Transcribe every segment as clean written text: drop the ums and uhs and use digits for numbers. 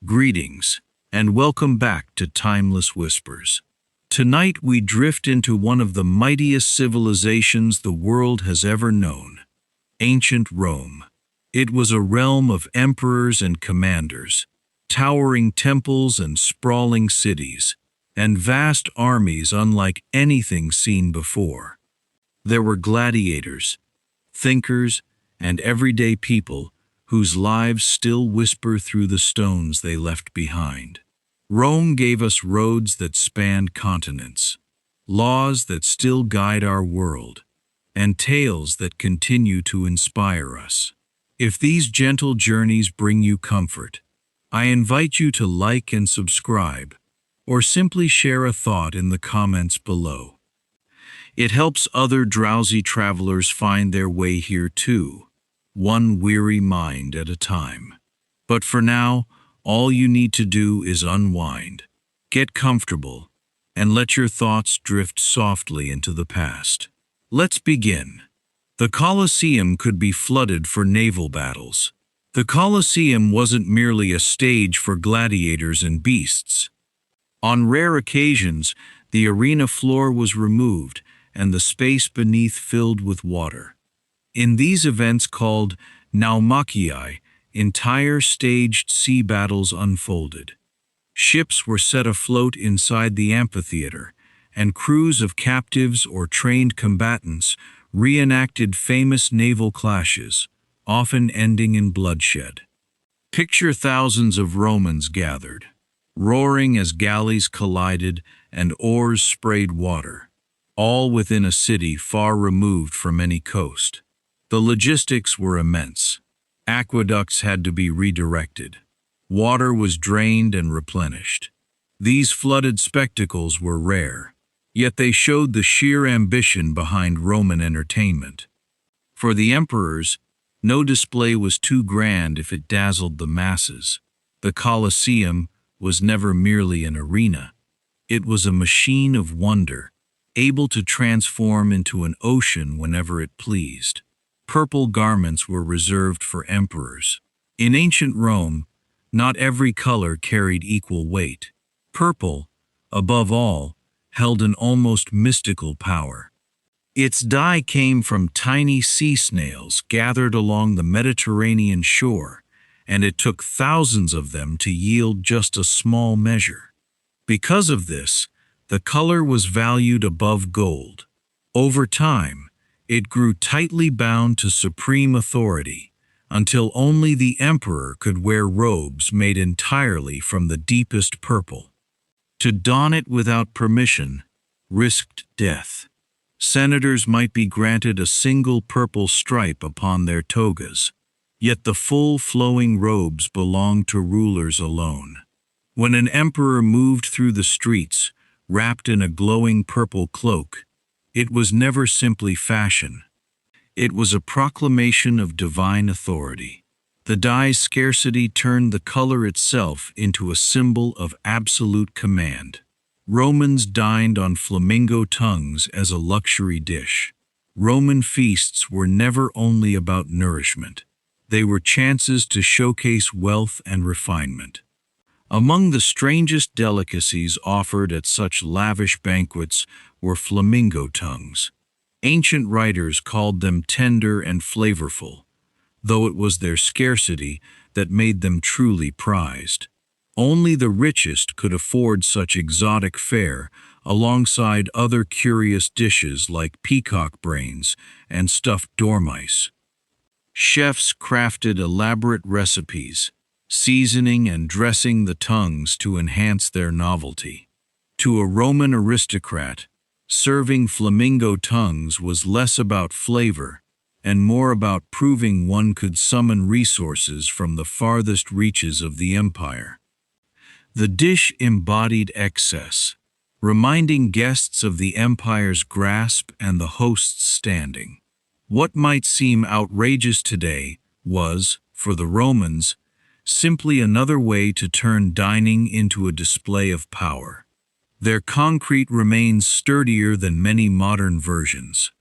Greetings, and welcome back to Timeless Whispers. Tonight we drift into one of the mightiest civilizations the world has ever known, ancient Rome. It was a realm of emperors and commanders, towering temples and sprawling cities, and vast armies unlike anything seen before. There were gladiators, thinkers, and everyday people whose lives still whisper through the stones they left behind. Rome gave us roads that spanned continents, laws that still guide our world, and tales that continue to inspire us. If these gentle journeys bring you comfort, I invite you to like and subscribe, or simply share a thought in the comments below. It helps other drowsy travelers find their way here too, one weary mind at a time. But for now, all you need to do is unwind, get comfortable, and let your thoughts drift softly into the past. Let's begin. The Colosseum could be flooded for naval battles. The Colosseum wasn't merely a stage for gladiators and beasts. On rare occasions, the arena floor was removed and the space beneath filled with water. In these events called naumachii, entire staged sea battles unfolded. Ships were set afloat inside the amphitheater, and crews of captives or trained combatants reenacted famous naval clashes, often ending in bloodshed. Picture thousands of Romans gathered, roaring as galleys collided and oars sprayed water, all within a city far removed from any coast. The logistics were immense. Aqueducts had to be redirected. Water was drained and replenished. These flooded spectacles were rare, yet they showed the sheer ambition behind Roman entertainment. For the emperors, no display was too grand if it dazzled the masses. The Colosseum was never merely an arena. It was a machine of wonder, able to transform into an ocean whenever it pleased. Purple garments were reserved for emperors. In ancient Rome, not every color carried equal weight. Purple, above all, held an almost mystical power. Its dye came from tiny sea snails gathered along the Mediterranean shore, and it took thousands of them to yield just a small measure. Because of this, the color was valued above gold. Over time, it grew tightly bound to supreme authority, until only the emperor could wear robes made entirely from the deepest purple. To don it without permission risked death. Senators might be granted a single purple stripe upon their togas, yet the full flowing robes belonged to rulers alone. When an emperor moved through the streets, wrapped in a glowing purple cloak, it was never simply fashion. It was a proclamation of divine authority. The dye's scarcity turned the color itself into a symbol of absolute command. Romans dined on flamingo tongues as a luxury dish. Roman feasts were never only about nourishment. They were chances to showcase wealth and refinement. Among the strangest delicacies offered at such lavish banquets were flamingo tongues. Ancient writers called them tender and flavorful, though it was their scarcity that made them truly prized. Only the richest could afford such exotic fare alongside other curious dishes like peacock brains and stuffed dormice. Chefs crafted elaborate recipes, seasoning and dressing the tongues to enhance their novelty. To a Roman aristocrat, serving flamingo tongues was less about flavor and more about proving one could summon resources from the farthest reaches of the empire. The dish embodied excess, reminding guests of the empire's grasp and the host's standing. What might seem outrageous today was, for the Romans, simply another way to turn dining into a display of power. Their concrete remains sturdier than many modern versions.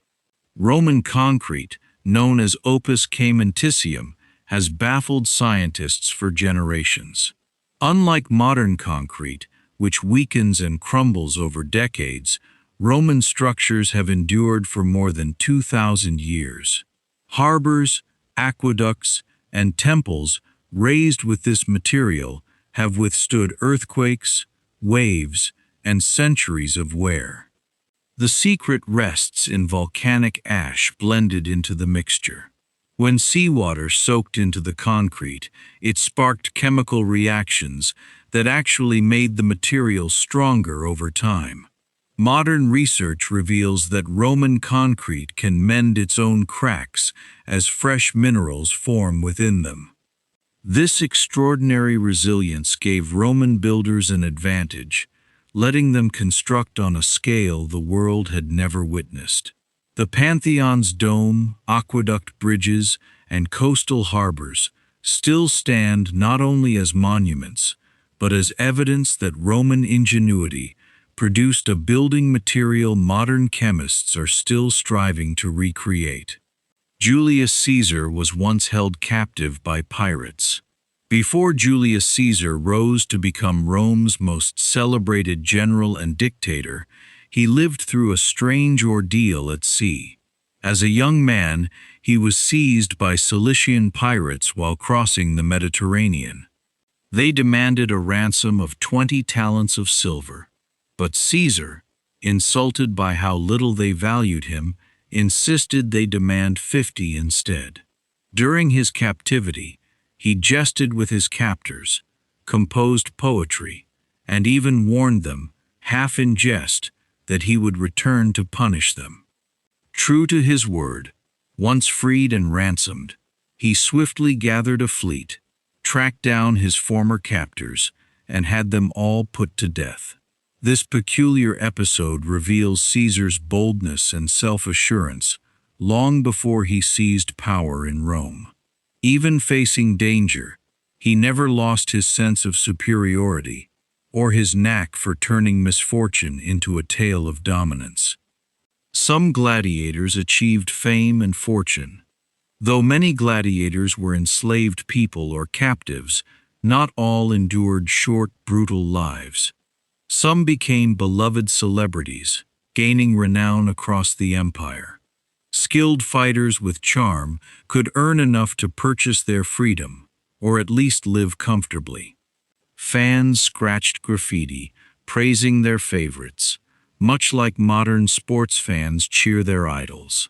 Roman concrete, known as opus caementicium, has baffled scientists for generations. Unlike modern concrete, which weakens and crumbles over decades, Roman structures have endured for more than 2,000 years. Harbors, aqueducts, and temples raised with this material have withstood earthquakes, waves, and centuries of wear. The secret rests in volcanic ash blended into the mixture. When seawater soaked into the concrete, it sparked chemical reactions that actually made the material stronger over time. Modern research reveals that Roman concrete can mend its own cracks as fresh minerals form within them. This extraordinary resilience gave Roman builders an advantage, letting them construct on a scale the world had never witnessed. The Pantheon's dome, aqueduct bridges, and coastal harbors still stand not only as monuments, but as evidence that Roman ingenuity produced a building material modern chemists are still striving to recreate. Julius Caesar was once held captive by pirates. Before Julius Caesar rose to become Rome's most celebrated general and dictator, he lived through a strange ordeal at sea. As a young man, he was seized by Cilician pirates while crossing the Mediterranean. They demanded a ransom of 20 talents of silver. But Caesar, insulted by how little they valued him, insisted they demand 50 instead. During his captivity, he jested with his captors, composed poetry, and even warned them, half in jest, that he would return to punish them. True to his word, once freed and ransomed, he swiftly gathered a fleet, tracked down his former captors, and had them all put to death. This peculiar episode reveals Caesar's boldness and self-assurance long before he seized power in Rome. Even facing danger, he never lost his sense of superiority or his knack for turning misfortune into a tale of dominance. Some gladiators achieved fame and fortune. Though many gladiators were enslaved people or captives, not all endured short, brutal lives. Some became beloved celebrities, gaining renown across the empire. Skilled fighters with charm could earn enough to purchase their freedom, or at least live comfortably. Fans scratched graffiti, praising their favorites, much like modern sports fans cheer their idols.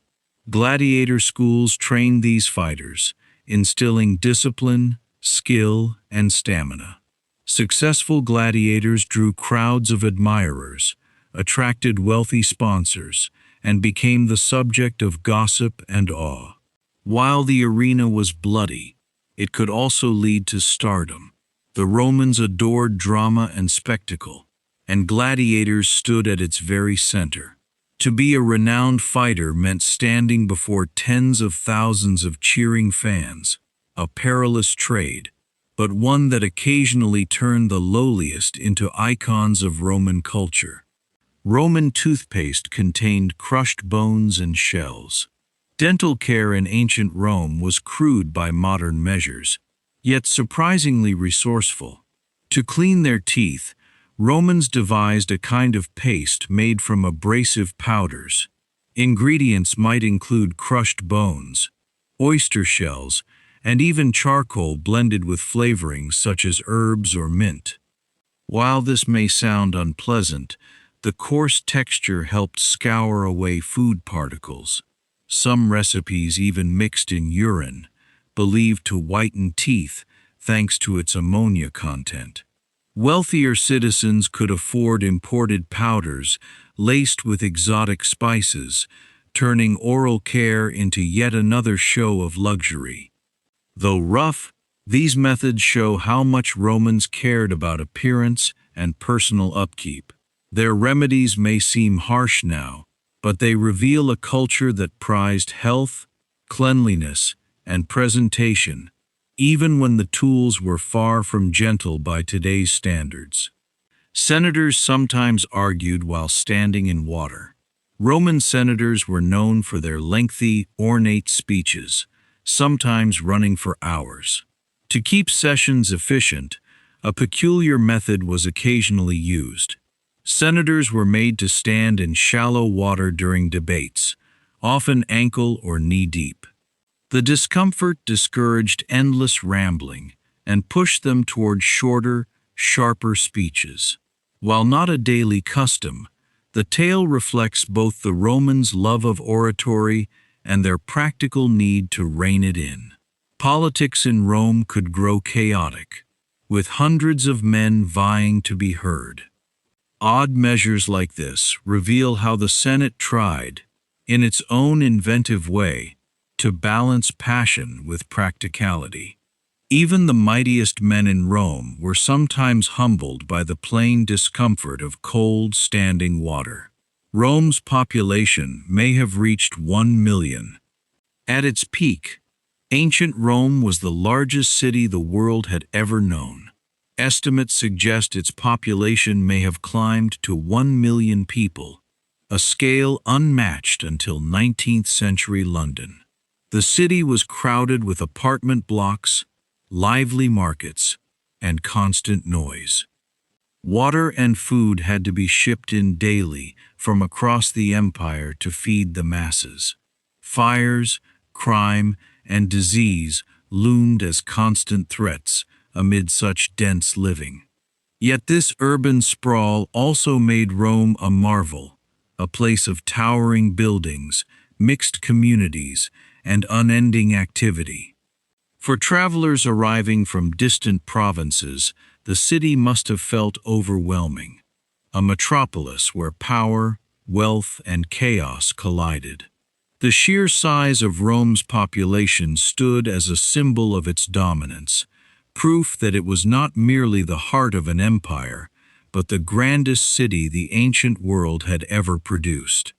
Gladiator schools trained these fighters, instilling discipline, skill, and stamina. Successful gladiators drew crowds of admirers, attracted wealthy sponsors, and became the subject of gossip and awe. While the arena was bloody, it could also lead to stardom. The Romans adored drama and spectacle, and gladiators stood at its very center. To be a renowned fighter meant standing before tens of thousands of cheering fans, a perilous trade, but one that occasionally turned the lowliest into icons of Roman culture. Roman toothpaste contained crushed bones and shells. Dental care in ancient Rome was crude by modern measures, yet surprisingly resourceful. To clean their teeth, Romans devised a kind of paste made from abrasive powders. Ingredients might include crushed bones, oyster shells, and even charcoal blended with flavorings such as herbs or mint. While this may sound unpleasant, the coarse texture helped scour away food particles. Some recipes even mixed in urine, believed to whiten teeth thanks to its ammonia content. Wealthier citizens could afford imported powders laced with exotic spices, turning oral care into yet another show of luxury. Though rough, these methods show how much Romans cared about appearance and personal upkeep. Their remedies may seem harsh now, but they reveal a culture that prized health, cleanliness, and presentation, even when the tools were far from gentle by today's standards. Senators sometimes argued while standing in water. Roman senators were known for their lengthy, ornate speeches, sometimes running for hours. To keep sessions efficient, A peculiar method was occasionally used. Senators were made to stand in shallow water during debates, often ankle or knee-deep. The discomfort discouraged endless rambling and pushed them toward shorter, sharper speeches. While not a daily custom, the tale reflects both the Romans' love of oratory and their practical need to rein it in. Politics in Rome could grow chaotic, with hundreds of men vying to be heard. Odd measures like this reveal how the Senate tried, in its own inventive way, to balance passion with practicality. Even the mightiest men in Rome were sometimes humbled by the plain discomfort of cold, standing water. Rome's population may have reached 1 million. At its peak, ancient Rome was the largest city the world had ever known. Estimates suggest its population may have climbed to 1 million people, a scale unmatched until 19th century London. The city was crowded with apartment blocks, lively markets, and constant noise. Water and food had to be shipped in daily from across the empire to feed the masses. Fires, crime, and disease loomed as constant threats amid such dense living. Yet this urban sprawl also made Rome a marvel, a place of towering buildings, mixed communities, and unending activity. For travelers arriving from distant provinces, the city must have felt overwhelming, a metropolis where power, wealth, and chaos collided. The sheer size of Rome's population stood as a symbol of its dominance, proof that it was not merely the heart of an empire, but the grandest city the ancient world had ever produced.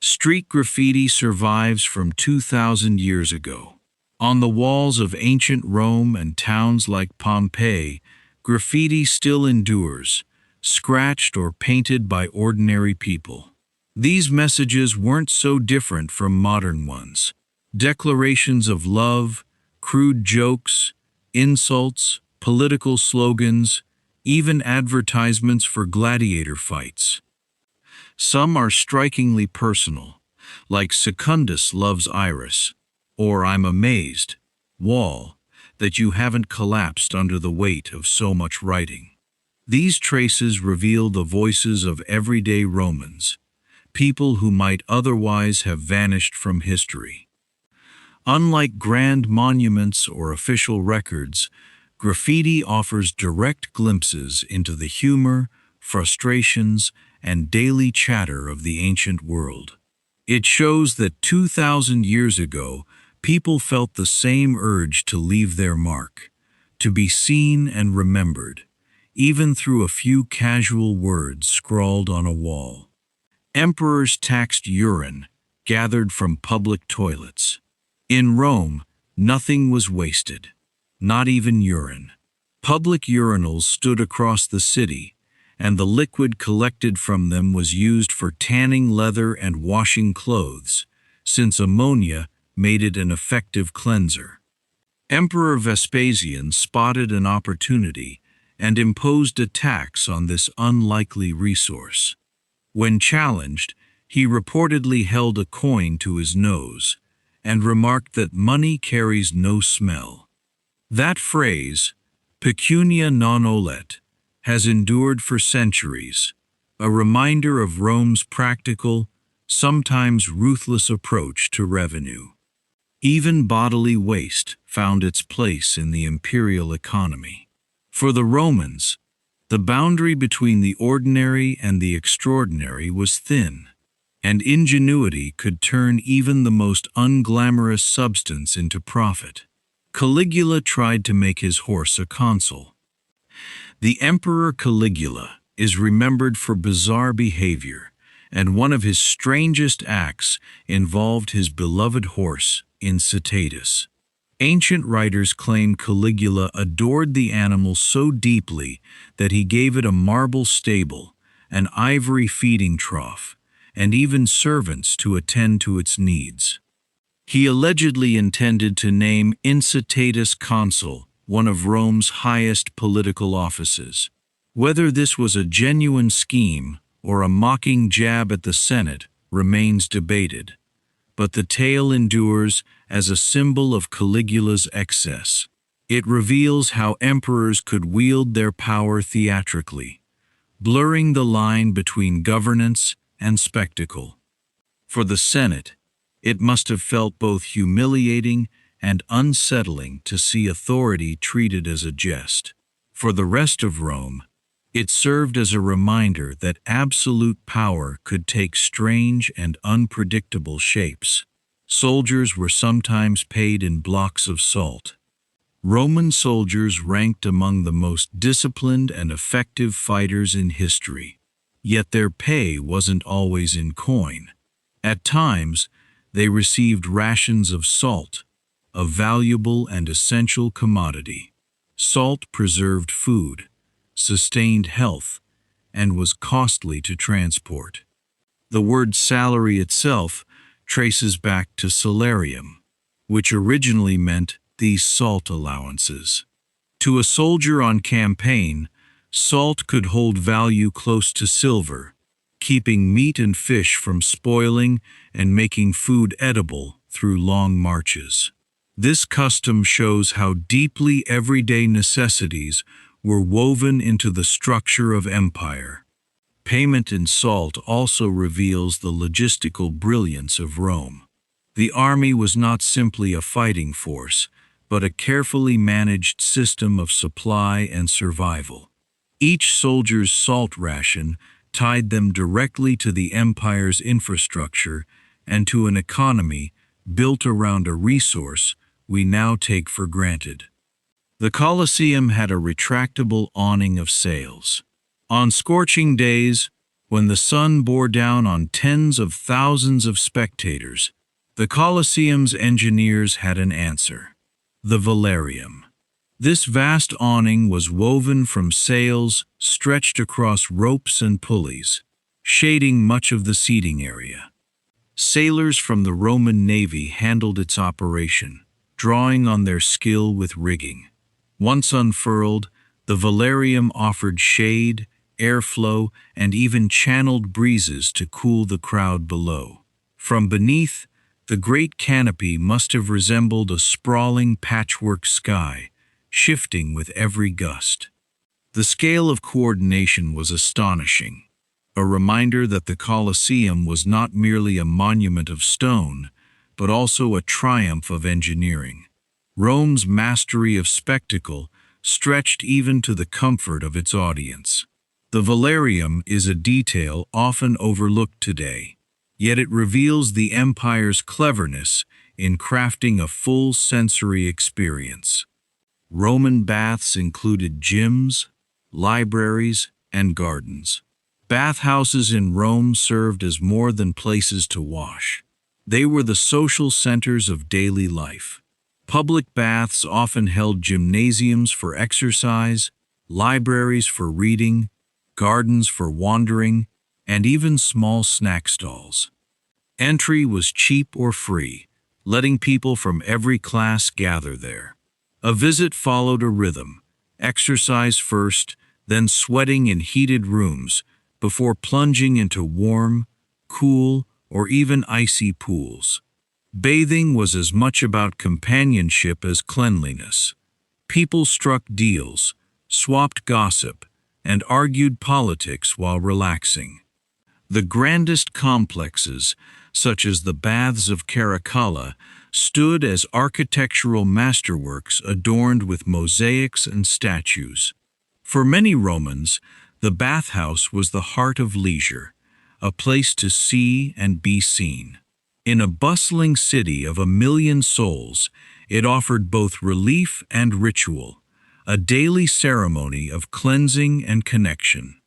Street graffiti survives from 2,000 years ago. On the walls of ancient Rome and towns like Pompeii, graffiti still endures, scratched or painted by ordinary people. These messages weren't so different from modern ones. Declarations of love, crude jokes, insults, political slogans, even advertisements for gladiator fights. Some are strikingly personal, like Secundus loves Iris, or I'm amazed, wall, that you haven't collapsed under the weight of so much writing. These traces reveal the voices of everyday Romans, people who might otherwise have vanished from history. Unlike grand monuments or official records, graffiti offers direct glimpses into the humor, frustrations, and daily chatter of the ancient world. It shows that 2,000 years ago, people felt the same urge to leave their mark, to be seen and remembered, even through a few casual words scrawled on a wall. Emperors taxed urine, gathered from public toilets. In Rome, nothing was wasted, not even urine. Public urinals stood across the city, and the liquid collected from them was used for tanning leather and washing clothes, since ammonia made it an effective cleanser. Emperor Vespasian spotted an opportunity and imposed a tax on this unlikely resource. When challenged, he reportedly held a coin to his nose and remarked that money carries no smell. That phrase, pecunia non olet, has endured for centuries, a reminder of Rome's practical, sometimes ruthless approach to revenue. Even bodily waste found its place in the imperial economy. For the Romans, the boundary between the ordinary and the extraordinary was thin, and ingenuity could turn even the most unglamorous substance into profit. Caligula tried to make his horse a consul. The Emperor Caligula is remembered for bizarre behavior, and one of his strangest acts involved his beloved horse, Incitatus. Ancient writers claim Caligula adored the animal so deeply that he gave it a marble stable, an ivory feeding trough, and even servants to attend to its needs. He allegedly intended to name Incitatus consul one of Rome's highest political offices. Whether this was a genuine scheme or a mocking jab at the Senate remains debated, but the tale endures as a symbol of Caligula's excess. It reveals how emperors could wield their power theatrically, blurring the line between governance and spectacle. For the Senate, it must have felt both humiliating and unsettling to see authority treated as a jest. For the rest of Rome, it served as a reminder that absolute power could take strange and unpredictable shapes. Soldiers were sometimes paid in blocks of salt. Roman soldiers ranked among the most disciplined and effective fighters in history. Yet their pay wasn't always in coin. At times, they received rations of salt, a valuable and essential commodity. Salt preserved food, sustained health, and was costly to transport. The word salary itself traces back to salarium, which originally meant these salt allowances. To a soldier on campaign, salt could hold value close to silver, keeping meat and fish from spoiling and making food edible through long marches. This custom shows how deeply everyday necessities were woven into the structure of empire. Payment in salt also reveals the logistical brilliance of Rome. The army was not simply a fighting force, but a carefully managed system of supply and survival. Each soldier's salt ration tied them directly to the empire's infrastructure and to an economy built around a resource we now take for granted. The Colosseum had a retractable awning of sails. On scorching days, when the sun bore down on tens of thousands of spectators, the Colosseum's engineers had an answer: the velarium. This vast awning was woven from sails stretched across ropes and pulleys, shading much of the seating area. Sailors from the Roman Navy handled its operation, drawing on their skill with rigging. Once unfurled, the velarium offered shade, airflow, and even channeled breezes to cool the crowd below. From beneath, the great canopy must have resembled a sprawling patchwork sky, shifting with every gust. The scale of coordination was astonishing, a reminder that the Colosseum was not merely a monument of stone, but also a triumph of engineering. Rome's mastery of spectacle stretched even to the comfort of its audience. The velarium is a detail often overlooked today, yet it reveals the empire's cleverness in crafting a full sensory experience. Roman baths included gyms, libraries, and gardens. Bathhouses in Rome served as more than places to wash. They were the social centers of daily life. Public baths often held gymnasiums for exercise, libraries for reading, gardens for wandering, and even small snack stalls. Entry was cheap or free, letting people from every class gather there. A visit followed a rhythm: exercise first, then sweating in heated rooms, before plunging into warm, cool, or even icy pools. Bathing was as much about companionship as cleanliness. People struck deals, swapped gossip, and argued politics while relaxing. The grandest complexes, such as the Baths of Caracalla, stood as architectural masterworks adorned with mosaics and statues. For many Romans, the bathhouse was the heart of leisure, a place to see and be seen. In a bustling city of 1 million souls, it offered both relief and ritual, a daily ceremony of cleansing and connection.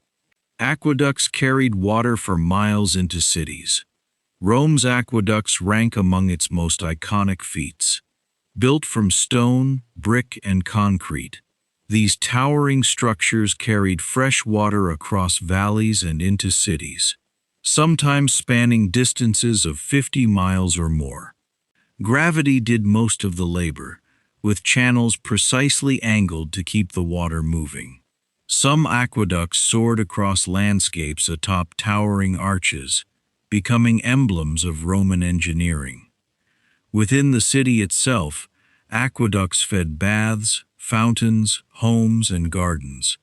Aqueducts carried water for miles into cities. Rome's aqueducts rank among its most iconic feats. Built from stone, brick, and concrete, these towering structures carried fresh water across valleys and into cities, sometimes spanning distances of 50 miles or more. Gravity did most of the labor, with channels precisely angled to keep the water moving. Some aqueducts soared across landscapes atop towering arches, becoming emblems of Roman engineering. Within the city itself, aqueducts fed baths, fountains, homes, and gardens,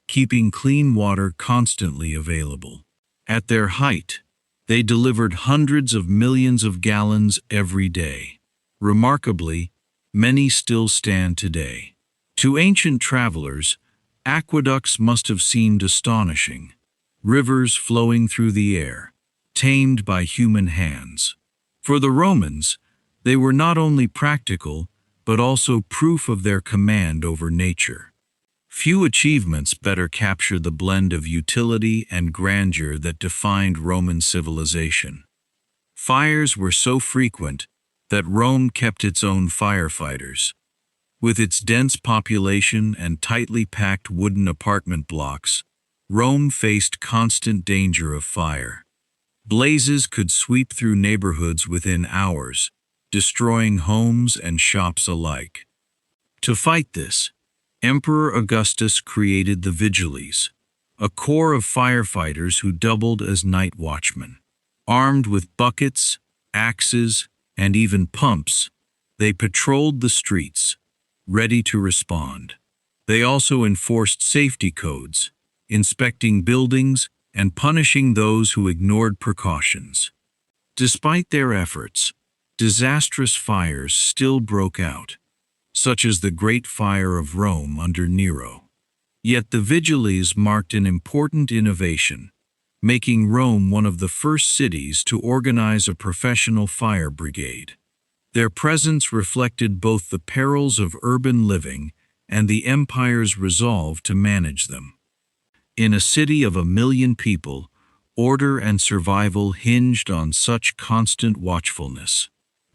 keeping clean water constantly available. At their height, they delivered hundreds of millions of gallons every day. Remarkably, many still stand today. To ancient travelers, aqueducts must have seemed astonishing, rivers flowing through the air, tamed by human hands. For the Romans, they were not only practical, but also proof of their command over nature. Few achievements better capture the blend of utility and grandeur that defined Roman civilization. Fires were so frequent that Rome kept its own firefighters. With its dense population and tightly packed wooden apartment blocks, Rome faced constant danger of fire. Blazes could sweep through neighborhoods within hours, destroying homes and shops alike. To fight this, Emperor Augustus created the Vigiles, a corps of firefighters who doubled as night watchmen. Armed with buckets, axes, and even pumps, they patrolled the streets, ready to respond. They also enforced safety codes, inspecting buildings and punishing those who ignored precautions. Despite their efforts, disastrous fires still broke out, such as the Great Fire of Rome under Nero. Yet the Vigiles marked an important innovation, making Rome one of the first cities to organize a professional fire brigade. Their presence reflected both the perils of urban living and the empire's resolve to manage them. In a city of 1 million people, order and survival hinged on such constant watchfulness.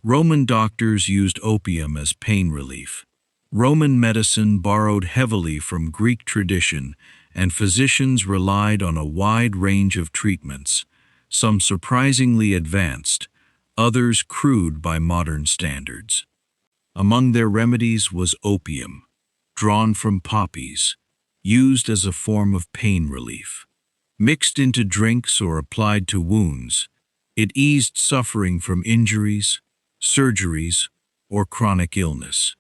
Roman doctors used opium as pain relief. Roman medicine borrowed heavily from Greek tradition, and physicians relied on a wide range of treatments, some surprisingly advanced, others crude by modern standards. Among their remedies was opium, drawn from poppies, used as a form of pain relief. Mixed into drinks or applied to wounds, it eased suffering from injuries, surgeries, or chronic illness.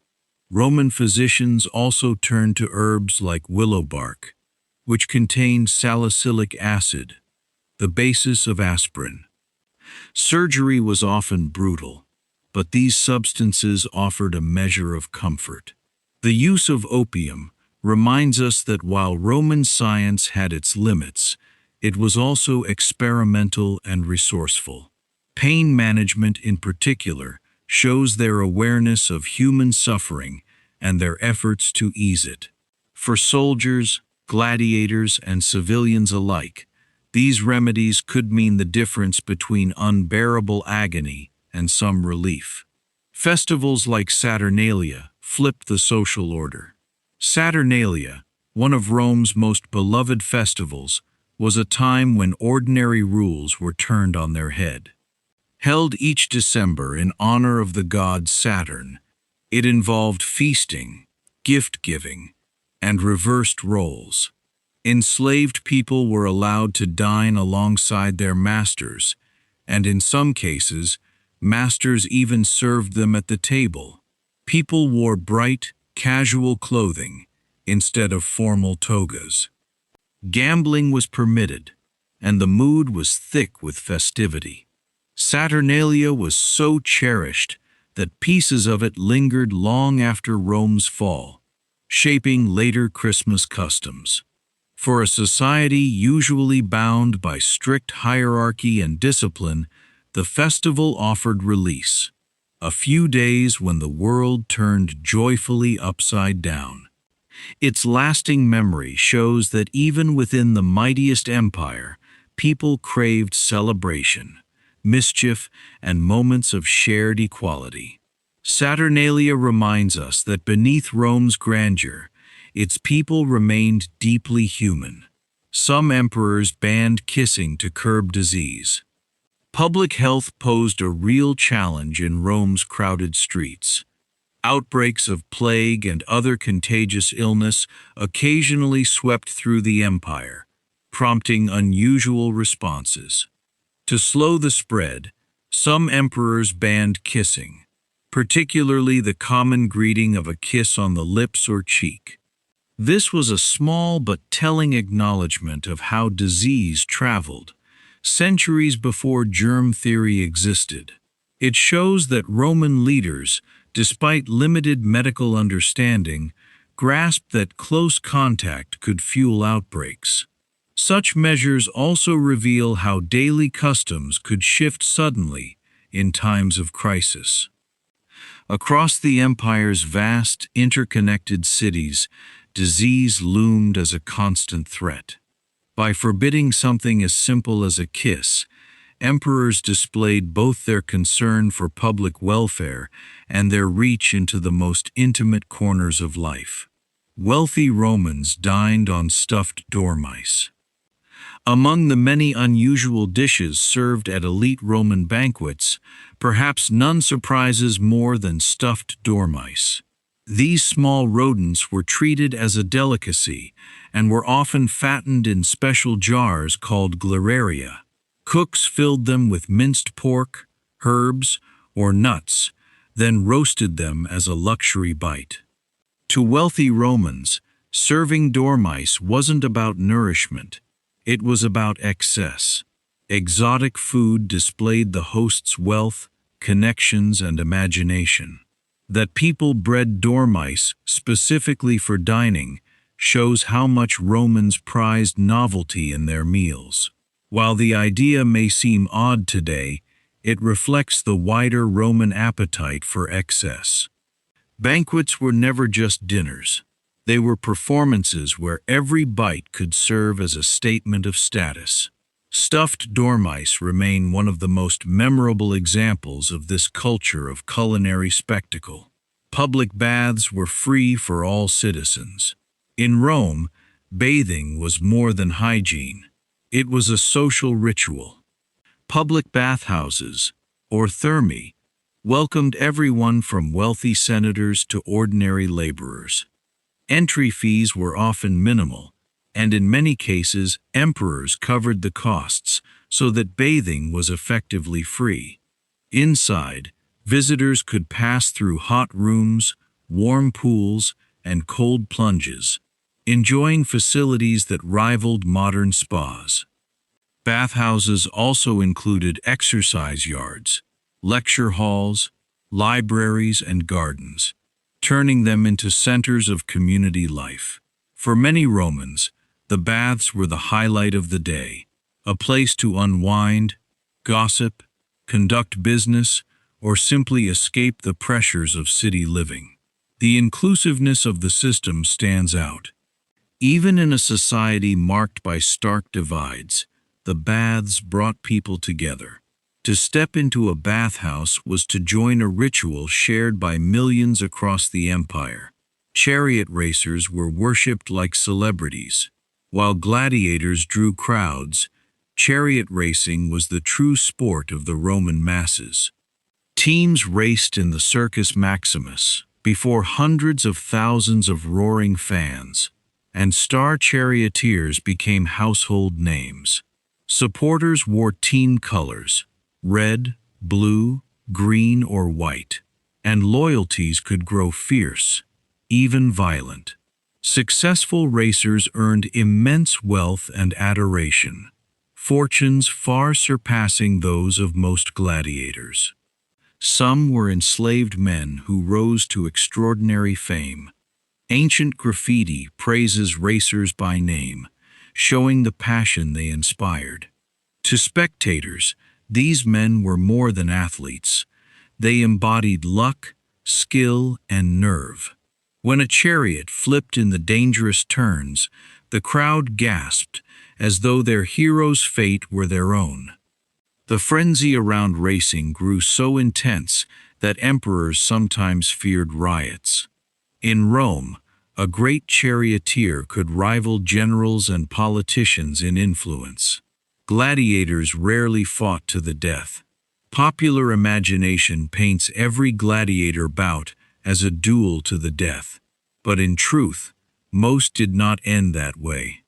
Roman physicians also turned to herbs like willow bark, which contained salicylic acid, the basis of aspirin. Surgery was often brutal, but these substances offered a measure of comfort. The use of opium reminds us that while Roman science had its limits, it was also experimental and resourceful. Pain management in particular shows their awareness of human suffering and their efforts to ease it. For soldiers, gladiators, and civilians alike, these remedies could mean the difference between unbearable agony and some relief. Festivals like Saturnalia flipped the social order. Saturnalia, one of Rome's most beloved festivals, was a time when ordinary rules were turned on their head. Held each December in honor of the god Saturn, it involved feasting, gift-giving, and reversed roles. Enslaved people were allowed to dine alongside their masters, and in some cases, masters even served them at the table. People wore bright, casual clothing instead of formal togas. Gambling was permitted, and the mood was thick with festivity. Saturnalia was so cherished that pieces of it lingered long after Rome's fall, shaping later Christmas customs. For a society usually bound by strict hierarchy and discipline, the festival offered release, a few days when the world turned joyfully upside down. Its lasting memory shows that even within the mightiest empire, people craved celebration, mischief, and moments of shared equality. Saturnalia reminds us that beneath Rome's grandeur, its people remained deeply human. Some emperors banned kissing to curb disease. Public health posed a real challenge in Rome's crowded streets. Outbreaks of plague and other contagious illness occasionally swept through the empire, prompting unusual responses. To slow the spread, some emperors banned kissing, particularly the common greeting of a kiss on the lips or cheek. This was a small but telling acknowledgement of how disease traveled, centuries before germ theory existed. It shows that Roman leaders, despite limited medical understanding, grasped that close contact could fuel outbreaks. Such measures also reveal how daily customs could shift suddenly in times of crisis. Across the empire's vast, interconnected cities, disease loomed as a constant threat. By forbidding something as simple as a kiss, emperors displayed both their concern for public welfare and their reach into the most intimate corners of life. Wealthy Romans dined on stuffed dormice. Among the many unusual dishes served at elite Roman banquets, perhaps none surprises more than stuffed dormice. These small rodents were treated as a delicacy and were often fattened in special jars called glararia. Cooks filled them with minced pork, herbs, or nuts, then roasted them as a luxury bite. To wealthy Romans, serving dormice wasn't about nourishment. It was about excess. Exotic food displayed the host's wealth, connections, and imagination. That people bred dormice specifically for dining shows how much Romans prized novelty in their meals. While the idea may seem odd today, it reflects the wider Roman appetite for excess. Banquets were never just dinners. They were performances where every bite could serve as a statement of status. Stuffed dormice remain one of the most memorable examples of this culture of culinary spectacle. Public baths were free for all citizens. In Rome, bathing was more than hygiene. It was a social ritual. Public bathhouses, or thermae, welcomed everyone from wealthy senators to ordinary laborers. Entry fees were often minimal, and in many cases, emperors covered the costs so that bathing was effectively free. Inside, visitors could pass through hot rooms, warm pools, and cold plunges, enjoying facilities that rivaled modern spas. Bathhouses also included exercise yards, lecture halls, libraries, and gardens, turning them into centers of community life. For many Romans, the baths were the highlight of the day, a place to unwind, gossip, conduct business, or simply escape the pressures of city living. The inclusiveness of the system stands out. Even in a society marked by stark divides, the baths brought people together. To step into a bathhouse was to join a ritual shared by millions across the empire. Chariot racers were worshipped like celebrities. While gladiators drew crowds, chariot racing was the true sport of the Roman masses. Teams raced in the Circus Maximus before hundreds of thousands of roaring fans, and star charioteers became household names. Supporters wore team colors, red, blue, green, or white, and loyalties could grow fierce, even violent. Successful racers earned immense wealth and adoration, fortunes far surpassing those of most gladiators. Some were enslaved men who rose to extraordinary fame. Ancient graffiti praises racers by name, showing the passion they inspired. To spectators, these men were more than athletes. They embodied luck, skill, and nerve. When a chariot flipped in the dangerous turns, the crowd gasped as though their hero's fate were their own. The frenzy around racing grew so intense that emperors sometimes feared riots. In Rome, a great charioteer could rival generals and politicians in influence. Gladiators rarely fought to the death. Popular imagination paints every gladiator bout as a duel to the death. But in truth, most did not end that way.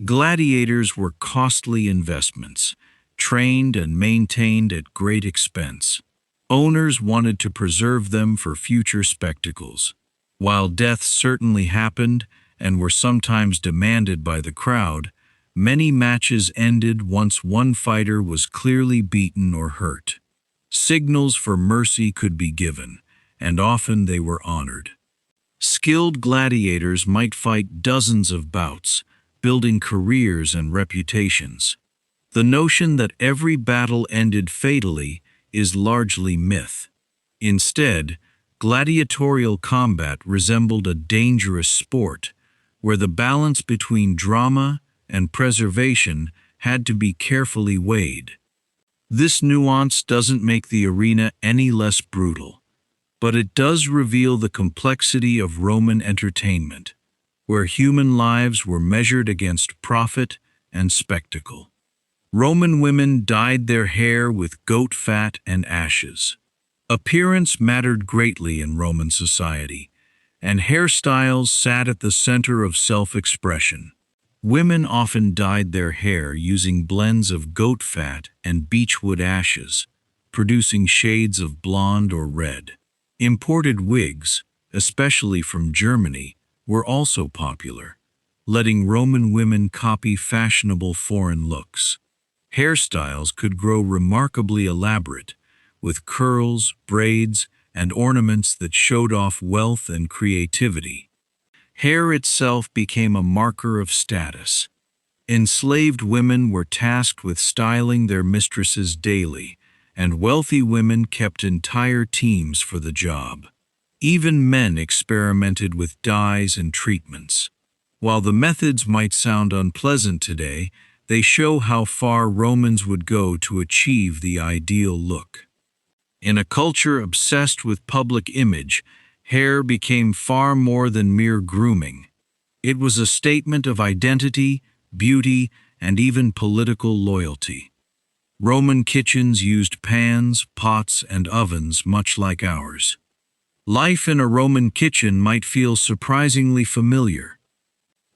Gladiators were costly investments, trained and maintained at great expense. Owners wanted to preserve them for future spectacles. While deaths certainly happened and were sometimes demanded by the crowd, many matches ended once one fighter was clearly beaten or hurt. Signals for mercy could be given, and often they were honored. Skilled gladiators might fight dozens of bouts, building careers and reputations. The notion that every battle ended fatally is largely myth. Instead, gladiatorial combat resembled a dangerous sport, where the balance between drama and preservation had to be carefully weighed. This nuance doesn't make the arena any less brutal, but it does reveal the complexity of Roman entertainment, where human lives were measured against profit and spectacle. Roman women dyed their hair with goat fat and ashes. Appearance mattered greatly in Roman society, and hairstyles sat at the center of self-expression. Women often dyed their hair using blends of goat fat and beechwood ashes, producing shades of blonde or red. Imported wigs, especially from Germany, were also popular, letting Roman women copy fashionable foreign looks. Hairstyles could grow remarkably elaborate, with curls, braids, and ornaments that showed off wealth and creativity. Hair itself became a marker of status. Enslaved women were tasked with styling their mistresses daily, and wealthy women kept entire teams for the job. Even men experimented with dyes and treatments. While the methods might sound unpleasant today, they show how far Romans would go to achieve the ideal look. In a culture obsessed with public image, hair became far more than mere grooming. It was a statement of identity, beauty, and even political loyalty. Roman kitchens used pans, pots, and ovens much like ours. Life in a Roman kitchen might feel surprisingly familiar.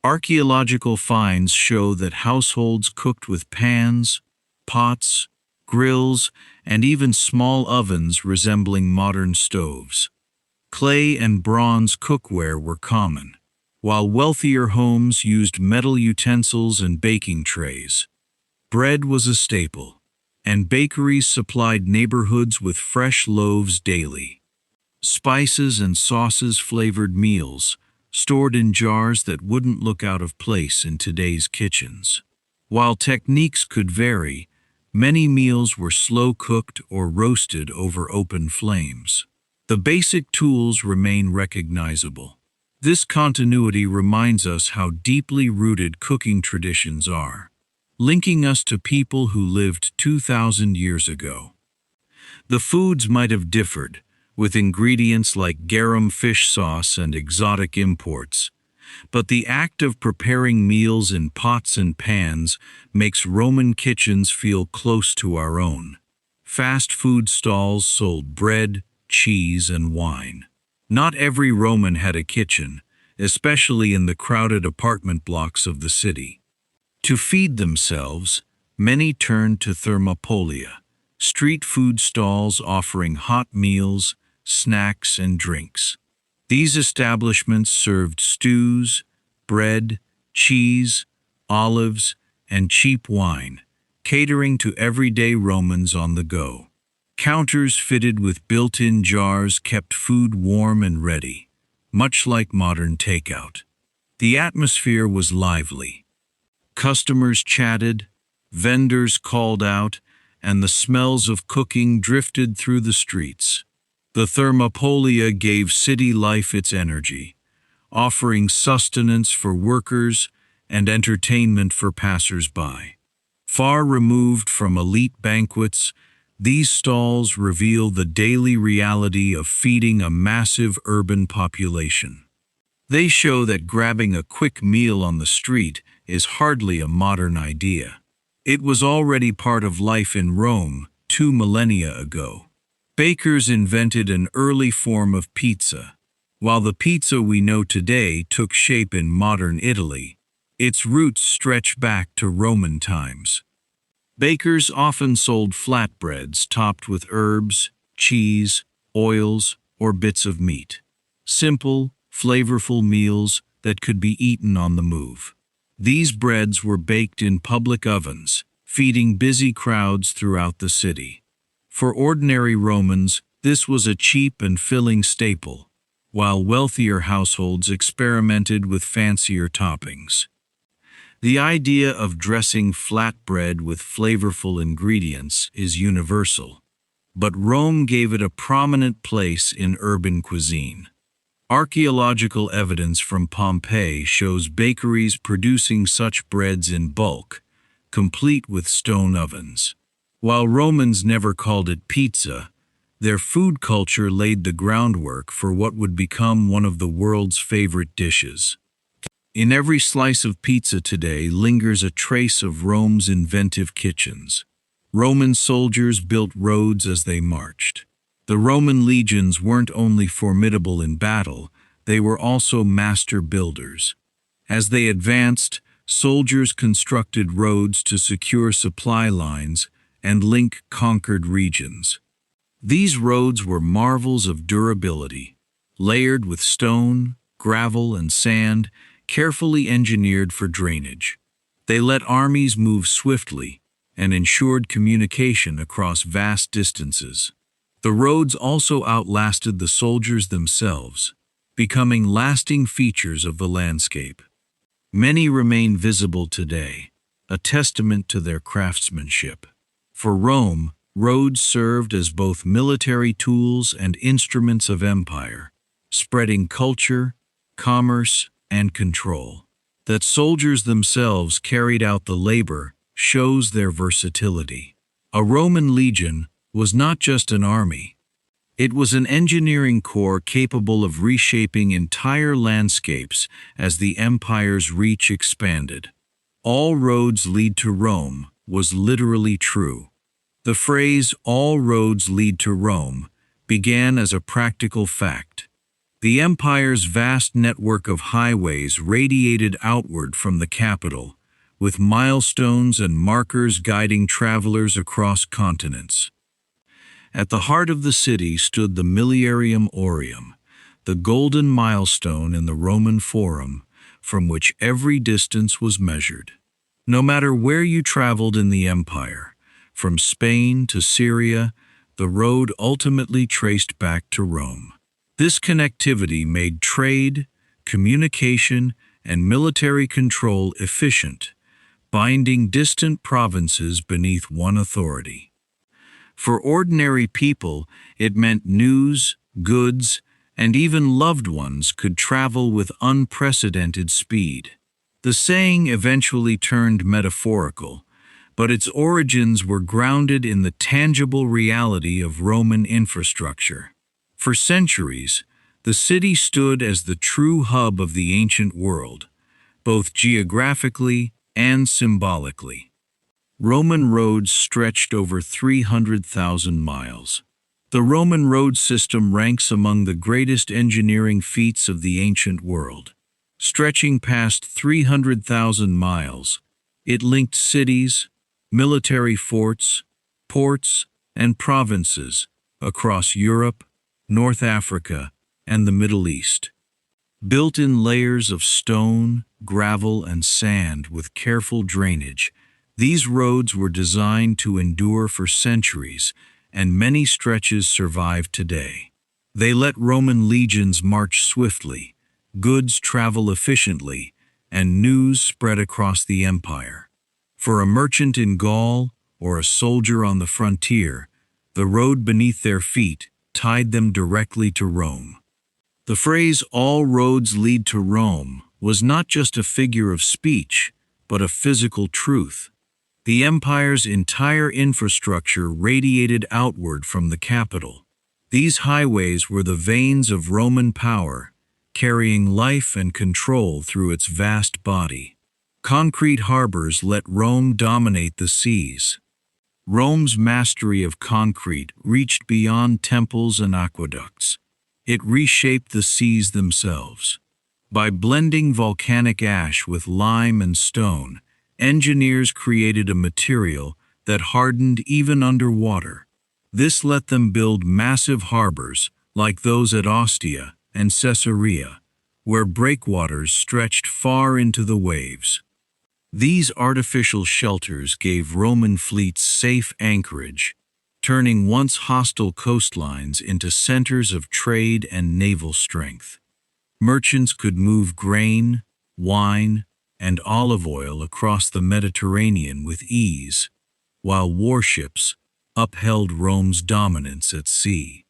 Archaeological finds show that households cooked with pans, pots, grills, and even small ovens resembling modern stoves. Clay and bronze cookware were common, while wealthier homes used metal utensils and baking trays. Bread was a staple, and bakeries supplied neighborhoods with fresh loaves daily. Spices and sauces flavored meals, stored in jars that wouldn't look out of place in today's kitchens. While techniques could vary, many meals were slow-cooked or roasted over open flames. The basic tools remain recognizable. This continuity reminds us how deeply rooted cooking traditions are, linking us to people who lived 2,000 years ago. The foods might have differed, with ingredients like garum fish sauce and exotic imports, but the act of preparing meals in pots and pans makes Roman kitchens feel close to our own. Fast food stalls sold bread, cheese, and wine. Not every Roman had a kitchen, especially in the crowded apartment blocks of the city. To feed themselves, many turned to thermopolia, street food stalls offering hot meals, snacks, and drinks. These establishments served stews, bread, cheese, olives, and cheap wine, catering to everyday Romans on the go. Counters fitted with built-in jars kept food warm and ready, much like modern takeout. The atmosphere was lively. Customers chatted, vendors called out, and the smells of cooking drifted through the streets. The thermopolia gave city life its energy, offering sustenance for workers and entertainment for passers-by. Far removed from elite banquets, these stalls reveal the daily reality of feeding a massive urban population. They show that grabbing a quick meal on the street is hardly a modern idea. It was already part of life in Rome 2 millennia ago. Bakers invented an early form of pizza. While the pizza we know today took shape in modern Italy, its roots stretch back to Roman times. Bakers often sold flatbreads topped with herbs, cheese, oils, or bits of meat. Simple, flavorful meals that could be eaten on the move. These breads were baked in public ovens, feeding busy crowds throughout the city. For ordinary Romans, this was a cheap and filling staple, while wealthier households experimented with fancier toppings. The idea of dressing flatbread with flavorful ingredients is universal, but Rome gave it a prominent place in urban cuisine. Archaeological evidence from Pompeii shows bakeries producing such breads in bulk, complete with stone ovens. While Romans never called it pizza, their food culture laid the groundwork for what would become one of the world's favorite dishes. In every slice of pizza today lingers a trace of Rome's inventive kitchens. Roman soldiers built roads as they marched. The Roman legions weren't only formidable in battle, they were also master builders. As they advanced, soldiers constructed roads to secure supply lines and link conquered regions. These roads were marvels of durability, layered with stone, gravel, and sand, carefully engineered for drainage. They let armies move swiftly and ensured communication across vast distances. The roads also outlasted the soldiers themselves, becoming lasting features of the landscape. Many remain visible today, a testament to their craftsmanship. For Rome, roads served as both military tools and instruments of empire, spreading culture, commerce, and control. That soldiers themselves carried out the labor shows their versatility. A Roman legion was not just an army. It was an engineering corps capable of reshaping entire landscapes as the empire's reach expanded. All roads lead to Rome was literally true. The phrase, "all roads lead to Rome," began as a practical fact. The empire's vast network of highways radiated outward from the capital, with milestones and markers guiding travelers across continents. At the heart of the city stood the Miliarium Aureum, the golden milestone in the Roman Forum, from which every distance was measured. No matter where you traveled in the empire, from Spain to Syria, the road ultimately traced back to Rome. This connectivity made trade, communication, and military control efficient, binding distant provinces beneath one authority. For ordinary people, it meant news, goods, and even loved ones could travel with unprecedented speed. The saying eventually turned metaphorical, but its origins were grounded in the tangible reality of Roman infrastructure. For centuries, the city stood as the true hub of the ancient world, both geographically and symbolically. Roman roads stretched over 300,000 miles. The Roman road system ranks among the greatest engineering feats of the ancient world. Stretching past 300,000 miles, it linked cities, military forts, ports, and provinces across Europe, North Africa, and the Middle East. Built in layers of stone, gravel, and sand with careful drainage, these roads were designed to endure for centuries, and many stretches survive today. They let Roman legions march swiftly, goods travel efficiently, and news spread across the empire. For a merchant in Gaul or a soldier on the frontier, the road beneath their feet tied them directly to Rome. The phrase, "all roads lead to Rome," was not just a figure of speech, but a physical truth. The empire's entire infrastructure radiated outward from the capital. These highways were the veins of Roman power, carrying life and control through its vast body. Concrete harbors let Rome dominate the seas. Rome's mastery of concrete reached beyond temples and aqueducts. It reshaped the seas themselves. By blending volcanic ash with lime and stone, engineers created a material that hardened even underwater. This let them build massive harbors like those at Ostia and Caesarea, where breakwaters stretched far into the waves. These artificial shelters gave Roman fleets safe anchorage, turning once hostile coastlines into centers of trade and naval strength. Merchants could move grain, wine, and olive oil across the Mediterranean with ease, while warships upheld Rome's dominance at sea.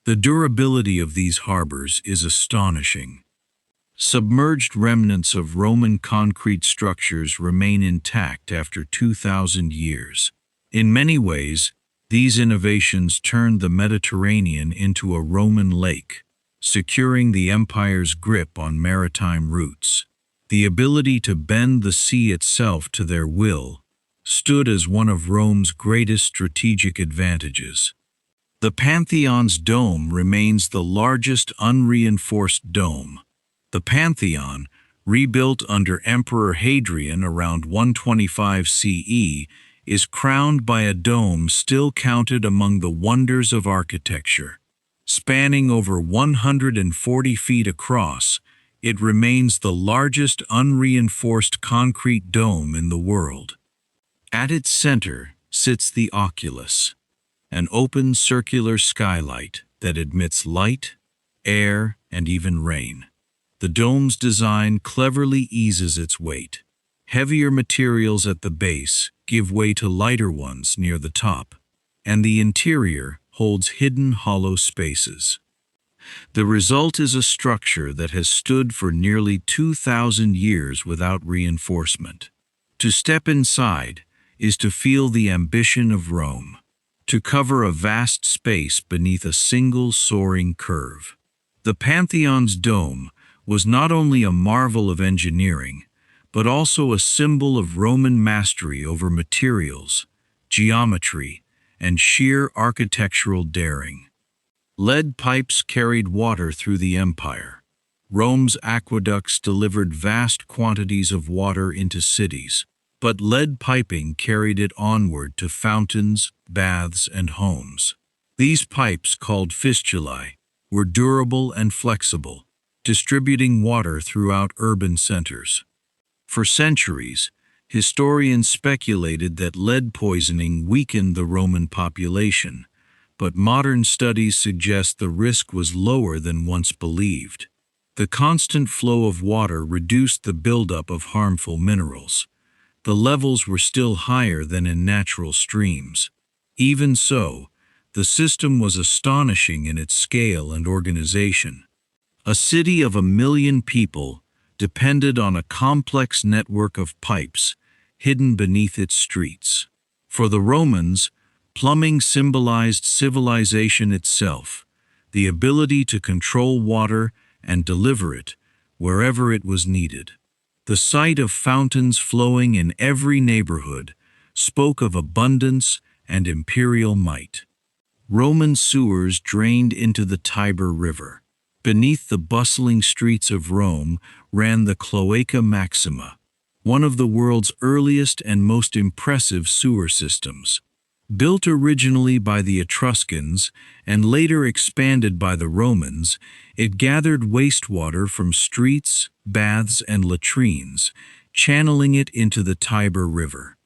The durability of these harbors is astonishing. Submerged remnants of Roman concrete structures remain intact after 2,000 years. In many ways, these innovations turned the Mediterranean into a Roman lake, securing the empire's grip on maritime routes. The ability to bend the sea itself to their will stood as one of Rome's greatest strategic advantages. The Pantheon's dome remains the largest unreinforced dome. The Pantheon, rebuilt under Emperor Hadrian around 125 CE, is crowned by a dome still counted among the wonders of architecture. Spanning over 140 feet across, it remains the largest unreinforced concrete dome in the world. At its center sits the oculus, an open circular skylight that admits light, air, and even rain. The dome's design cleverly eases its weight. Heavier materials at the base give way to lighter ones near the top, and the interior holds hidden hollow spaces. The result is a structure that has stood for nearly 2,000 years without reinforcement. To step inside is to feel the ambition of Rome, to cover a vast space beneath a single soaring curve. The Pantheon's dome was not only a marvel of engineering, but also a symbol of Roman mastery over materials, geometry, and sheer architectural daring. Lead pipes carried water through the empire. Rome's aqueducts delivered vast quantities of water into cities, but lead piping carried it onward to fountains, baths, and homes. These pipes, called fistulae, were durable and flexible, distributing water throughout urban centers. For centuries, historians speculated that lead poisoning weakened the Roman population, but modern studies suggest the risk was lower than once believed. The constant flow of water reduced the buildup of harmful minerals. The levels were still higher than in natural streams. Even so, the system was astonishing in its scale and organization. A city of 1 million people depended on a complex network of pipes hidden beneath its streets. For the Romans, plumbing symbolized civilization itself, the ability to control water and deliver it wherever it was needed. The sight of fountains flowing in every neighborhood spoke of abundance and imperial might. Roman sewers drained into the Tiber River. Beneath the bustling streets of Rome ran the Cloaca Maxima, one of the world's earliest and most impressive sewer systems. Built originally by the Etruscans and later expanded by the Romans, it gathered wastewater from streets, baths, and latrines, channeling it into the Tiber River.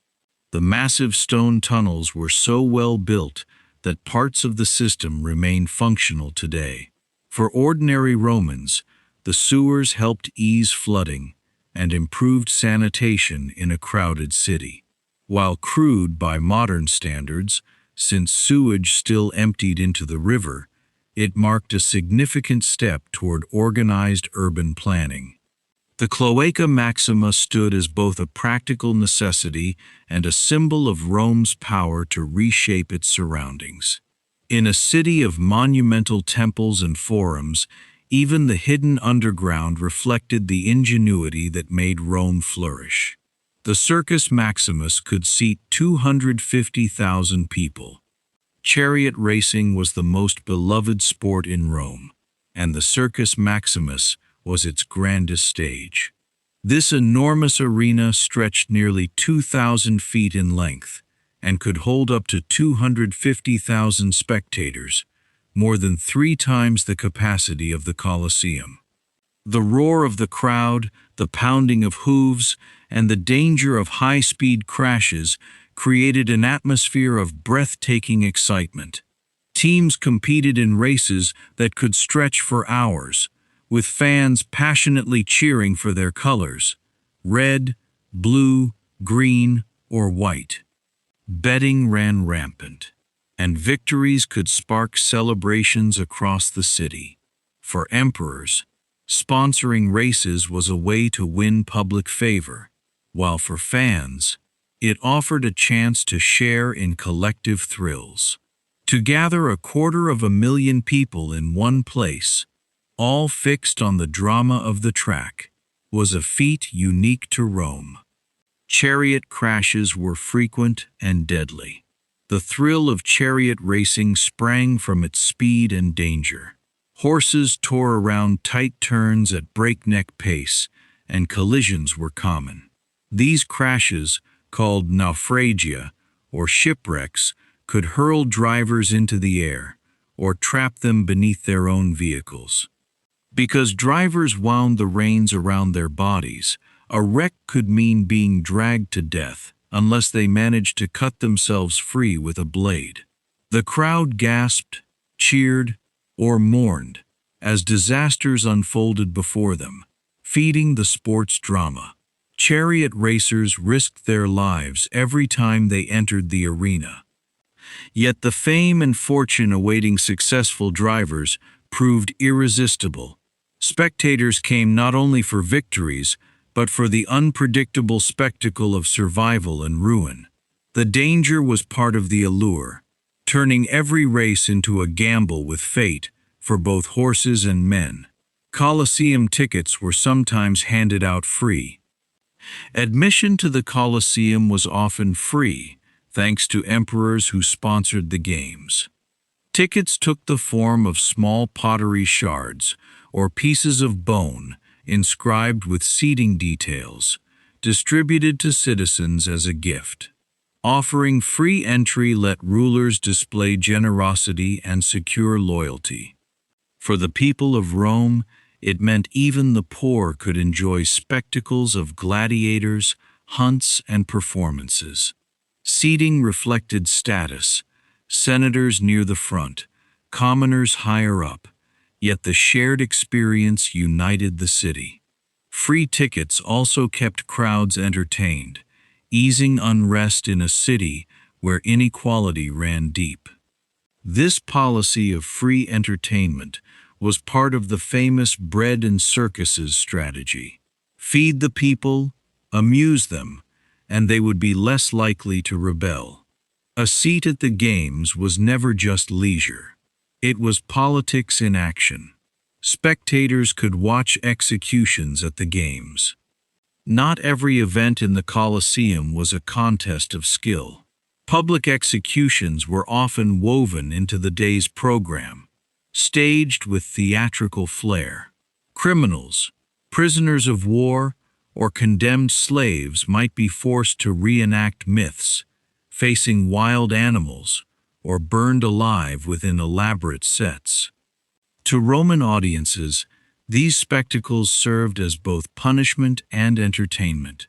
The massive stone tunnels were so well built that parts of the system remain functional today. For ordinary Romans, the sewers helped ease flooding and improved sanitation in a crowded city. While crude by modern standards, since sewage still emptied into the river, it marked a significant step toward organized urban planning. The Cloaca Maxima stood as both a practical necessity and a symbol of Rome's power to reshape its surroundings. In a city of monumental temples and forums, even the hidden underground reflected the ingenuity that made Rome flourish. The Circus Maximus could seat 250,000 people. Chariot racing was the most beloved sport in Rome, and the Circus Maximus was its grandest stage. This enormous arena stretched nearly 2,000 feet in length and could hold up to 250,000 spectators, more than 3 times the capacity of the Colosseum. The roar of the crowd, the pounding of hooves, and the danger of high-speed crashes created an atmosphere of breathtaking excitement. Teams competed in races that could stretch for hours, with fans passionately cheering for their colors: red, blue, green, or white. Betting ran rampant, and victories could spark celebrations across the city. For emperors, sponsoring races was a way to win public favor, while for fans, it offered a chance to share in collective thrills. To gather 250,000 people in one place, all fixed on the drama of the track, was a feat unique to Rome. Chariot crashes were frequent and deadly. The thrill of chariot racing sprang from its speed and danger. Horses tore around tight turns at breakneck pace, and collisions were common. These crashes, called naufragia, or shipwrecks, could hurl drivers into the air, or trap them beneath their own vehicles. Because drivers wound the reins around their bodies, a wreck could mean being dragged to death unless they managed to cut themselves free with a blade. The crowd gasped, cheered, or mourned as disasters unfolded before them, feeding the sport's drama. Chariot racers risked their lives every time they entered the arena. Yet the fame and fortune awaiting successful drivers proved irresistible. Spectators came not only for victories, but for the unpredictable spectacle of survival and ruin. The danger was part of the allure, turning every race into a gamble with fate for both horses and men. Colosseum tickets were sometimes handed out free. Admission to the Colosseum was often free, thanks to emperors who sponsored the games. Tickets took the form of small pottery shards or pieces of bone inscribed with seating details, distributed to citizens as a gift. Offering free entry let rulers display generosity and secure loyalty. For the people of Rome, it meant even the poor could enjoy spectacles of gladiators, hunts, and performances. Seating reflected status, senators near the front, commoners higher up, yet the shared experience united the city. Free tickets also kept crowds entertained, easing unrest in a city where inequality ran deep. This policy of free entertainment was part of the famous bread and circuses strategy. Feed the people, amuse them, and they would be less likely to rebel. A seat at the games was never just leisure. It was politics in action. Spectators could watch executions at the games. Not every event in the Colosseum was a contest of skill. Public executions were often woven into the day's program, staged with theatrical flair. Criminals, prisoners of war, or condemned slaves might be forced to reenact myths, facing wild animals, or burned alive within elaborate sets. To Roman audiences, these spectacles served as both punishment and entertainment,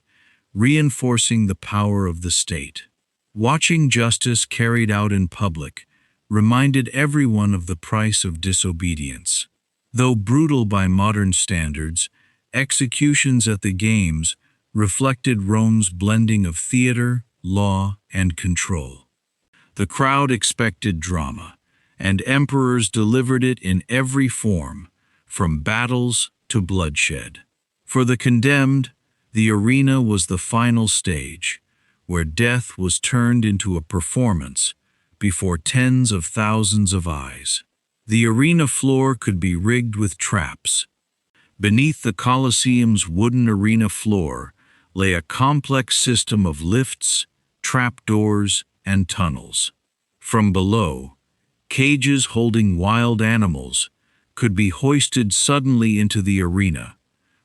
reinforcing the power of the state. Watching justice carried out in public reminded everyone of the price of disobedience. Though brutal by modern standards, executions at the games reflected Rome's blending of theater, law, and control. The crowd expected drama, and emperors delivered it in every form, from battles to bloodshed. For the condemned, the arena was the final stage, where death was turned into a performance before tens of thousands of eyes. The arena floor could be rigged with traps. Beneath the Colosseum's wooden arena floor lay a complex system of lifts, trapdoors, and tunnels. From below, cages holding wild animals could be hoisted suddenly into the arena,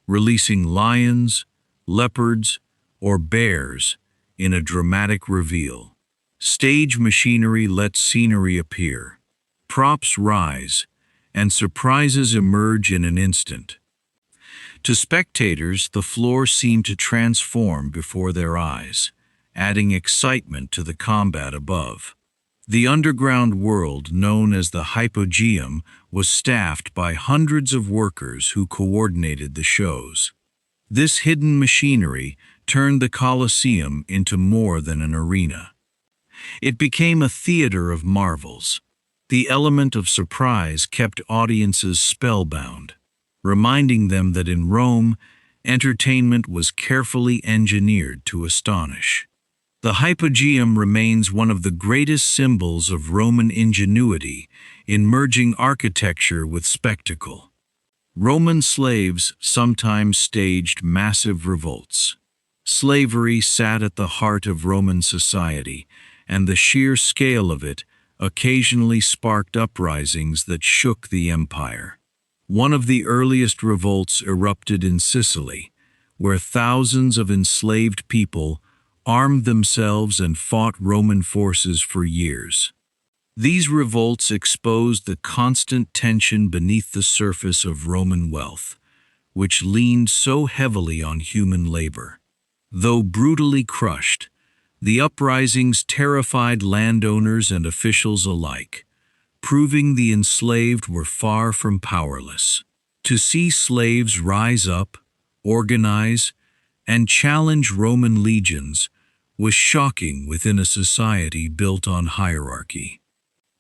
releasing lions, leopards, or bears in a dramatic reveal. Stage machinery lets scenery appear. Props rise, and surprises emerge in an instant. To spectators, the floor seemed to transform before their eyes, adding excitement to the combat above. The underground world, known as the hypogeum, was staffed by hundreds of workers who coordinated the shows. This hidden machinery turned the Colosseum into more than an arena. It became a theater of marvels. The element of surprise kept audiences spellbound, reminding them that in Rome, entertainment was carefully engineered to astonish. The hypogeum remains one of the greatest symbols of Roman ingenuity in merging architecture with spectacle. Roman slaves sometimes staged massive revolts. Slavery sat at the heart of Roman society, and the sheer scale of it occasionally sparked uprisings that shook the empire. One of the earliest revolts erupted in Sicily, where thousands of enslaved people armed themselves and fought Roman forces for years. These revolts exposed the constant tension beneath the surface of Roman wealth, which leaned so heavily on human labor. Though brutally crushed, the uprisings terrified landowners and officials alike, proving the enslaved were far from powerless. To see slaves rise up, organize, and challenge Roman legions was shocking within a society built on hierarchy.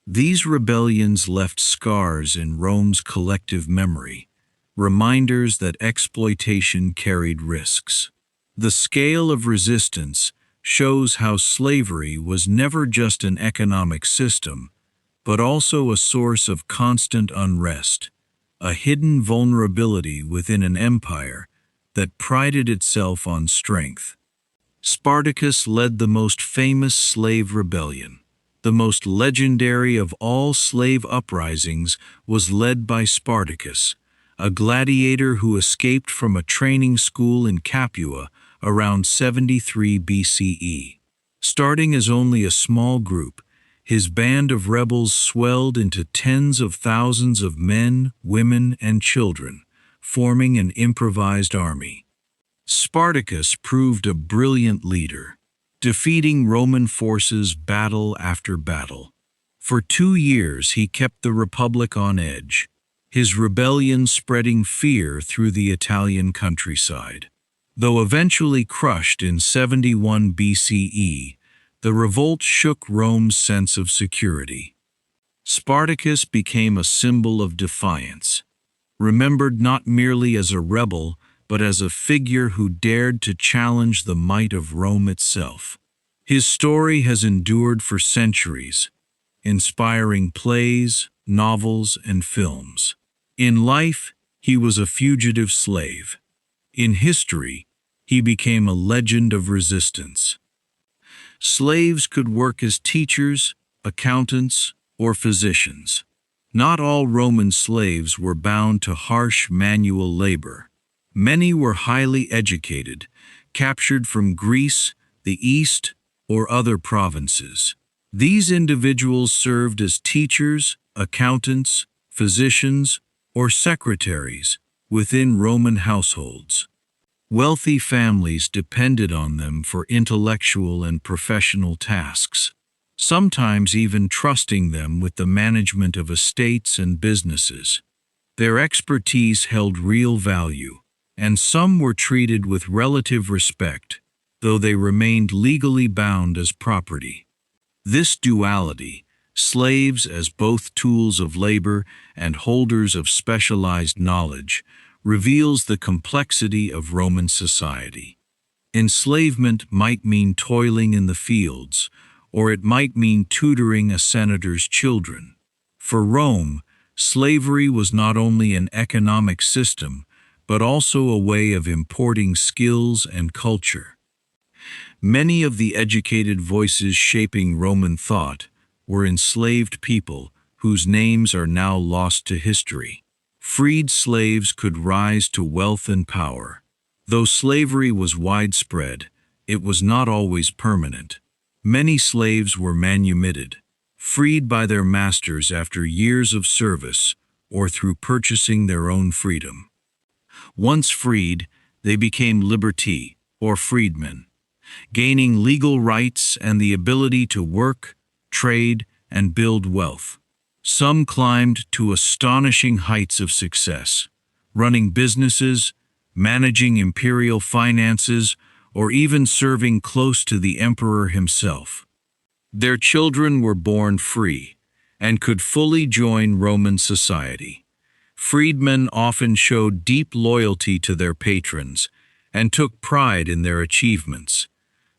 These rebellions left scars in Rome's collective memory, reminders that exploitation carried risks. The scale of resistance shows how slavery was never just an economic system, but also a source of constant unrest, a hidden vulnerability within an empire that prided itself on strength. Spartacus led the most famous slave rebellion. The most legendary of all slave uprisings was led by Spartacus, a gladiator who escaped from a training school in Capua around 73 BCE. Starting as only a small group, his band of rebels swelled into tens of thousands of men, women, and children, forming an improvised army. Spartacus proved a brilliant leader, defeating Roman forces battle after battle. For 2 years he kept the Republic on edge, his rebellion spreading fear through the Italian countryside. Though eventually crushed in 71 BCE, the revolt shook Rome's sense of security. Spartacus became a symbol of defiance, remembered not merely as a rebel, but as a figure who dared to challenge the might of Rome itself. His story has endured for centuries, inspiring plays, novels, and films. In life, he was a fugitive slave. In history, he became a legend of resistance. Slaves could work as teachers, accountants, or physicians. Not all Roman slaves were bound to harsh manual labor. Many were highly educated, captured from Greece, the East, or other provinces. These individuals served as teachers, accountants, physicians, or secretaries within Roman households. Wealthy families depended on them for intellectual and professional tasks, sometimes even trusting them with the management of estates and businesses. Their expertise held real value, and some were treated with relative respect, though they remained legally bound as property. This duality, slaves as both tools of labor and holders of specialized knowledge, reveals the complexity of Roman society. Enslavement might mean toiling in the fields, or it might mean tutoring a senator's children. For Rome, slavery was not only an economic system, but also a way of importing skills and culture. Many of the educated voices shaping Roman thought were enslaved people whose names are now lost to history. Freed slaves could rise to wealth and power. Though slavery was widespread, it was not always permanent. Many slaves were manumitted, freed by their masters after years of service or through purchasing their own freedom. Once freed, they became liberti, or freedmen, gaining legal rights and the ability to work, trade, and build wealth. Some climbed to astonishing heights of success, running businesses, managing imperial finances, or even serving close to the emperor himself. Their children were born free and could fully join Roman society. Freedmen often showed deep loyalty to their patrons and took pride in their achievements,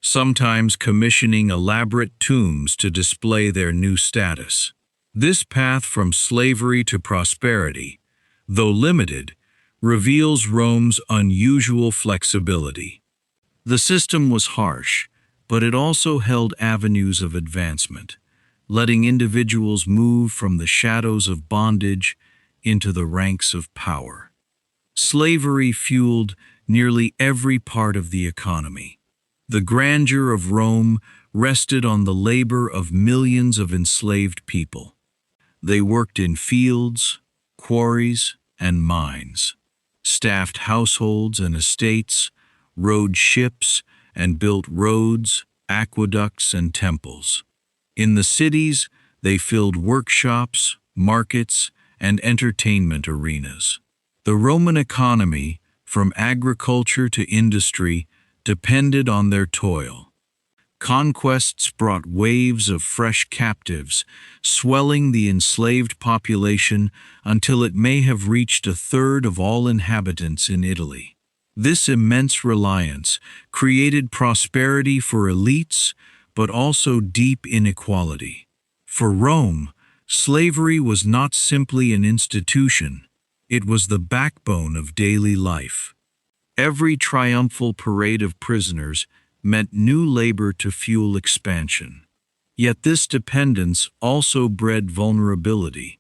sometimes commissioning elaborate tombs to display their new status. This path from slavery to prosperity, though limited, reveals Rome's unusual flexibility. The system was harsh, but it also held avenues of advancement, letting individuals move from the shadows of bondage into the ranks of power. Slavery fueled nearly every part of the economy. The grandeur of Rome rested on the labor of millions of enslaved people. They worked in fields, quarries, and mines, staffed households and estates, rowed ships, and built roads, aqueducts, and temples. In the cities, they filled workshops, markets, and entertainment arenas. The Roman economy, from agriculture to industry, depended on their toil. Conquests brought waves of fresh captives, swelling the enslaved population until it may have reached a third of all inhabitants in Italy. This immense reliance created prosperity for elites, but also deep inequality. For Rome, slavery was not simply an institution, it was the backbone of daily life. Every triumphal parade of prisoners meant new labor to fuel expansion. Yet this dependence also bred vulnerability,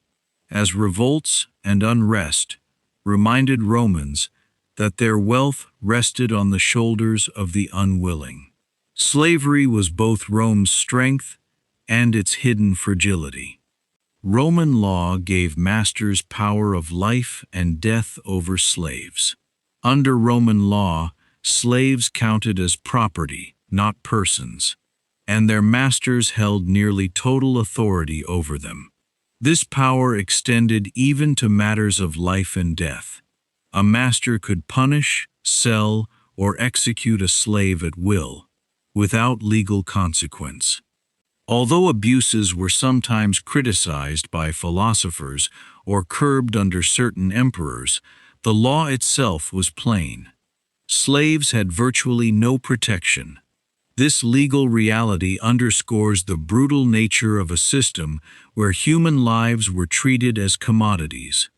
as revolts and unrest reminded Romans that their wealth rested on the shoulders of the unwilling. Slavery was both Rome's strength and its hidden fragility. Roman law gave masters power of life and death over slaves. Under Roman law, slaves counted as property, not persons, and their masters held nearly total authority over them. This power extended even to matters of life and death. A master could punish, sell, or execute a slave at will, without legal consequence. Although abuses were sometimes criticized by philosophers or curbed under certain emperors, the law itself was plain. Slaves had virtually no protection. This legal reality underscores the brutal nature of a system where human lives were treated as commodities.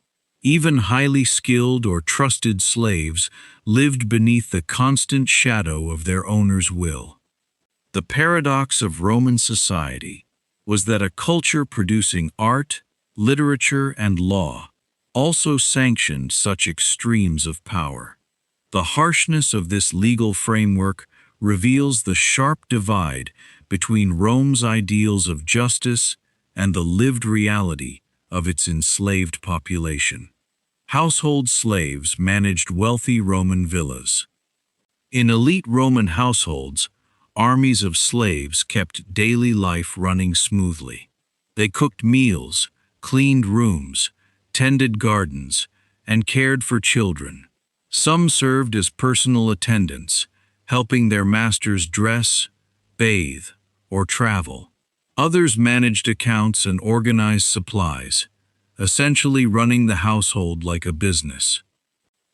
Even highly skilled or trusted slaves lived beneath the constant shadow of their owner's will. The paradox of Roman society was that a culture producing art, literature, and law also sanctioned such extremes of power. The harshness of this legal framework reveals the sharp divide between Rome's ideals of justice and the lived reality of its enslaved population. Household slaves managed wealthy Roman villas. In elite Roman households, armies of slaves kept daily life running smoothly. They cooked meals, cleaned rooms, tended gardens, and cared for children. Some served as personal attendants, helping their masters dress, bathe, or travel. Others managed accounts and organized supplies, essentially running the household like a business.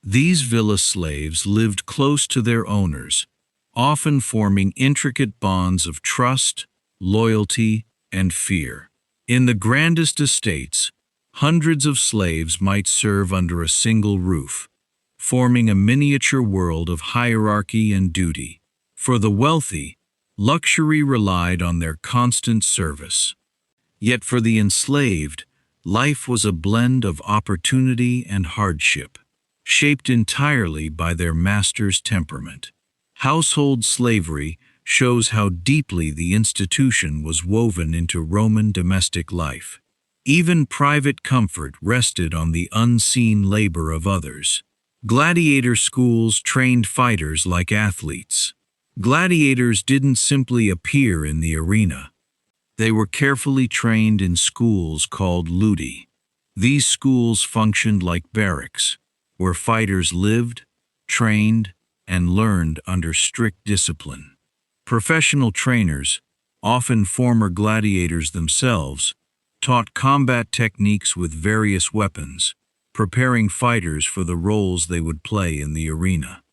These villa slaves lived close to their owners, often forming intricate bonds of trust, loyalty, and fear. In the grandest estates, hundreds of slaves might serve under a single roof. forming a miniature world of hierarchy and duty. For the wealthy, luxury relied on their constant service. Yet for the enslaved, life was a blend of opportunity and hardship, shaped entirely by their master's temperament. Household slavery shows how deeply the institution was woven into Roman domestic life. Even private comfort rested on the unseen labor of others. Gladiator schools trained fighters like athletes. Gladiators didn't simply appear in the arena. They were carefully trained in schools called ludi. These schools functioned like barracks, where fighters lived, trained, and learned under strict discipline. Professional trainers, often former gladiators themselves, taught combat techniques with various weapons, preparing fighters for the roles they would play in the arena.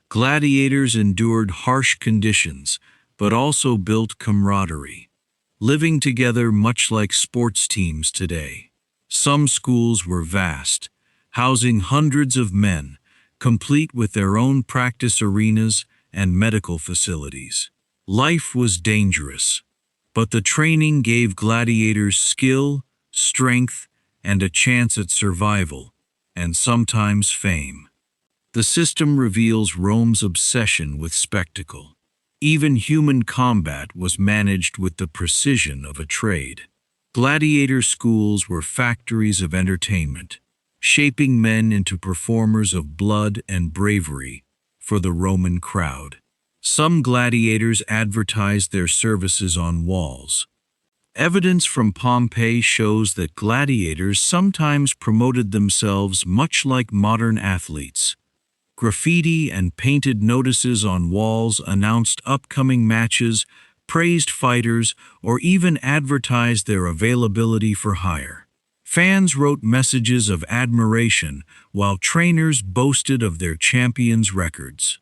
Gladiators endured harsh conditions, but also built camaraderie, living together much like sports teams today. Some schools were vast, housing hundreds of men, complete with their own practice arenas and medical facilities. Life was dangerous, but the training gave gladiators skill, strength, and a chance at survival, and sometimes fame. The system reveals Rome's obsession with spectacle. Even human combat was managed with the precision of a trade. Gladiator schools were factories of entertainment, shaping men into performers of blood and bravery for the Roman crowd. Some gladiators advertised their services on walls. Evidence from Pompeii shows that gladiators sometimes promoted themselves much like modern athletes. Graffiti and painted notices on walls announced upcoming matches, praised fighters, or even advertised their availability for hire. Fans wrote messages of admiration, while trainers boasted of their champions' records.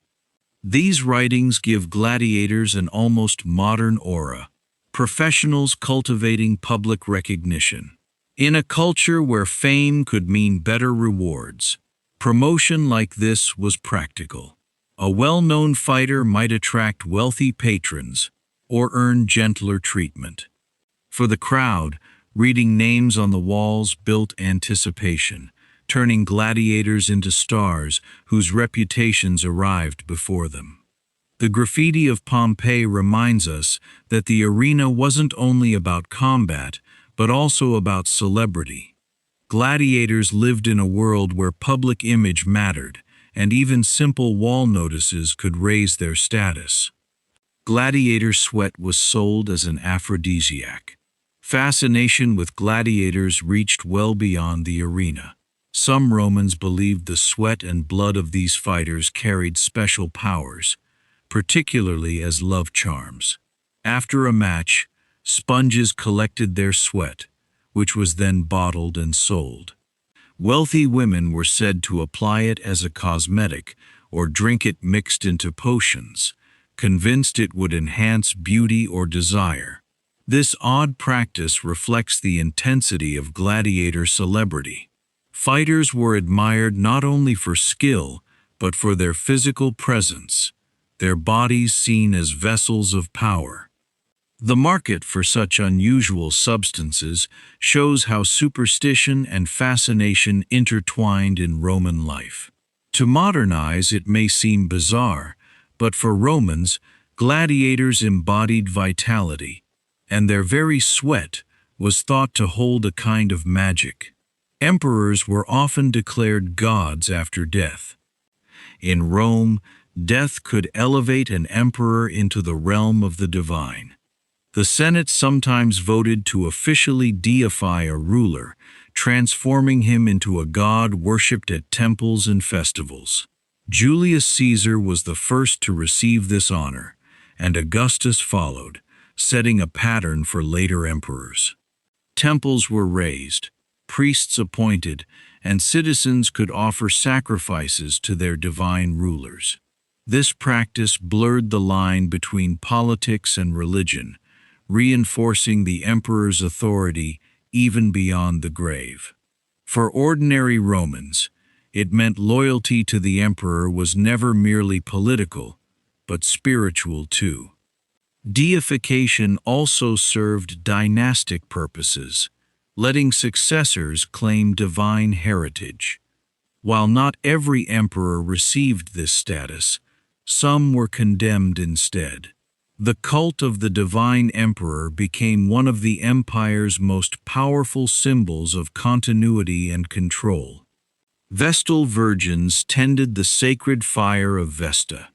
These writings give gladiators an almost modern aura, professionals cultivating public recognition. In a culture where fame could mean better rewards, promotion like this was practical. A well-known fighter might attract wealthy patrons or earn gentler treatment. For the crowd, reading names on the walls built anticipation, turning gladiators into stars whose reputations arrived before them. The graffiti of Pompeii reminds us that the arena wasn't only about combat, but also about celebrity. Gladiators lived in a world where public image mattered, and even simple wall notices could raise their status. Gladiator sweat was sold as an aphrodisiac. Fascination with gladiators reached well beyond the arena. Some Romans believed the sweat and blood of these fighters carried special powers, particularly as love charms. After a match, sponges collected their sweat, which was then bottled and sold. Wealthy women were said to apply it as a cosmetic or drink it mixed into potions, convinced it would enhance beauty or desire. This odd practice reflects the intensity of gladiator celebrity. Fighters were admired not only for skill, but for their physical presence, their bodies seen as vessels of power. The market for such unusual substances shows how superstition and fascination intertwined in Roman life. To modernize, it may seem bizarre, but for Romans, gladiators embodied vitality, and their very sweat was thought to hold a kind of magic. Emperors were often declared gods after death. In Rome, death could elevate an emperor into the realm of the divine. The Senate sometimes voted to officially deify a ruler, transforming him into a god worshipped at temples and festivals. Julius Caesar was the first to receive this honor, and Augustus followed, setting a pattern for later emperors. Temples were raised, priests appointed, and citizens could offer sacrifices to their divine rulers. This practice blurred the line between politics and religion, reinforcing the emperor's authority even beyond the grave. For ordinary Romans, It meant loyalty to the emperor was never merely political, but spiritual too. Deification also served dynastic purposes, letting successors claim divine heritage. While not every emperor received this status, some were condemned instead. The cult of the divine emperor became one of the empire's most powerful symbols of continuity and control. Vestal virgins tended the sacred fire of Vesta.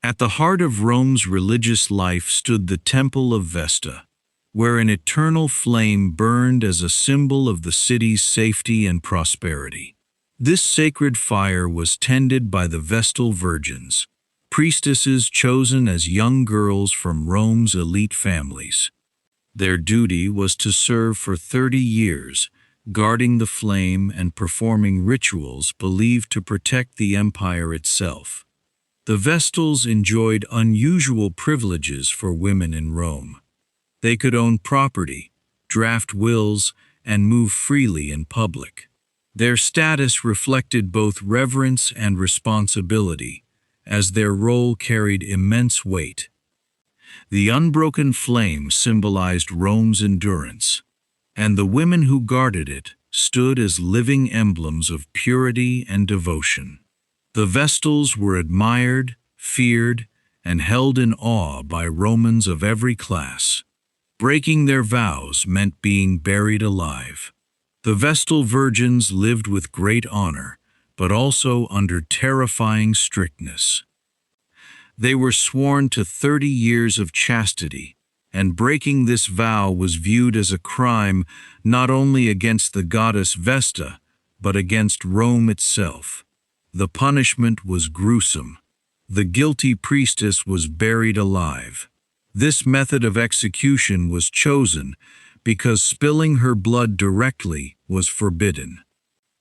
At the heart of Rome's religious life stood the Temple of Vesta, where an eternal flame burned as a symbol of the city's safety and prosperity. This sacred fire was tended by the Vestal virgins, priestesses chosen as young girls from Rome's elite families. Their duty was to serve for 30 years, guarding the flame and performing rituals believed to protect the empire itself. The Vestals enjoyed unusual privileges for women in Rome. They could own property, draft wills, and move freely in public. Their status reflected both reverence and responsibility, as their role carried immense weight. The unbroken flame symbolized Rome's endurance, and the women who guarded it stood as living emblems of purity and devotion. The Vestals were admired, feared, and held in awe by Romans of every class. Breaking their vows meant being buried alive. The Vestal virgins lived with great honor, but also under terrifying strictness. They were sworn to 30 years of chastity, and breaking this vow was viewed as a crime not only against the goddess Vesta, but against Rome itself. The punishment was gruesome. The guilty priestess was buried alive. This method of execution was chosen because spilling her blood directly was forbidden.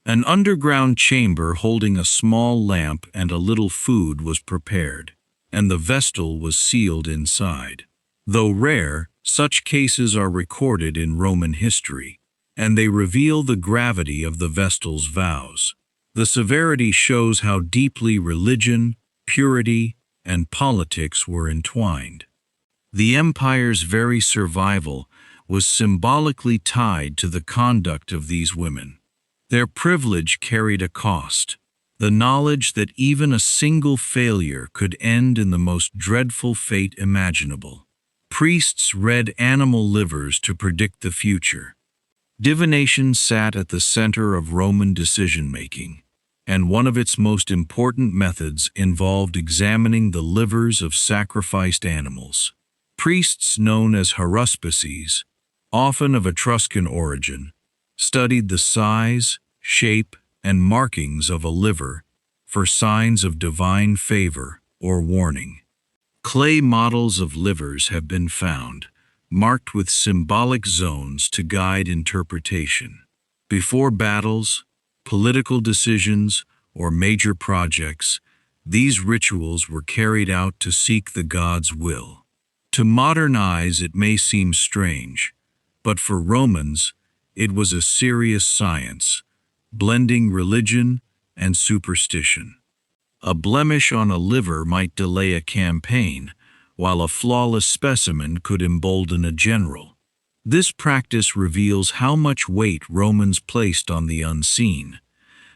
An underground chamber holding a small lamp and a little food was prepared, and the Vestal was sealed inside. Though rare, such cases are recorded in Roman history, and they reveal the gravity of the Vestal's vows. The severity shows how deeply religion, purity, and politics were entwined. The empire's very survival was symbolically tied to the conduct of these women. Their privilege carried a cost, the knowledge that even a single failure could end in the most dreadful fate imaginable. Priests read animal livers to predict the future. Divination sat at the center of Roman decision-making, and one of its most important methods involved examining the livers of sacrificed animals. Priests known as haruspices, often of Etruscan origin, studied the size, shape, and markings of a liver for signs of divine favor or warning. Clay models of livers have been found, marked with symbolic zones to guide interpretation. Before battles, political decisions, or major projects, these rituals were carried out to seek the gods' will. To modern eyes it may seem strange, but for Romans, it was a serious science, blending religion and superstition. A blemish on a liver might delay a campaign, while a flawless specimen could embolden a general. This practice reveals how much weight Romans placed on the unseen.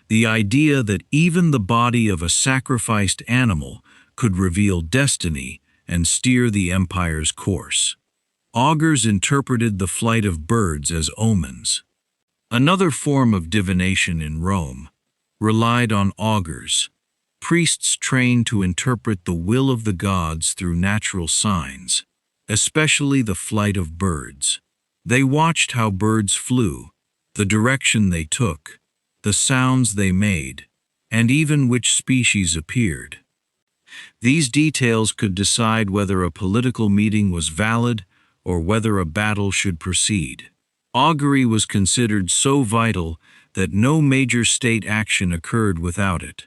The idea that even the body of a sacrificed animal could reveal destiny and steer the empire's course. Augurs interpreted the flight of birds as omens. Another form of divination in Rome relied on augurs, priests trained to interpret the will of the gods through natural signs, especially the flight of birds. They watched how birds flew, the direction they took, the sounds they made, and even which species appeared. These details could decide whether a political meeting was valid or whether a battle should proceed. Augury was considered so vital that no major state action occurred without it.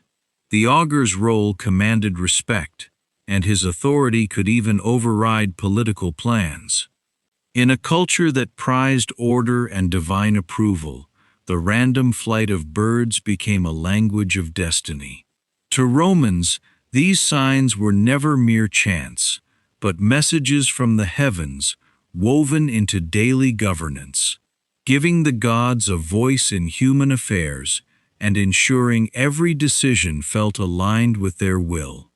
The augur's role commanded respect, and his authority could even override political plans. In a culture that prized order and divine approval, The random flight of birds became a language of destiny. To Romans, these signs were never mere chance, but messages from the heavens woven into daily governance, giving the gods a voice in human affairs and ensuring every decision felt aligned with their will.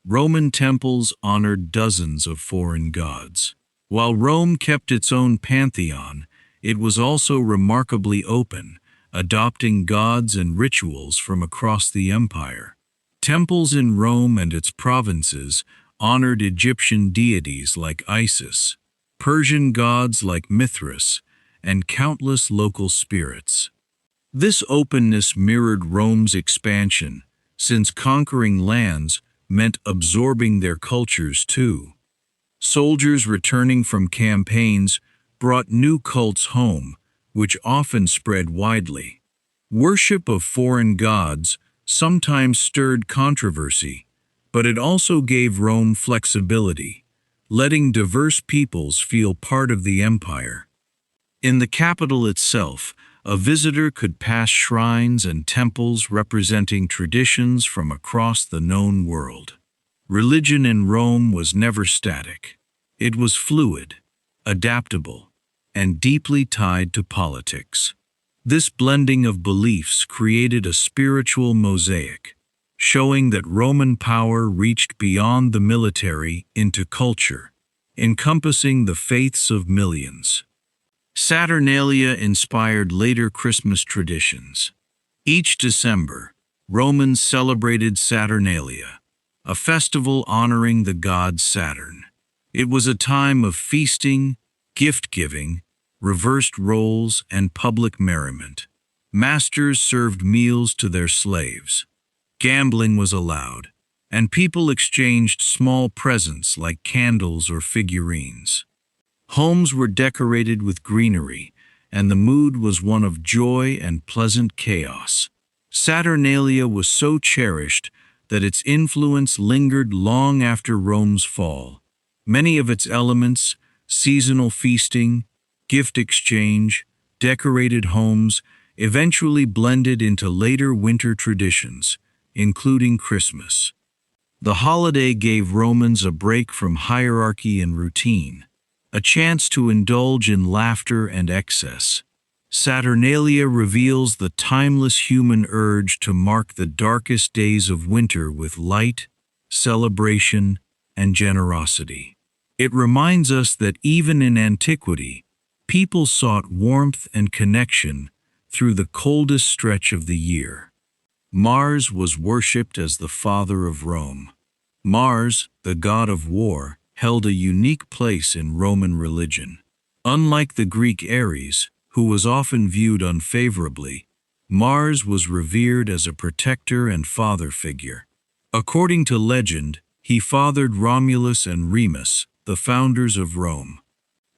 Roman temples honored dozens of foreign gods. While Rome kept its own pantheon, it was also remarkably open, adopting gods and rituals from across the empire. Temples in Rome and its provinces honored Egyptian deities like Isis, Persian gods like Mithras, and countless local spirits. This openness mirrored Rome's expansion, since conquering lands meant absorbing their cultures too. Soldiers returning from campaigns brought new cults home, which often spread widely. Worship of foreign gods sometimes stirred controversy, but it also gave Rome flexibility, letting diverse peoples feel part of the empire. In the capital itself, a visitor could pass shrines and temples representing traditions from across the known world. Religion in Rome was never static. It was fluid, adaptable, and deeply tied to politics. This blending of beliefs created a spiritual mosaic, showing that Roman power reached beyond the military into culture, encompassing the faiths of millions. Saturnalia inspired later Christmas traditions. Each December, Romans celebrated Saturnalia, a festival honoring the god Saturn. It was a time of feasting, gift-giving, reversed roles, and public merriment. Masters served meals to their slaves. Gambling was allowed, and people exchanged small presents like candles or figurines. Homes were decorated with greenery, and the mood was one of joy and pleasant chaos. Saturnalia was so cherished that its influence lingered long after Rome's fall. Many of its elements, seasonal feasting, gift exchange, decorated homes, eventually blended into later winter traditions, including Christmas. The holiday gave Romans a break from hierarchy and routine, a chance to indulge in laughter and excess. Saturnalia reveals the timeless human urge to mark the darkest days of winter with light, celebration, and generosity. It reminds us that even in antiquity, people sought warmth and connection through the coldest stretch of the year. Mars was worshipped as the father of Rome. Mars, the god of war, held a unique place in Roman religion. Unlike the Greek Ares, who was often viewed unfavorably, Mars was revered as a protector and father figure. According to legend, he fathered Romulus and Remus, the founders of Rome.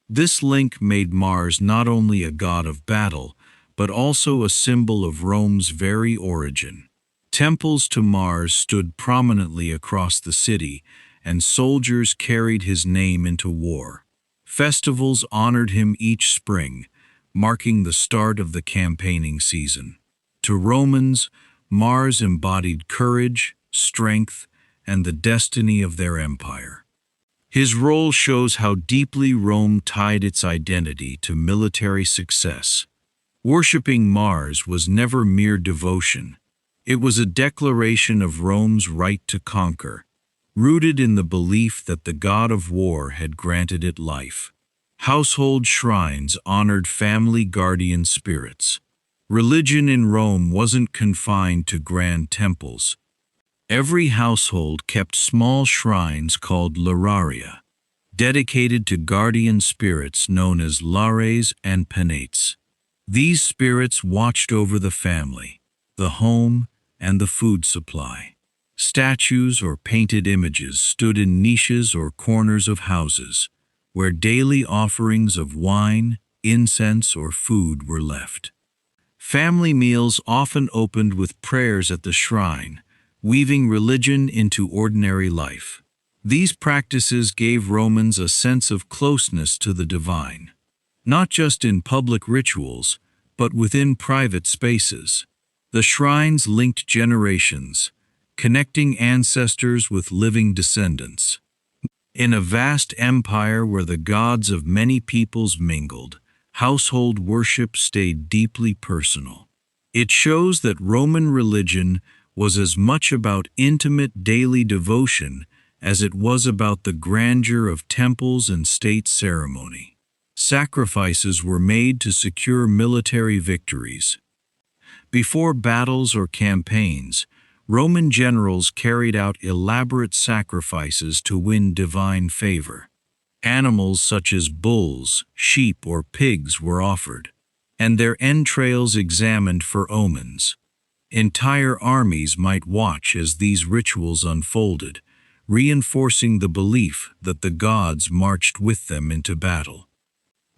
This link made Mars not only a god of battle, but also a symbol of Rome's very origin. Temples to Mars stood prominently across the city, and soldiers carried his name into war. Festivals honored him each spring, marking the start of the campaigning season. To Romans, Mars embodied courage, strength, and the destiny of their empire. His role shows how deeply Rome tied its identity to military success. Worshipping Mars was never mere devotion. It was a declaration of Rome's right to conquer, rooted in the belief that the god of war had granted it life. Household shrines honored family guardian spirits. Religion in Rome wasn't confined to grand temples. Every household kept small shrines called Lauraria, dedicated to guardian spirits known as Lares and Penates. These spirits watched over the family, the home, and the food supply. Statues or painted images stood in niches or corners of houses, where daily offerings of wine, incense, or food were left. Family meals often opened with prayers at the shrine, weaving religion into ordinary life. These practices gave Romans a sense of closeness to the divine, not just in public rituals, but within private spaces. The shrines linked generations, connecting ancestors with living descendants. In a vast empire where the gods of many peoples mingled, household worship stayed deeply personal. It shows that Roman religion was as much about intimate daily devotion as it was about the grandeur of temples and state ceremony. Sacrifices were made to secure military victories. Before battles or campaigns, Roman generals carried out elaborate sacrifices to win divine favor. Animals such as bulls, sheep, or pigs were offered, and their entrails examined for omens. Entire armies might watch as these rituals unfolded, reinforcing the belief that the gods marched with them into battle.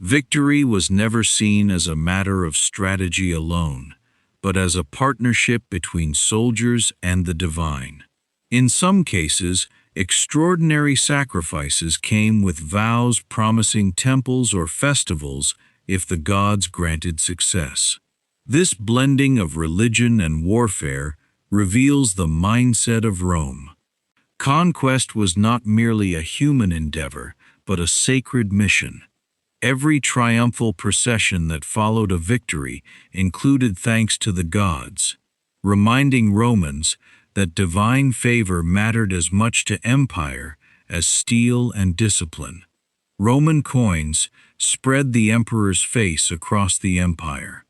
Victory was never seen as a matter of strategy alone, but as a partnership between soldiers and the divine. In some cases, extraordinary sacrifices came with vows promising temples or festivals if the gods granted success. This blending of religion and warfare reveals the mindset of Rome. Conquest was not merely a human endeavor, but a sacred mission. Every triumphal procession that followed a victory included thanks to the gods, reminding Romans that divine favor mattered as much to empire as steel and discipline. Roman coins spread the emperor's face across the empire.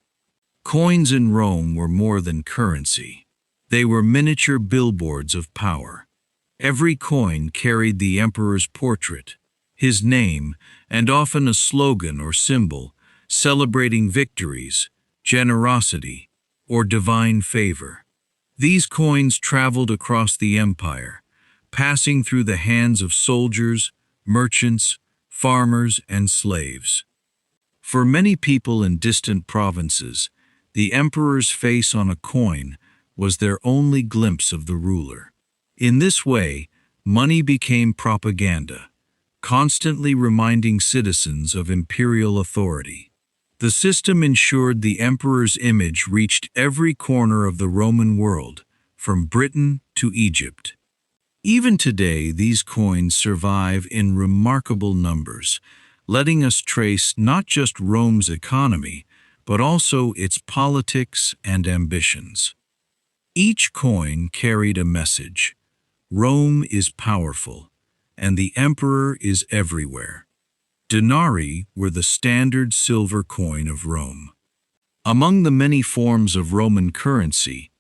Coins in Rome were more than currency. They were miniature billboards of power. Every coin carried the emperor's portrait, his name, and often a slogan or symbol celebrating victories, generosity, or divine favor. These coins traveled across the empire, passing through the hands of soldiers, merchants, farmers, and slaves. For many people in distant provinces, the emperor's face on a coin was their only glimpse of the ruler. In this way, money became propaganda, constantly reminding citizens of imperial authority. The system ensured the emperor's image reached every corner of the Roman world, from Britain to Egypt. Even today, these coins survive in remarkable numbers, letting us trace not just Rome's economy, but also its politics and ambitions. Each coin carried a message. Rome is powerful, and the emperor is everywhere. Denarii were the standard silver coin of Rome. Among the many forms of Roman currency,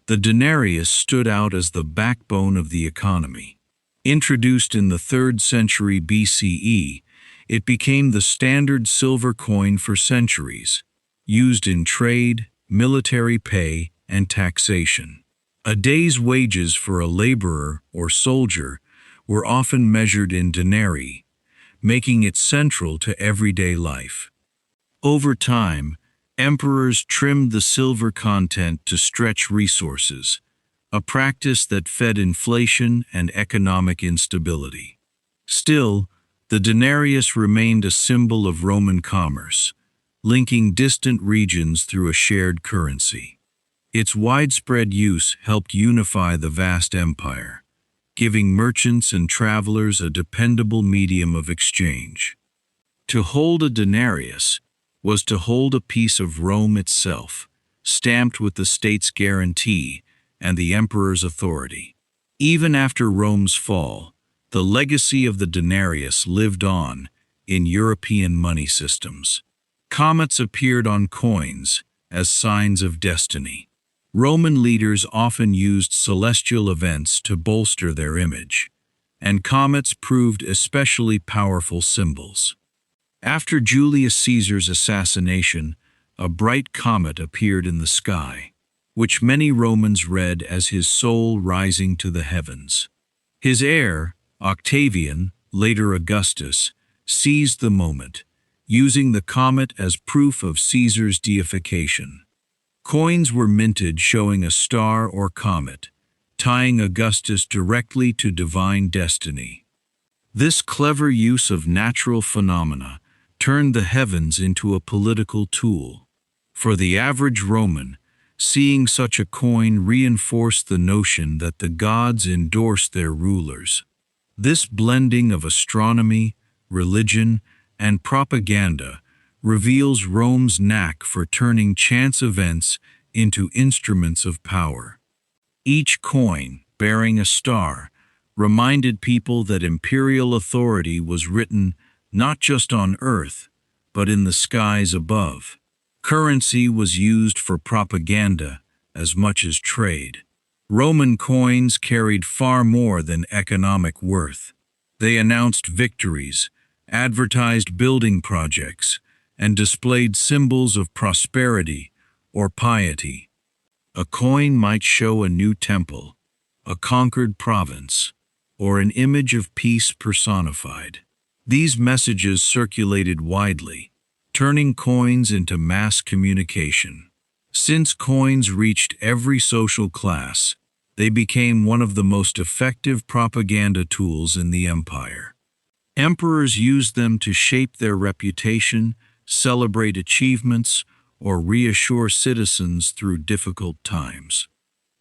the denarius stood out as the backbone of the economy. Introduced in the 3rd century BCE, it became the standard silver coin for centuries, used in trade, military pay, and taxation. A day's wages for a laborer or soldier were often measured in denarii, making it central to everyday life. Over time, emperors trimmed the silver content to stretch resources, a practice that fed inflation and economic instability. Still, the denarius remained a symbol of Roman commerce, linking distant regions through a shared currency. Its widespread use helped unify the vast empire, giving merchants and travelers a dependable medium of exchange. To hold a denarius was to hold a piece of Rome itself, stamped with the state's guarantee and the emperor's authority. Even after Rome's fall, the legacy of the denarius lived on in European money systems. Comets appeared on coins as signs of destiny. Roman leaders often used celestial events to bolster their image, and comets proved especially powerful symbols. After Julius Caesar's assassination, a bright comet appeared in the sky, which many Romans read as his soul rising to the heavens. His heir, Octavian, later Augustus, seized the moment, using the comet as proof of Caesar's deification. Coins were minted showing a star or comet, tying Augustus directly to divine destiny. This clever use of natural phenomena turned the heavens into a political tool. For the average Roman, seeing such a coin reinforced the notion that the gods endorsed their rulers. This blending of astronomy, religion, and propaganda reveals Rome's knack for turning chance events into instruments of power. Each coin, bearing a star, reminded people that imperial authority was written not just on earth, but in the skies above. Currency was used for propaganda as much as trade. Roman coins carried far more than economic worth. They announced victories, advertised building projects, and displayed symbols of prosperity or piety. A coin might show a new temple, a conquered province, or an image of peace personified. These messages circulated widely, turning coins into mass communication. Since coins reached every social class, they became one of the most effective propaganda tools in the empire. Emperors used them to shape their reputation, celebrate achievements, or reassure citizens through difficult times.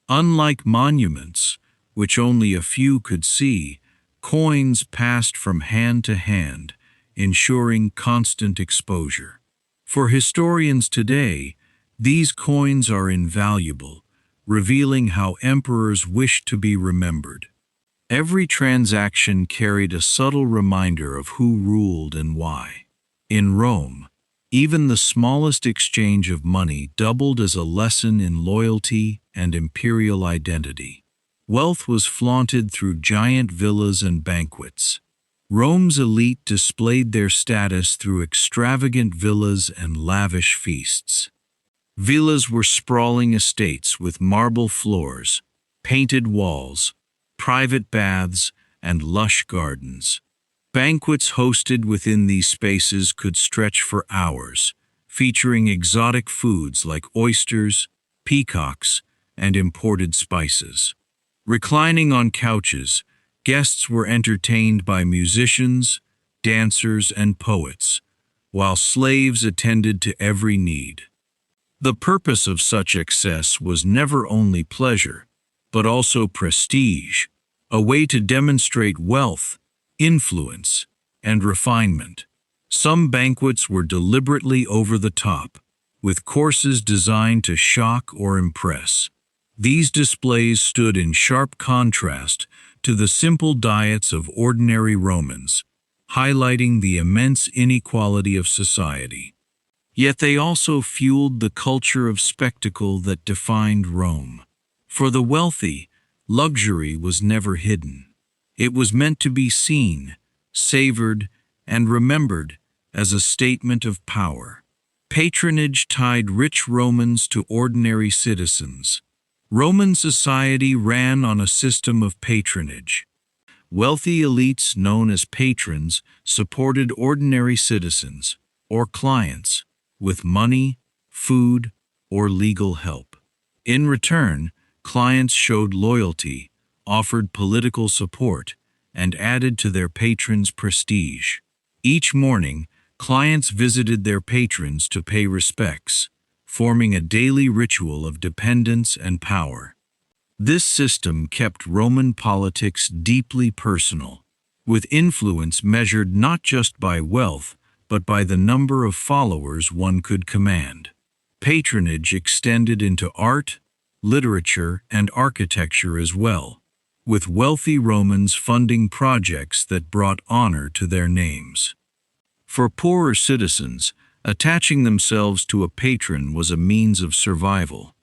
Unlike monuments, which only a few could see, coins passed from hand to hand, ensuring constant exposure. For historians today, these coins are invaluable, revealing how emperors wished to be remembered. Every transaction carried a subtle reminder of who ruled and why. In Rome, even the smallest exchange of money doubled as a lesson in loyalty and imperial identity. Wealth was flaunted through giant villas and banquets. Rome's elite displayed their status through extravagant villas and lavish feasts. Villas were sprawling estates with marble floors, painted walls, private baths, and lush gardens. Banquets hosted within these spaces could stretch for hours, featuring exotic foods like oysters, peacocks, and imported spices. Reclining on couches, guests were entertained by musicians, dancers, and poets, while slaves attended to every need. The purpose of such excess was never only pleasure, but also prestige, a way to demonstrate wealth, influence, and refinement. Some banquets were deliberately over the top, with courses designed to shock or impress. These displays stood in sharp contrast to the simple diets of ordinary Romans, highlighting the immense inequality of society. Yet they also fueled the culture of spectacle that defined Rome. For the wealthy, luxury was never hidden. It was meant to be seen, savored, and remembered as a statement of power. Patronage tied rich Romans to ordinary citizens. Roman society ran on a system of patronage. Wealthy elites known as patrons supported ordinary citizens, or clients, with money, food, or legal help. In return, clients showed loyalty, offered political support, and added to their patrons' prestige. Each morning, clients visited their patrons to pay respects, forming a daily ritual of dependence and power. This system kept Roman politics deeply personal, with influence measured not just by wealth, but by the number of followers one could command. Patronage extended into art, literature, and architecture as well, with wealthy Romans funding projects that brought honor to their names. For poorer citizens, attaching themselves to a patron was a means of survival.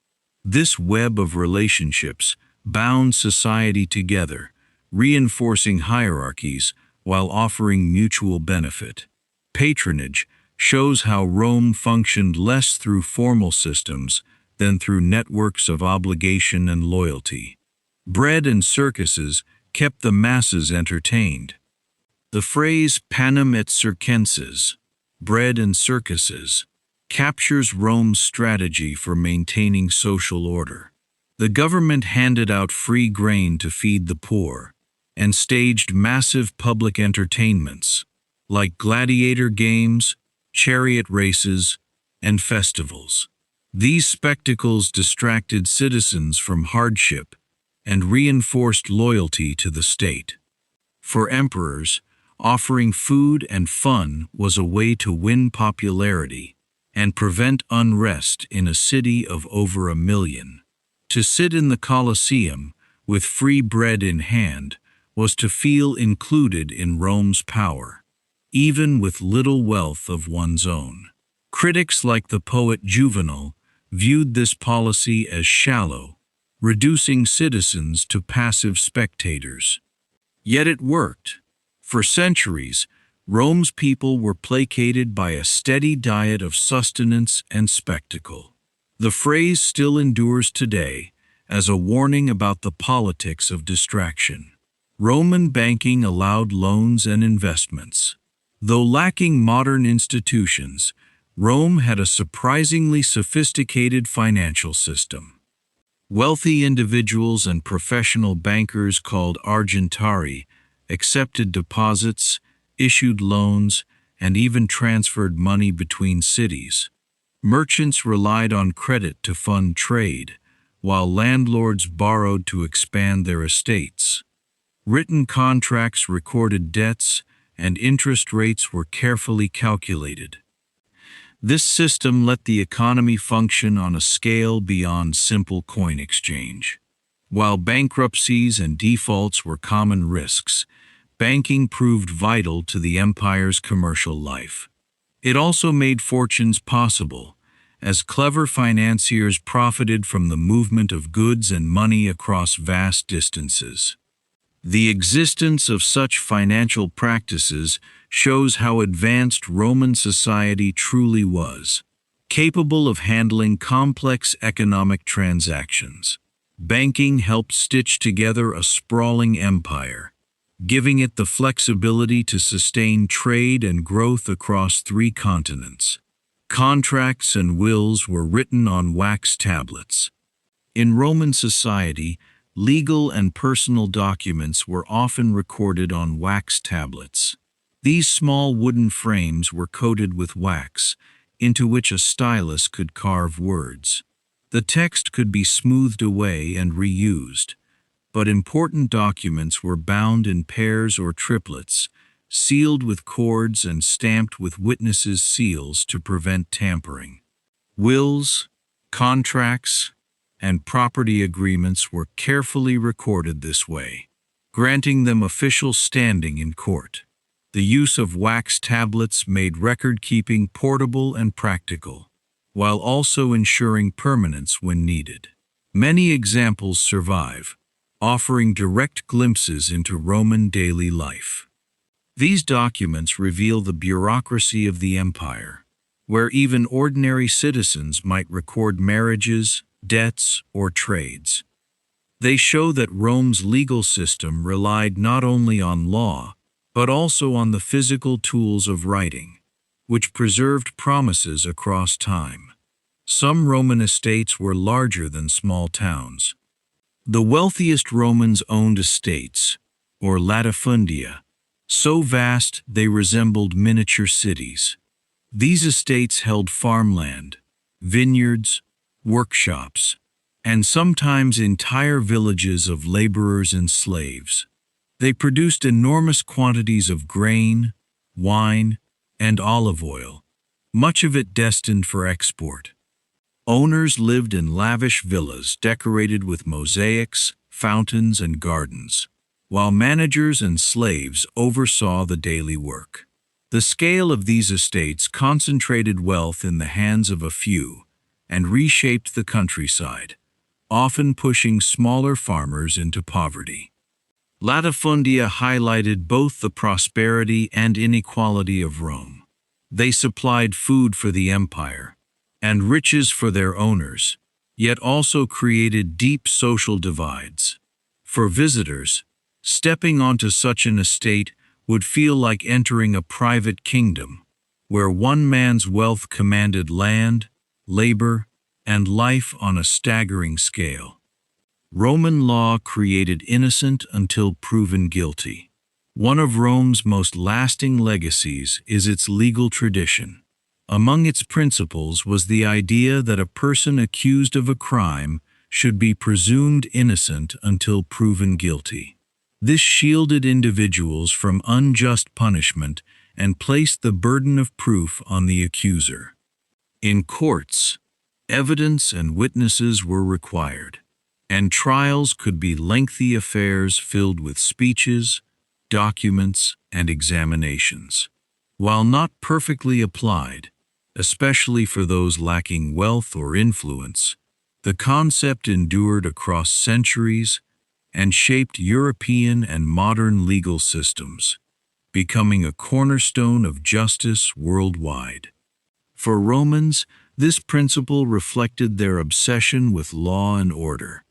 This web of relationships bound society together, reinforcing hierarchies while offering mutual benefit. Patronage shows how Rome functioned less through formal systems than through networks of obligation and loyalty. Bread and circuses kept the masses entertained. The phrase panem et circenses, bread and circuses, captures Rome's strategy for maintaining social order. The government handed out free grain to feed the poor, and staged massive public entertainments, like gladiator games, chariot races, and festivals. These spectacles distracted citizens from hardship and reinforced loyalty to the state. For emperors, offering food and fun was a way to win popularity and prevent unrest in a city of over 1 million. To sit in the Colosseum with free bread in hand was to feel included in Rome's power, even with little wealth of one's own. Critics like the poet Juvenal viewed this policy as shallow, reducing citizens to passive spectators. Yet it worked. For centuries, Rome's people were placated by a steady diet of sustenance and spectacle. The phrase still endures today as a warning about the politics of distraction. Roman banking allowed loans and investments. Though lacking modern institutions, Rome had a surprisingly sophisticated financial system. Wealthy individuals and professional bankers called argentari accepted deposits, issued loans, and even transferred money between cities. Merchants relied on credit to fund trade, while landlords borrowed to expand their estates. Written contracts recorded debts, and interest rates were carefully calculated. This system let the economy function on a scale beyond simple coin exchange. While bankruptcies and defaults were common risks, banking proved vital to the empire's commercial life. It also made fortunes possible, as clever financiers profited from the movement of goods and money across vast distances. The existence of such financial practices shows how advanced Roman society truly was, capable of handling complex economic transactions. Banking helped stitch together a sprawling empire, giving it the flexibility to sustain trade and growth across 3 continents. Contracts and wills were written on wax tablets. In Roman society, legal and personal documents were often recorded on wax tablets. These small wooden frames were coated with wax, into which a stylus could carve words. The text could be smoothed away and reused, but important documents were bound in pairs or triplets, sealed with cords and stamped with witnesses' seals to prevent tampering. Wills, contracts, and property agreements were carefully recorded this way, granting them official standing in court. The use of wax tablets made record-keeping portable and practical, while also ensuring permanence when needed. Many examples survive, offering direct glimpses into Roman daily life. These documents reveal the bureaucracy of the empire, where even ordinary citizens might record marriages, debts, or trades. They show that Rome's legal system relied not only on law, but also on the physical tools of writing, which preserved promises across time. Some Roman estates were larger than small towns. The wealthiest Romans owned estates, or latifundia, so vast they resembled miniature cities. These estates held farmland, vineyards, workshops, and sometimes entire villages of laborers and slaves. They produced enormous quantities of grain, wine, and olive oil, much of it destined for export. Owners lived in lavish villas decorated with mosaics, fountains, and gardens, while managers and slaves oversaw the daily work. The scale of these estates concentrated wealth in the hands of a few and reshaped the countryside, often pushing smaller farmers into poverty. Latifundia highlighted both the prosperity and inequality of Rome. They supplied food for the empire and riches for their owners, yet also created deep social divides. For visitors, stepping onto such an estate would feel like entering a private kingdom, where one man's wealth commanded land, labor, and life on a staggering scale. Roman law created innocent until proven guilty. One of Rome's most lasting legacies is its legal tradition. Among its principles was the idea that a person accused of a crime should be presumed innocent until proven guilty. This shielded individuals from unjust punishment and placed the burden of proof on the accuser. In courts, evidence and witnesses were required, and trials could be lengthy affairs filled with speeches, documents, and examinations. While not perfectly applied, especially for those lacking wealth or influence, the concept endured across centuries and shaped European and modern legal systems, becoming a cornerstone of justice worldwide. For Romans, this principle reflected their obsession with law and order,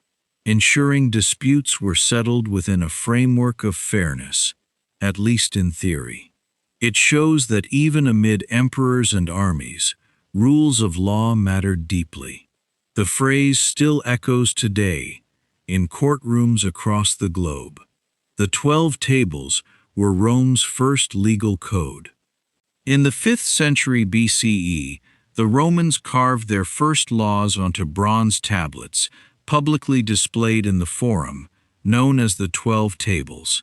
ensuring disputes were settled within a framework of fairness, at least in theory. It shows that even amid emperors and armies, rules of law mattered deeply. The phrase still echoes today in courtrooms across the globe. The 12 Tables were Rome's first legal code. In the 5th century BCE, the Romans carved their first laws onto bronze tablets, publicly displayed in the Forum, known as the 12 Tables.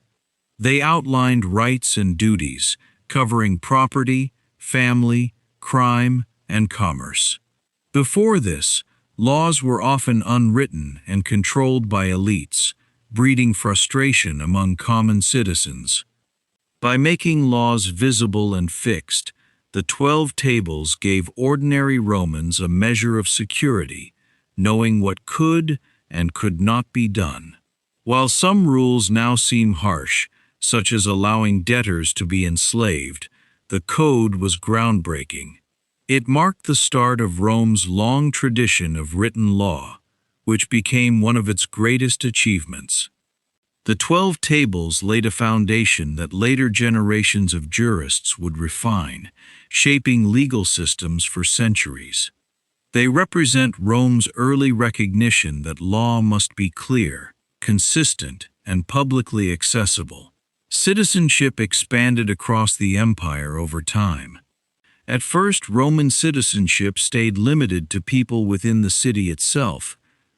They outlined rights and duties, covering property, family, crime, and commerce. Before this, laws were often unwritten and controlled by elites, breeding frustration among common citizens. By making laws visible and fixed, the 12 Tables gave ordinary Romans a measure of security, knowing what could and could not be done. While some rules now seem harsh, such as allowing debtors to be enslaved, the code was groundbreaking. It marked the start of Rome's long tradition of written law, which became one of its greatest achievements. The 12 Tables laid a foundation that later generations of jurists would refine, shaping legal systems for centuries. They represent Rome's early recognition that law must be clear, consistent, and publicly accessible. Citizenship expanded across the empire over time. At first, Roman citizenship stayed limited to people within the city itself,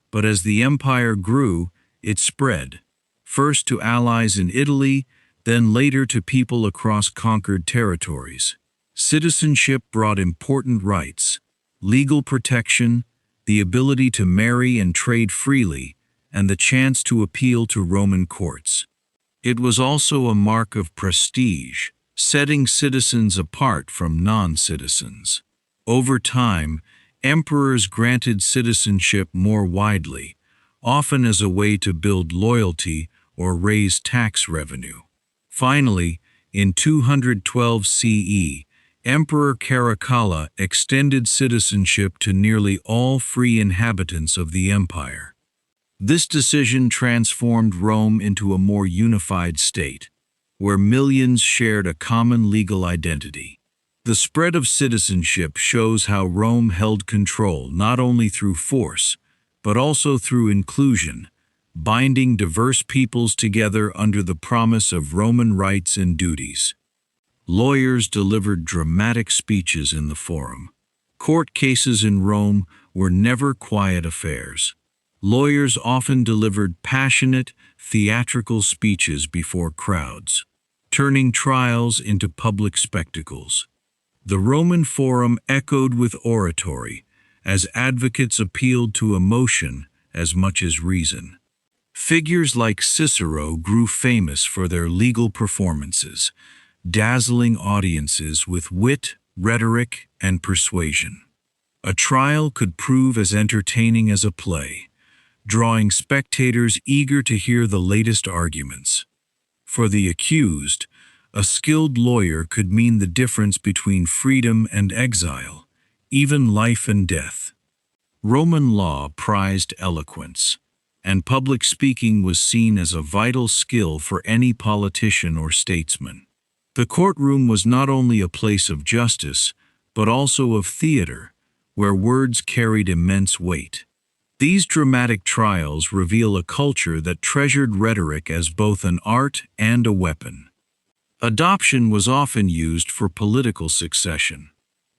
but as the empire grew, it spread, first to allies in Italy, then later to people across conquered territories. Citizenship brought important rights, legal protection, the ability to marry and trade freely, and the chance to appeal to Roman courts. It was also a mark of prestige, setting citizens apart from non-citizens. Over time, emperors granted citizenship more widely, often as a way to build loyalty or raise tax revenue. Finally, in 212 CE, Emperor Caracalla extended citizenship to nearly all free inhabitants of the empire. This decision transformed Rome into a more unified state, where millions shared a common legal identity. The spread of citizenship shows how Rome held control not only through force, but also through inclusion, binding diverse peoples together under the promise of Roman rights and duties. Lawyers delivered dramatic speeches in the Forum. Court cases in Rome were never quiet affairs. Lawyers often delivered passionate, theatrical speeches before crowds, turning trials into public spectacles. The Roman Forum echoed with oratory, as advocates appealed to emotion as much as reason. Figures like Cicero grew famous for their legal performances, dazzling audiences with wit, rhetoric, and persuasion. A trial could prove as entertaining as a play, drawing spectators eager to hear the latest arguments. For the accused, a skilled lawyer could mean the difference between freedom and exile, even life and death. Roman law prized eloquence, and public speaking was seen as a vital skill for any politician or statesman. The courtroom was not only a place of justice, but also of theater, where words carried immense weight. These dramatic trials reveal a culture that treasured rhetoric as both an art and a weapon. Adoption was often used for political succession.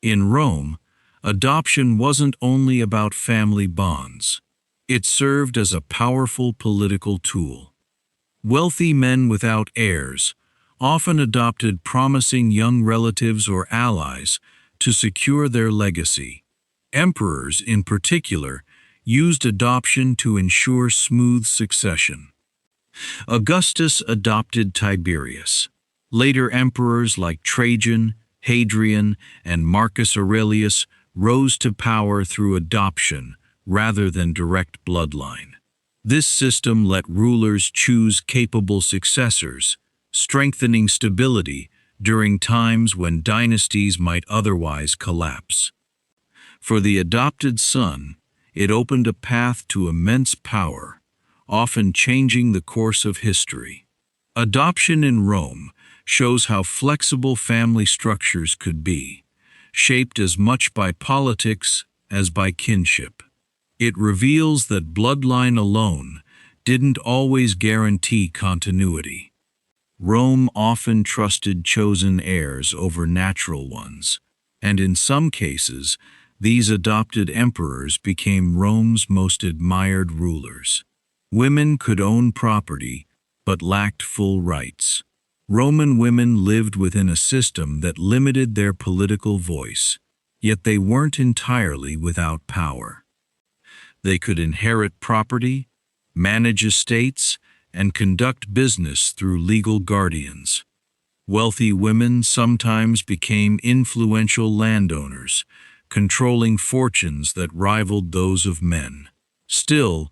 In Rome, adoption wasn't only about family bonds. It served as a powerful political tool. Wealthy men without heirs often adopted promising young relatives or allies to secure their legacy. Emperors, in particular, used adoption to ensure smooth succession. Augustus adopted Tiberius. Later emperors like Trajan, Hadrian, and Marcus Aurelius rose to power through adoption rather than direct bloodline. This system let rulers choose capable successors, strengthening stability during times when dynasties might otherwise collapse. For the adopted son, it opened a path to immense power, often changing the course of history. Adoption in Rome shows how flexible family structures could be, shaped as much by politics as by kinship. It reveals that bloodline alone didn't always guarantee continuity. Rome often trusted chosen heirs over natural ones, and in some cases, these adopted emperors became Rome's most admired rulers. Women could own property, but lacked full rights. Roman women lived within a system that limited their political voice, yet they weren't entirely without power. They could inherit property, manage estates, and conduct business through legal guardians. Wealthy women sometimes became influential landowners, controlling fortunes that rivaled those of men. Still,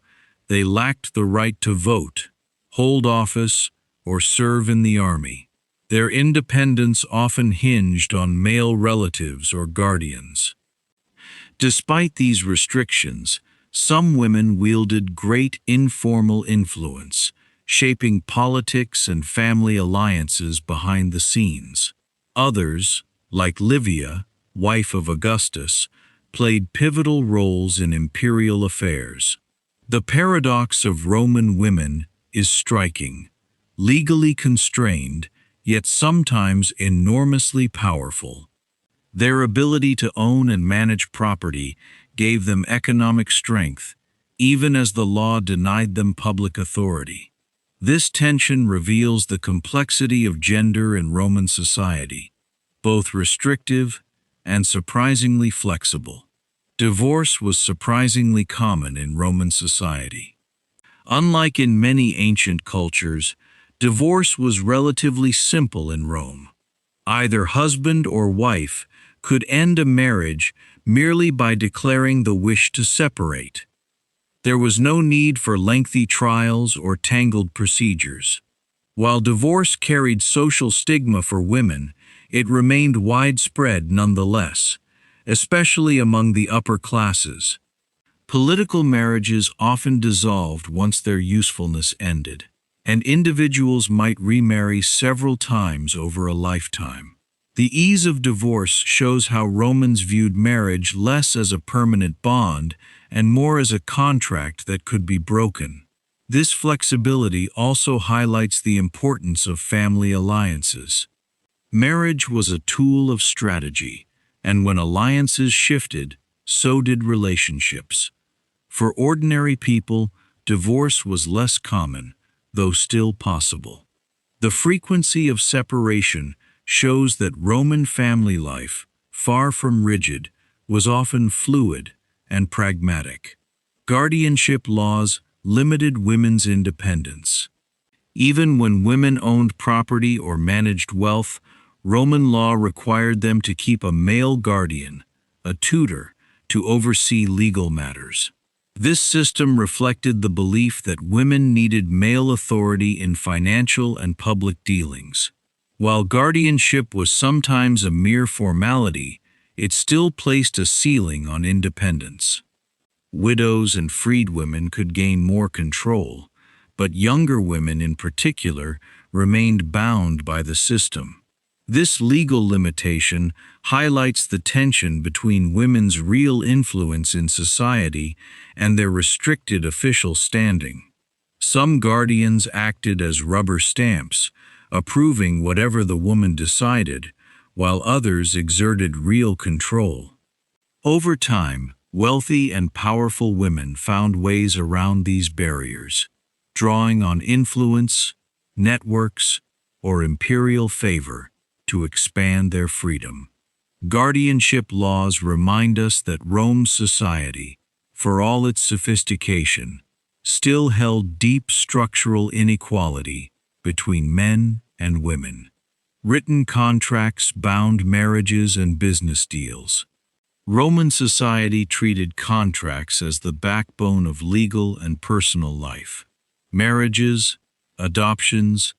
they lacked the right to vote, hold office, or serve in the army. Their independence often hinged on male relatives or guardians. Despite these restrictions, some women wielded great informal influence, shaping politics and family alliances behind the scenes. Others, like Livia, wife of Augustus, played pivotal roles in imperial affairs. The paradox of Roman women is striking. Legally constrained, yet sometimes enormously powerful. Their ability to own and manage property gave them economic strength, even as the law denied them public authority. This tension reveals the complexity of gender in Roman society, both restrictive and surprisingly flexible. Divorce was surprisingly common in Roman society. Unlike in many ancient cultures, divorce was relatively simple in Rome. Either husband or wife could end a marriage merely by declaring the wish to separate. There was no need for lengthy trials or tangled procedures. While divorce carried social stigma for women, it remained widespread nonetheless, especially among the upper classes. Political marriages often dissolved once their usefulness ended, and individuals might remarry several times over a lifetime. The ease of divorce shows how Romans viewed marriage less as a permanent bond and more as a contract that could be broken. This flexibility also highlights the importance of family alliances. Marriage was a tool of strategy, and when alliances shifted, so did relationships. For ordinary people, divorce was less common, though still possible. The frequency of separation shows that Roman family life, far from rigid, was often fluid and pragmatic. Guardianship laws limited women's independence. Even when women owned property or managed wealth, Roman law required them to keep a male guardian, a tutor, to oversee legal matters. This system reflected the belief that women needed male authority in financial and public dealings. While guardianship was sometimes a mere formality, it still placed a ceiling on independence. Widows and freedwomen could gain more control, but younger women in particular remained bound by the system. This legal limitation highlights the tension between women's real influence in society and their restricted official standing. Some guardians acted as rubber stamps, approving whatever the woman decided, while others exerted real control. Over time, wealthy and powerful women found ways around these barriers, drawing on influence, networks, or imperial favor to expand their freedom. Guardianship laws remind us that Rome's society, for all its sophistication, still held deep structural inequality between men and women. Written contracts bound marriages and business deals. Roman society treated contracts as the backbone of legal and personal life. Marriages, adoptions,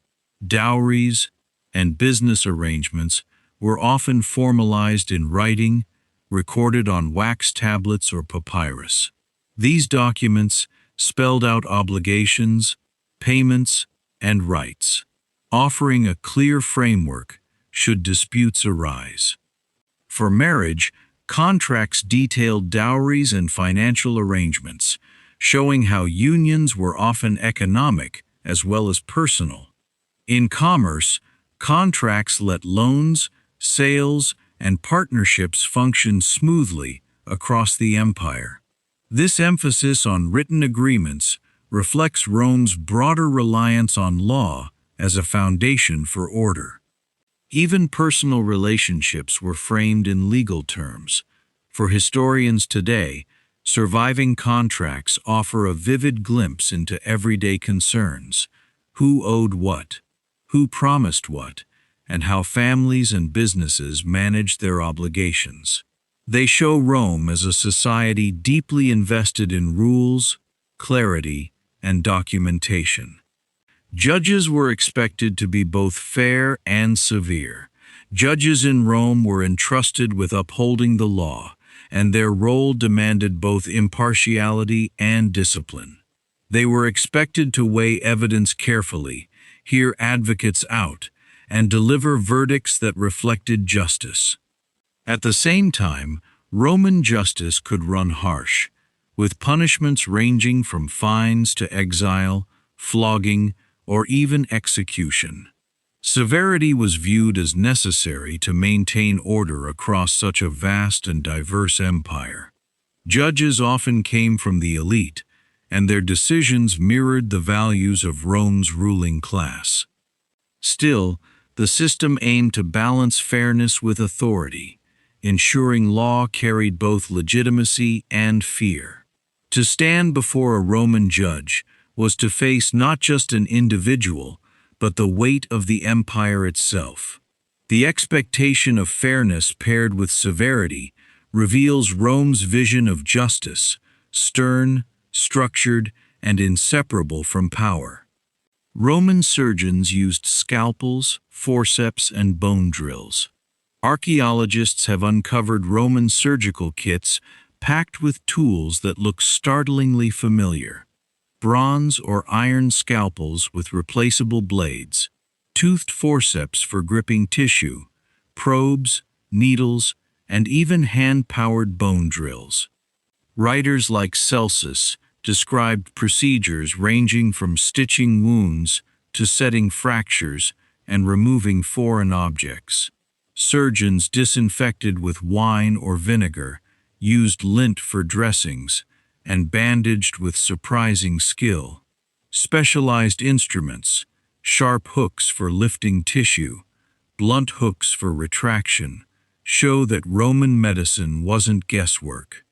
dowries, and business arrangements were often formalized in writing, recorded on wax tablets or papyrus. These documents spelled out obligations, payments, and rights, offering a clear framework should disputes arise. For marriage, contracts detailed dowries and financial arrangements, showing how unions were often economic as well as personal. In commerce, contracts let loans, sales, and partnerships function smoothly across the empire. This emphasis on written agreements reflects Rome's broader reliance on law as a foundation for order. Even personal relationships were framed in legal terms. For historians today, surviving contracts offer a vivid glimpse into everyday concerns: who owed what, who promised what, and how families and businesses managed their obligations. They show Rome as a society deeply invested in rules, clarity, and documentation. Judges were expected to be both fair and severe. Judges in Rome were entrusted with upholding the law, and their role demanded both impartiality and discipline. They were expected to weigh evidence carefully, hear advocates out, and deliver verdicts that reflected justice. At the same time, Roman justice could run harsh, with punishments ranging from fines to exile, flogging, or even execution. Severity was viewed as necessary to maintain order across such a vast and diverse empire. Judges often came from the elite, and their decisions mirrored the values of Rome's ruling class. Still, the system aimed to balance fairness with authority, ensuring law carried both legitimacy and fear. To stand before a Roman judge was to face not just an individual, but the weight of the empire itself. The expectation of fairness paired with severity reveals Rome's vision of justice, stern, structured, and inseparable from power. Roman surgeons used scalpels, forceps, and bone drills. Archaeologists have uncovered Roman surgical kits packed with tools that look startlingly familiar: bronze or iron scalpels with replaceable blades, toothed forceps for gripping tissue, probes, needles, and even hand-powered bone drills. Writers like Celsus described procedures ranging from stitching wounds to setting fractures and removing foreign objects. Surgeons disinfected with wine or vinegar, used lint for dressings, and bandaged with surprising skill. Specialized instruments, sharp hooks for lifting tissue, blunt hooks for retraction, show that Roman medicine wasn't guesswork.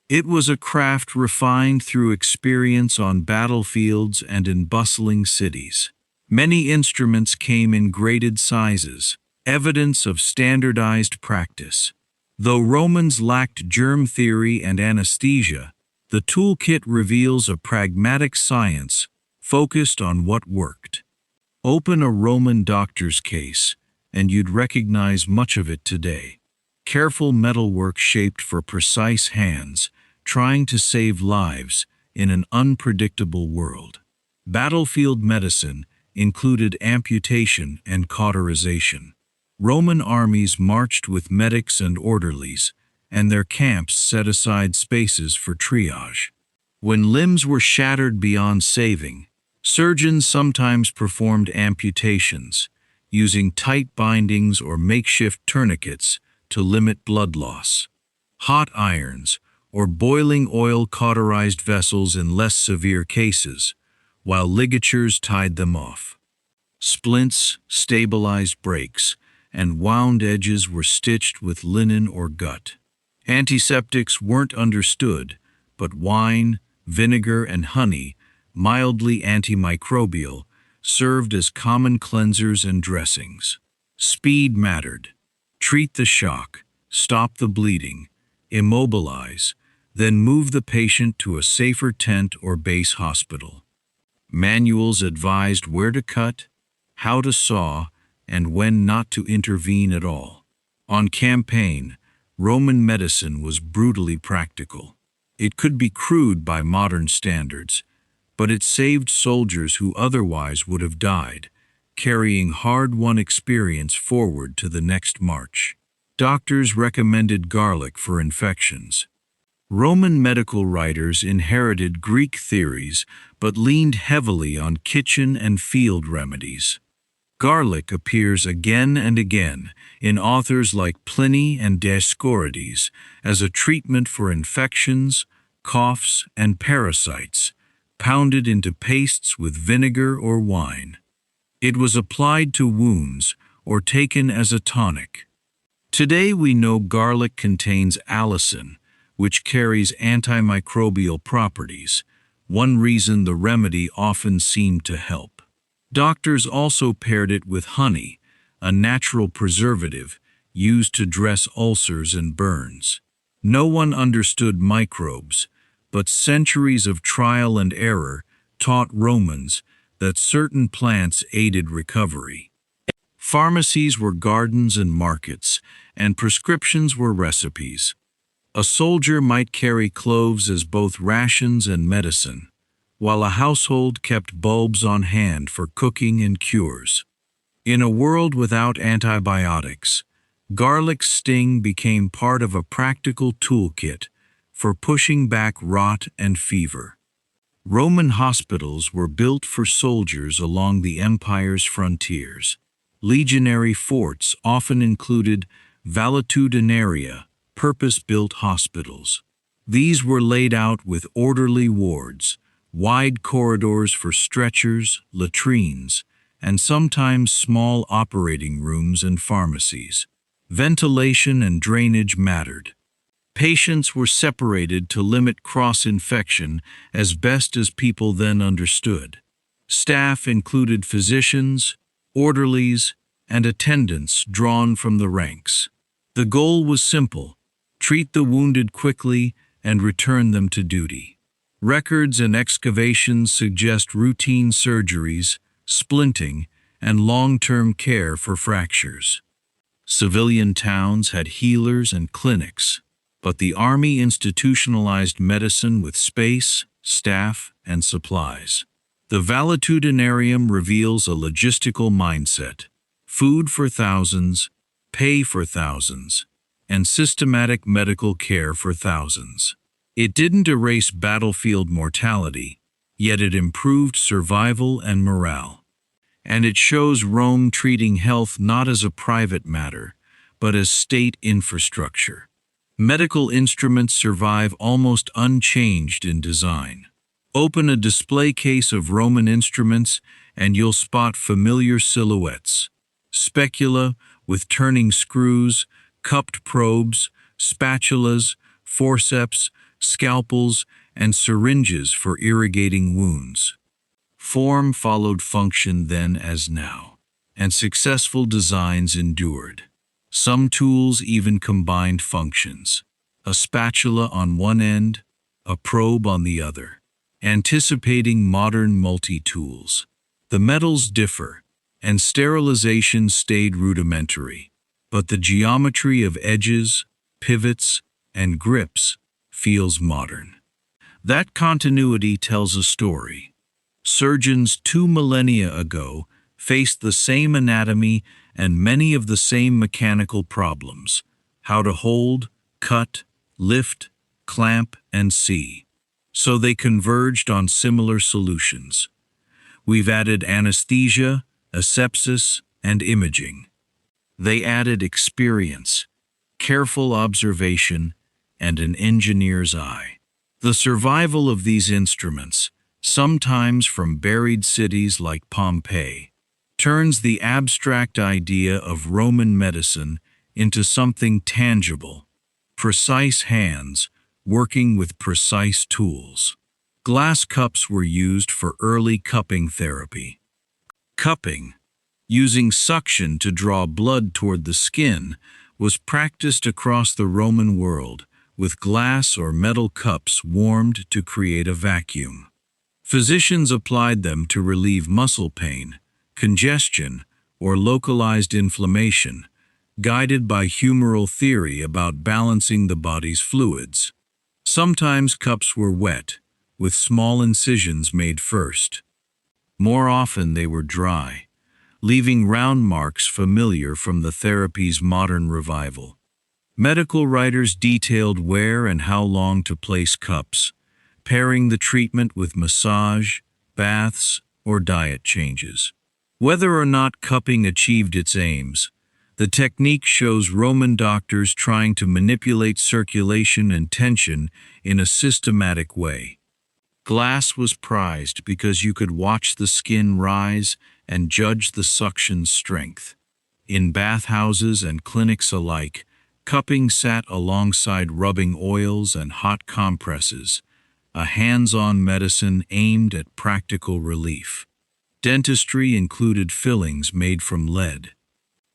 It was a craft refined through experience on battlefields and in bustling cities. Many instruments came in graded sizes, evidence of standardized practice. Though Romans lacked germ theory and anesthesia, the toolkit reveals a pragmatic science focused on what worked. Open a Roman doctor's case, and you'd recognize much of it today. Careful metalwork shaped for precise hands, trying to save lives in an unpredictable world. Battlefield medicine included amputation and cauterization. Roman armies marched with medics and orderlies, and their camps set aside spaces for triage. When limbs were shattered beyond saving, surgeons sometimes performed amputations, using tight bindings or makeshift tourniquets to limit blood loss. Hot irons, or boiling oil cauterized vessels in less severe cases, while ligatures tied them off. Splints, stabilized breaks, and wound edges were stitched with linen or gut. Antiseptics weren't understood, but wine, vinegar, and honey, mildly antimicrobial, served as common cleansers and dressings. Speed mattered. Treat the shock, stop the bleeding, immobilize, then move the patient to a safer tent or base hospital. Manuals advised where to cut, how to saw, and when not to intervene at all. On campaign, Roman medicine was brutally practical. It could be crude by modern standards, but it saved soldiers who otherwise would have died, carrying hard-won experience forward to the next march. Doctors recommended garlic for infections. Roman medical writers inherited Greek theories but leaned heavily on kitchen and field remedies. Garlic appears again and again in authors like Pliny and Dioscorides as a treatment for infections, coughs, and parasites, pounded into pastes with vinegar or wine. It was applied to wounds or taken as a tonic. Today we know garlic contains allicin, which carries antimicrobial properties, one reason the remedy often seemed to help. Doctors also paired it with honey, a natural preservative used to dress ulcers and burns. No one understood microbes, but centuries of trial and error taught Romans that certain plants aided recovery. Pharmacies were gardens and markets, and prescriptions were recipes. A soldier might carry cloves as both rations and medicine, while a household kept bulbs on hand for cooking and cures. In a world without antibiotics, garlic's sting became part of a practical toolkit for pushing back rot and fever. Roman hospitals were built for soldiers along the empire's frontiers. Legionary forts often included valetudinaria, purpose-built hospitals. These were laid out with orderly wards, wide corridors for stretchers, latrines, and sometimes small operating rooms and pharmacies. Ventilation and drainage mattered. Patients were separated to limit cross-infection as best as people then understood. Staff included physicians, orderlies, and attendants drawn from the ranks. The goal was simple: treat the wounded quickly and return them to duty. Records and excavations suggest routine surgeries, splinting, and long-term care for fractures. Civilian towns had healers and clinics, but the army institutionalized medicine with space, staff, and supplies. The valetudinarium reveals a logistical mindset: food for thousands, pay for thousands, and systematic medical care for thousands. It didn't erase battlefield mortality, yet it improved survival and morale. And it shows Rome treating health not as a private matter, but as state infrastructure. Medical instruments survive almost unchanged in design. Open a display case of Roman instruments and you'll spot familiar silhouettes: specula with turning screws, cupped probes, spatulas, forceps, scalpels, and syringes for irrigating wounds. Form followed function then as now, and successful designs endured. Some tools even combined functions: a spatula on one end, a probe on the other, anticipating modern multi-tools. The metals differ, and sterilization stayed rudimentary, but the geometry of edges, pivots, and grips feels modern. That continuity tells a story. Surgeons 2 millennia ago faced the same anatomy and many of the same mechanical problems: how to hold, cut, lift, clamp, and see. So they converged on similar solutions. We've added anesthesia, asepsis, and imaging. They added experience, careful observation, and an engineer's eye. The survival of these instruments, sometimes from buried cities like Pompeii, turns the abstract idea of Roman medicine into something tangible: precise hands working with precise tools. Glass cups were used for early cupping therapy. Cupping, using suction to draw blood toward the skin, was practiced across the Roman world, with glass or metal cups warmed to create a vacuum. Physicians applied them to relieve muscle pain, congestion, or localized inflammation, guided by humoral theory about balancing the body's fluids. Sometimes cups were wet, with small incisions made first. More often they were dry, leaving round marks familiar from the therapy's modern revival. Medical writers detailed where and how long to place cups, pairing the treatment with massage, baths, or diet changes. Whether or not cupping achieved its aims, the technique shows Roman doctors trying to manipulate circulation and tension in a systematic way. Glass was prized because you could watch the skin rise and judge the suction's strength. In bathhouses and clinics alike, cupping sat alongside rubbing oils and hot compresses, a hands-on medicine aimed at practical relief. Dentistry included fillings made from lead.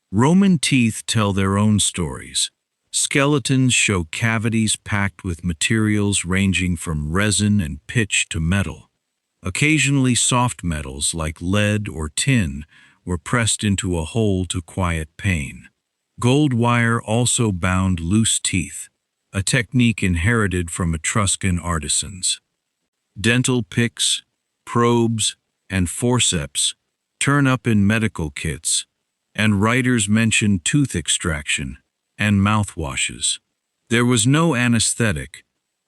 Roman teeth tell their own stories. Skeletons show cavities packed with materials ranging from resin and pitch to metal. Occasionally soft metals like lead or tin were pressed into a hole to quiet pain. Gold wire also bound loose teeth, a technique inherited from Etruscan artisans. Dental picks, probes, and forceps turn up in medical kits, and writers mention tooth extraction and mouthwashes. There was no anesthetic,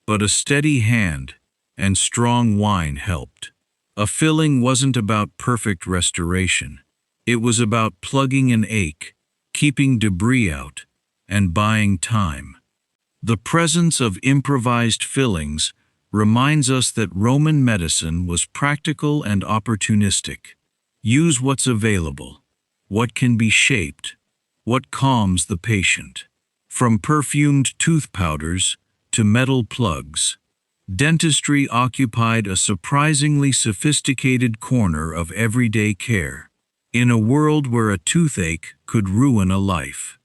but a steady hand and strong wine helped. A filling wasn't about perfect restoration. It was about plugging an ache, keeping debris out, and buying time. The presence of improvised fillings reminds us that Roman medicine was practical and opportunistic. Use what's available, what can be shaped, what calms the patient. From perfumed tooth powders to metal plugs, dentistry occupied a surprisingly sophisticated corner of everyday care. In a world where a toothache could ruin a life,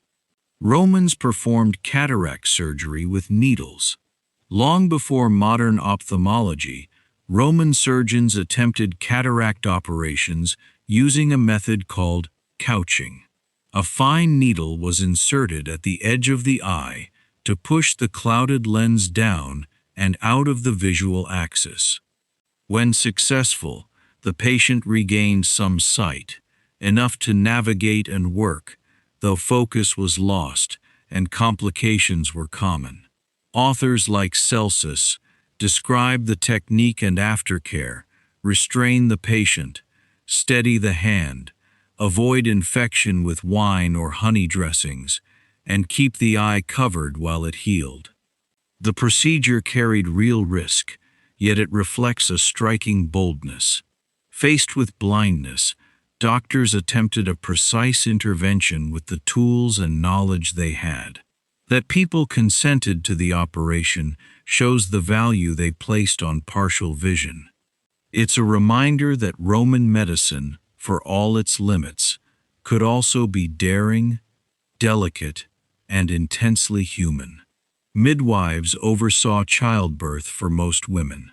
Romans performed cataract surgery with needles. Long before modern ophthalmology, Roman surgeons attempted cataract operations using a method called couching. A fine needle was inserted at the edge of the eye to push the clouded lens down and out of the visual axis. When successful, the patient regained some sight, enough to navigate and work, though focus was lost and complications were common. Authors like Celsus describe the technique and aftercare: restrain the patient, steady the hand, avoid infection with wine or honey dressings, and keep the eye covered while it healed. The procedure carried real risk, yet it reflects a striking boldness. Faced with blindness, doctors attempted a precise intervention with the tools and knowledge they had. That people consented to the operation shows the value they placed on partial vision. It's a reminder that Roman medicine, for all its limits, could also be daring, delicate, and intensely human. Midwives oversaw childbirth for most women.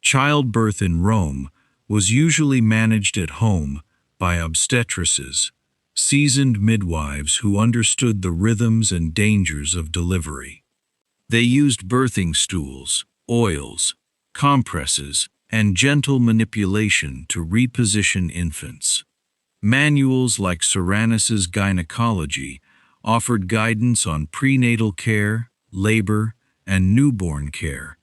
Childbirth in Rome was usually managed at home by obstetresses, seasoned midwives who understood the rhythms and dangers of delivery. They used birthing stools, oils, compresses, and gentle manipulation to reposition infants. Manuals like Cyranus's Gynecology offered guidance on prenatal care, labor, and newborn care,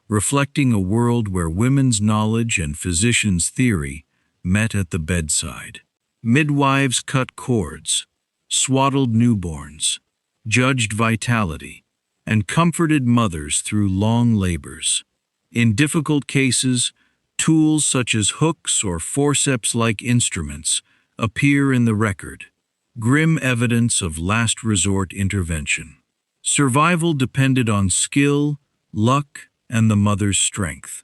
reflecting a world where women's knowledge and physicians' theory met at the bedside. Midwives cut cords, swaddled newborns, judged vitality, and comforted mothers through long labors. In difficult cases, tools such as hooks or forceps-like instruments appear in the record, grim evidence of last resort intervention. Survival depended on skill, luck, and the mother's strength.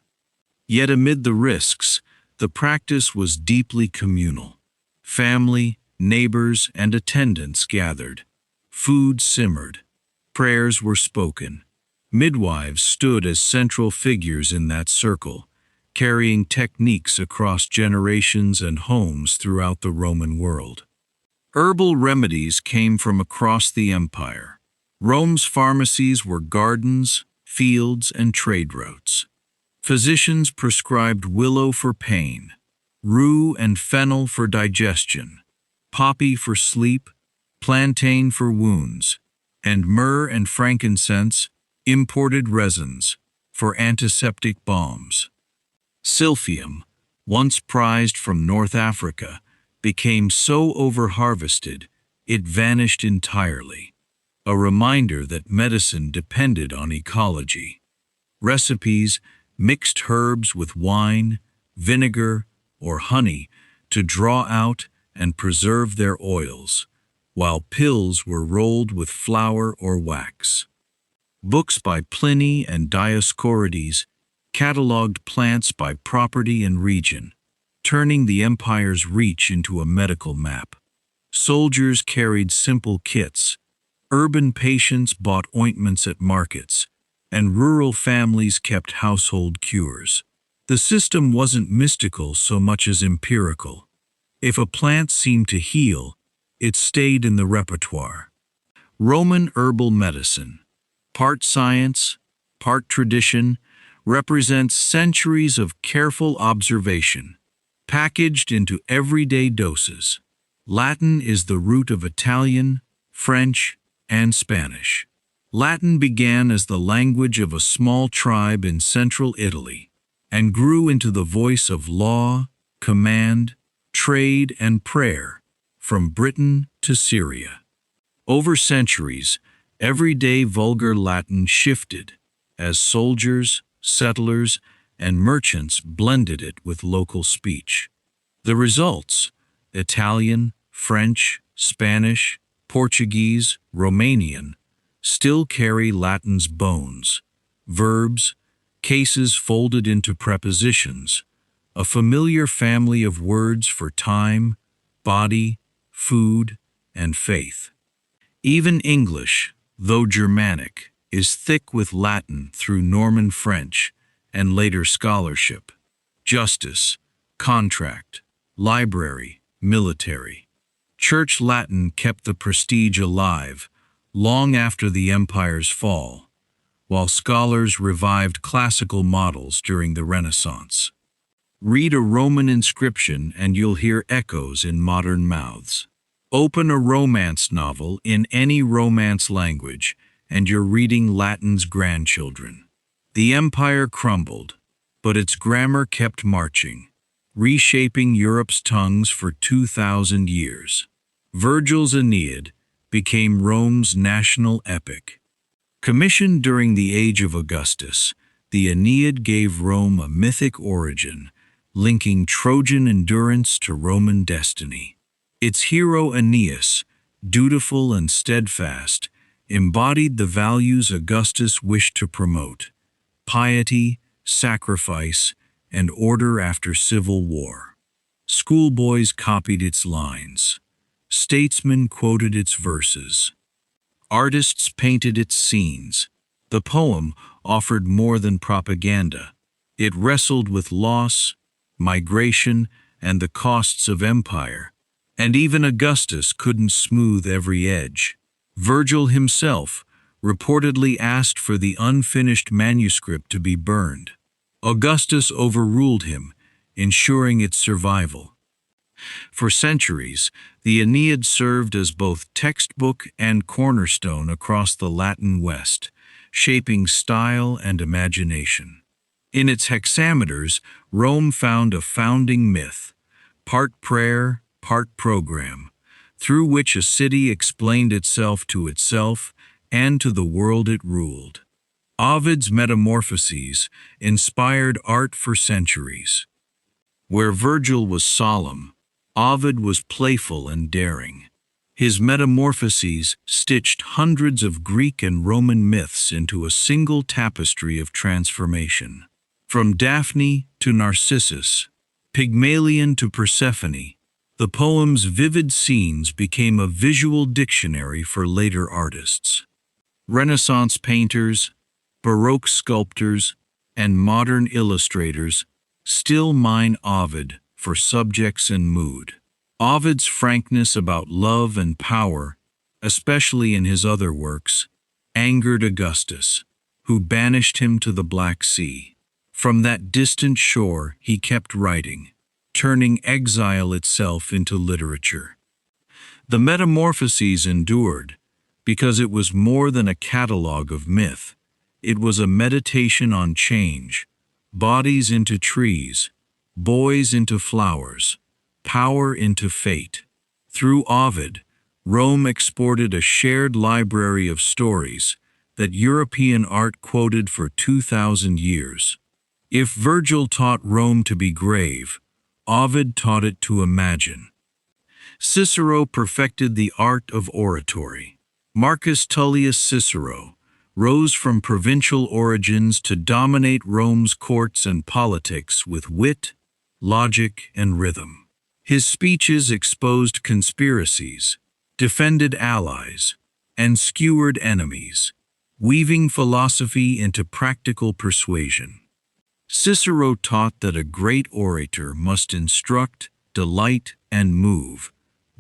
Yet amid the risks, the practice was deeply communal. Family, neighbors, and attendants gathered. Food simmered. Prayers were spoken. Midwives stood as central figures in that circle, carrying techniques across generations and homes throughout the Roman world. Herbal remedies came from across the empire. Rome's pharmacies were gardens, fields, and trade routes. Physicians prescribed willow for pain, rue and fennel for digestion, poppy for sleep, plantain for wounds, and myrrh and frankincense, imported resins, for antiseptic balms. Silphium, once prized from North Africa, became so over-harvested it vanished entirely, a reminder that medicine depended on ecology. Recipes mixed herbs with wine, vinegar, or honey to draw out and preserve their oils, while pills were rolled with flour or wax. Books by Pliny and Dioscorides catalogued plants by property and region, turning the empire's reach into a medical map. Soldiers carried simple kits, urban patients bought ointments at markets, and rural families kept household cures. The system wasn't mystical so much as empirical. If a plant seemed to heal, it stayed in the repertoire. Roman herbal medicine, part science, part tradition, represents centuries of careful observation, packaged into everyday doses. Latin is the root of Italian, French, and Spanish. Latin began as the language of a small tribe in central Italy and grew into the voice of law, command, trade, and prayer from Britain to Syria. Over centuries, everyday vulgar Latin shifted as soldiers, settlers, and merchants blended it with local speech. The results, Italian, French, Spanish, Portuguese, Romanian, still carry Latin's bones, verbs, cases folded into prepositions, a familiar family of words for time, body, food, and faith. Even English, though Germanic, is thick with Latin through Norman French and later scholarship. Justice, contract, library, military. Church Latin kept the prestige alive long after the empire's fall, while scholars revived classical models during the Renaissance. Read a Roman inscription and you'll hear echoes in modern mouths. Open a romance novel in any Romance language and you're reading Latin's grandchildren. The empire crumbled, but its grammar kept marching, reshaping Europe's tongues for 2,000 years. Virgil's Aeneid became Rome's national epic. Commissioned during the age of Augustus, the Aeneid gave Rome a mythic origin, linking Trojan endurance to Roman destiny. Its hero Aeneas, dutiful and steadfast, embodied the values Augustus wished to promote: piety, sacrifice, and order after civil war. Schoolboys copied its lines. Statesmen quoted its verses. Artists painted its scenes. The poem offered more than propaganda. It wrestled with loss, migration, and the costs of empire. And even Augustus couldn't smooth every edge. Virgil himself reportedly asked for the unfinished manuscript to be burned. Augustus overruled him, ensuring its survival. For centuries, the Aeneid served as both textbook and cornerstone across the Latin West, shaping style and imagination. In its hexameters, Rome found a founding myth, part prayer, part program, through which a city explained itself and to the world it ruled. Ovid's Metamorphoses inspired art for centuries. Where Virgil was solemn, Ovid was playful and daring. His Metamorphoses stitched hundreds of Greek and Roman myths into a single tapestry of transformation. From Daphne to Narcissus, Pygmalion to Persephone, the poem's vivid scenes became a visual dictionary for later artists. Renaissance painters, Baroque sculptors, and modern illustrators still mine Ovid for subjects and mood. Ovid's frankness about love and power, especially in his other works, angered Augustus, who banished him to the Black Sea. From that distant shore he kept writing, turning exile itself into literature. The Metamorphoses endured because it was more than a catalogue of myth. It was a meditation on change, bodies into trees, boys into flowers, power into fate. Through Ovid, Rome exported a shared library of stories that European art quoted for 2,000 years. If Virgil taught Rome to be grave, Ovid taught it to imagine. Cicero perfected the art of oratory. Marcus Tullius Cicero rose from provincial origins to dominate Rome's courts and politics with wit, logic, and rhythm. His speeches exposed conspiracies, defended allies, and skewered enemies, weaving philosophy into practical persuasion. Cicero taught that a great orator must instruct, delight, and move,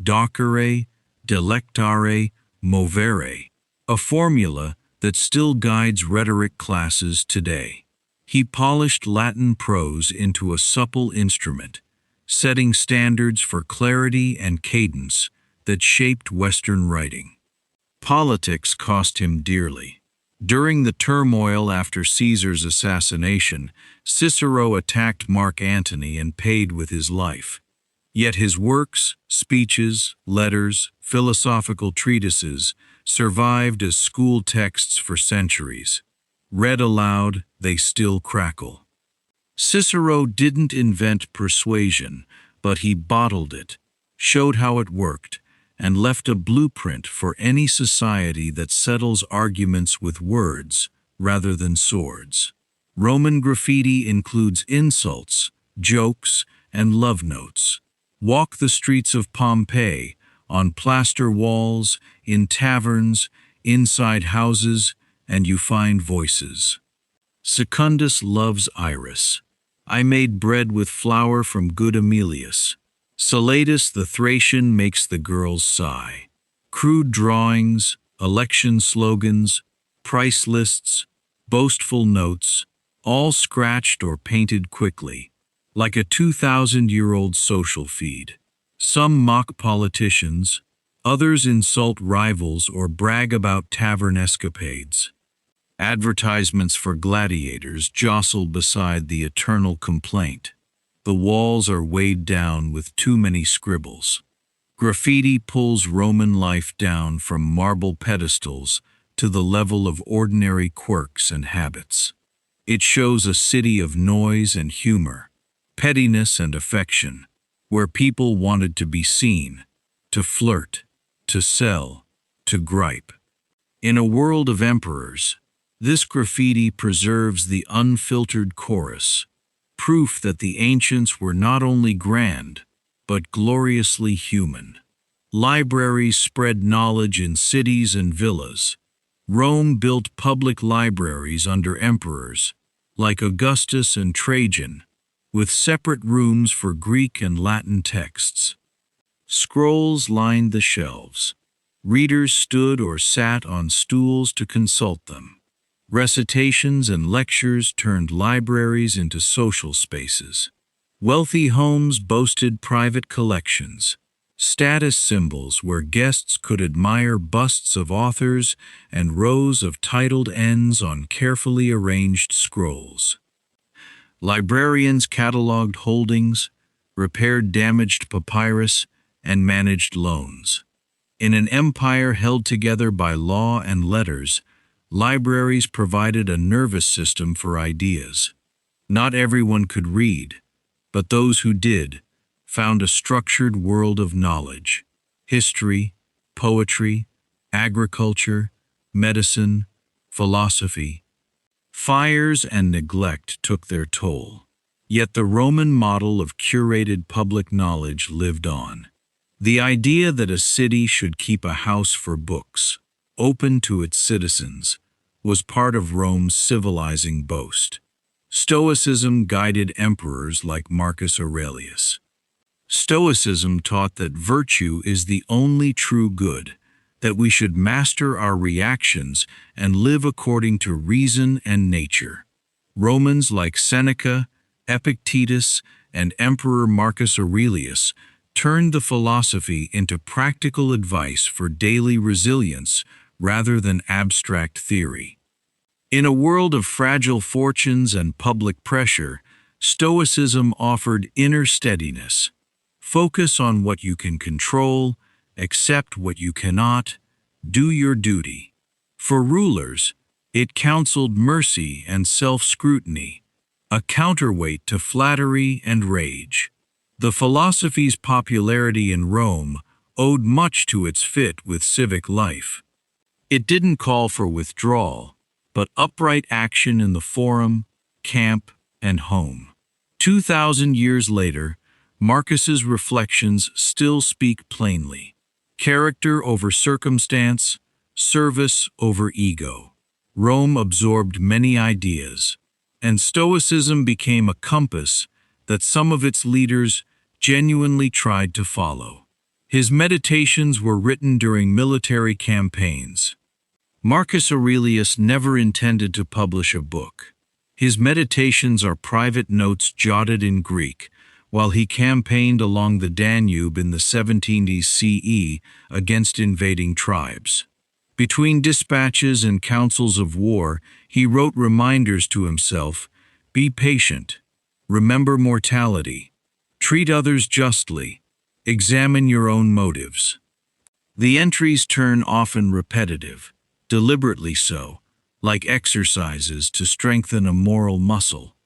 docere, delectare, movere, a formula that still guides rhetoric classes today. He polished Latin prose into a supple instrument, setting standards for clarity and cadence that shaped Western writing. Politics cost him dearly. During the turmoil after Caesar's assassination, Cicero attacked Mark Antony and paid with his life. Yet his works, speeches, letters, philosophical treatises survived as school texts for centuries. Read aloud, they still crackle. Cicero didn't invent persuasion, but he bottled it, showed how it worked, and left a blueprint for any society that settles arguments with words rather than swords. Roman graffiti includes insults, jokes, and love notes. Walk the streets of Pompeii, on plaster walls, in taverns, inside houses, and you find voices. Secundus loves Iris. I made bread with flour from good Emilius. Salatus the Thracian makes the girls sigh. Crude drawings, election slogans, price lists, boastful notes, all scratched or painted quickly, like a 2,000-year-old social feed. Some mock politicians, others insult rivals or brag about tavern escapades. Advertisements for gladiators jostle beside the eternal complaint. The walls are weighed down with too many scribbles. Graffiti pulls Roman life down from marble pedestals to the level of ordinary quirks and habits. It shows a city of noise and humor, pettiness and affection, where people wanted to be seen, to flirt, to sell, to gripe. In a world of emperors, this graffiti preserves the unfiltered chorus, proof that the ancients were not only grand, but gloriously human. Libraries spread knowledge in cities and villas. Rome built public libraries under emperors, like Augustus and Trajan, with separate rooms for Greek and Latin texts. Scrolls lined the shelves. Readers stood or sat on stools to consult them. Recitations and lectures turned libraries into social spaces. Wealthy homes boasted private collections, status symbols where guests could admire busts of authors and rows of titled ends on carefully arranged scrolls. Librarians cataloged holdings, repaired damaged papyrus, and managed loans. In an empire held together by law and letters, libraries provided a nervous system for ideas. Not everyone could read, but those who did found a structured world of knowledge: history, poetry, agriculture, medicine, philosophy. Fires and neglect took their toll. Yet the Roman model of curated public knowledge lived on. The idea that a city should keep a house for books, open to its citizens, was part of Rome's civilizing boast. Stoicism guided emperors like Marcus Aurelius. Stoicism taught that virtue is the only true good, that we should master our reactions and live according to reason and nature. Romans like Seneca, Epictetus, and Emperor Marcus Aurelius turned the philosophy into practical advice for daily resilience rather than abstract theory. In a world of fragile fortunes and public pressure, Stoicism offered inner steadiness. Focus on what you can control, accept what you cannot, do your duty. For rulers, it counseled mercy and self-scrutiny, a counterweight to flattery and rage. The philosophy's popularity in Rome owed much to its fit with civic life. It didn't call for withdrawal, but upright action in the forum, camp, and home. 2,000 years later, Marcus's reflections still speak plainly: character over circumstance, service over ego. Rome absorbed many ideas, and Stoicism became a compass that some of its leaders genuinely tried to follow. His meditations were written during military campaigns. Marcus Aurelius never intended to publish a book. His meditations are private notes jotted in Greek, while he campaigned along the Danube in the 17th CE against invading tribes. Between dispatches and councils of war, he wrote reminders to himself: be patient, remember mortality, treat others justly, examine your own motives. The entries turn often repetitive, deliberately so, like exercises to strengthen a moral muscle.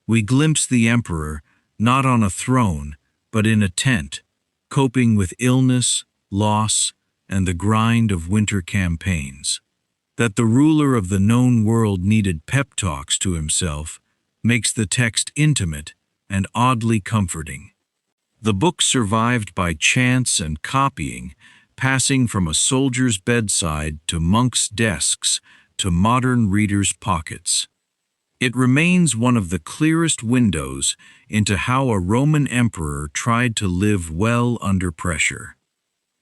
We glimpse the emperor not on a throne, but in a tent, coping with illness, loss, and the grind of winter campaigns. That the ruler of the known world needed pep talks to himself makes the text intimate and oddly comforting. The book survived by chance and copying, passing from a soldier's bedside to monks' desks to modern readers' pockets. It remains one of the clearest windows into how a Roman emperor tried to live well under pressure.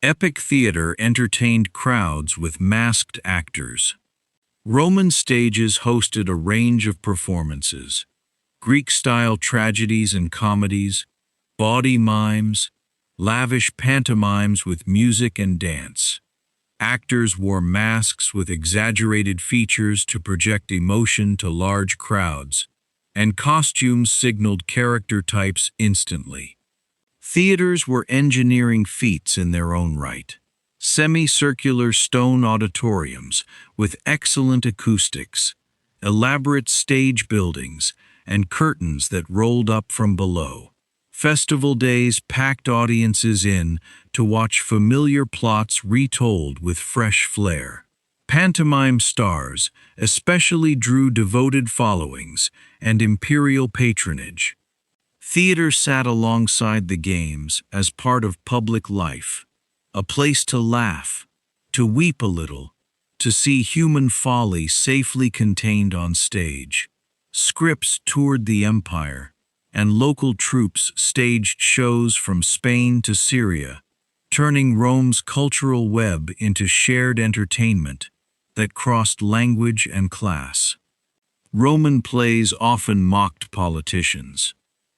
Epic theater entertained crowds with masked actors. Roman stages hosted a range of performances: Greek-style tragedies and comedies, bawdy mimes, lavish pantomimes with music and dance. Actors wore masks with exaggerated features to project emotion to large crowds, and costumes signaled character types instantly. Theaters were engineering feats in their own right. Semicircular stone auditoriums with excellent acoustics, elaborate stage buildings, and curtains that rolled up from below. Festival days packed audiences in to watch familiar plots retold with fresh flair. Pantomime stars especially drew devoted followings and imperial patronage. Theater sat alongside the games as part of public life, a place to laugh, to weep a little, to see human folly safely contained on stage. Scripts toured the empire, and local troops staged shows from Spain to Syria, turning Rome's cultural web into shared entertainment that crossed language and class. Roman plays often mocked politicians.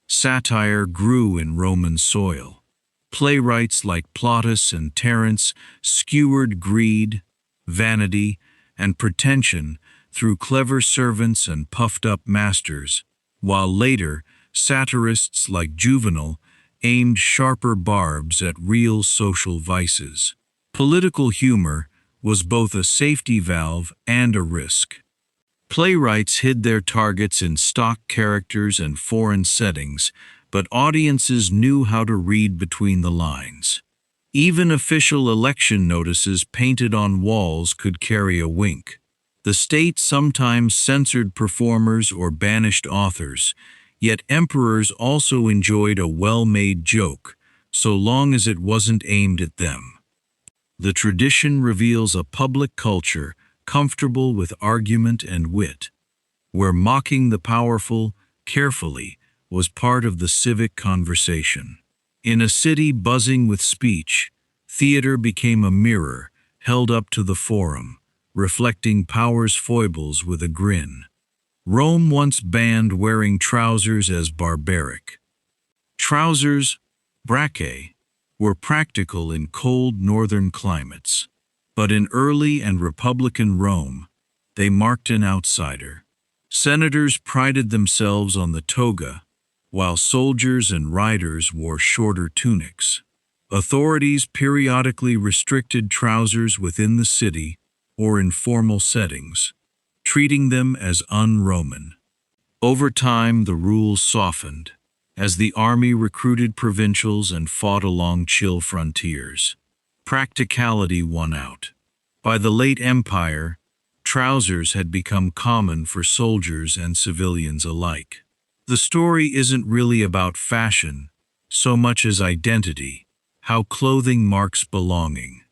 Satire grew in Roman soil. Playwrights like Plautus and Terence skewered greed, vanity, and pretension through clever servants and puffed-up masters, while later, satirists like Juvenal aimed sharper barbs at real social vices. Political humor was both a safety valve and a risk. Playwrights hid their targets in stock characters and foreign settings, but audiences knew how to read between the lines. Even official election notices painted on walls could carry a wink. The state sometimes censored performers or banished authors, yet emperors also enjoyed a well-made joke, so long as it wasn't aimed at them. The tradition reveals a public culture comfortable with argument and wit, where mocking the powerful carefully was part of the civic conversation. In a city buzzing with speech, theater became a mirror held up to the forum, reflecting power's foibles with a grin. Rome once banned wearing trousers as barbaric. Trousers, braccae, were practical in cold northern climates. But in early and republican Rome, they marked an outsider. Senators prided themselves on the toga, while soldiers and riders wore shorter tunics. Authorities periodically restricted trousers within the city or in formal settings, treating them as un-Roman. Over time, the rules softened, as the army recruited provincials and fought along chill frontiers. Practicality won out. By the late Empire, trousers had become common for soldiers and civilians alike. The story isn't really about fashion so much as identity, how clothing marks belonging.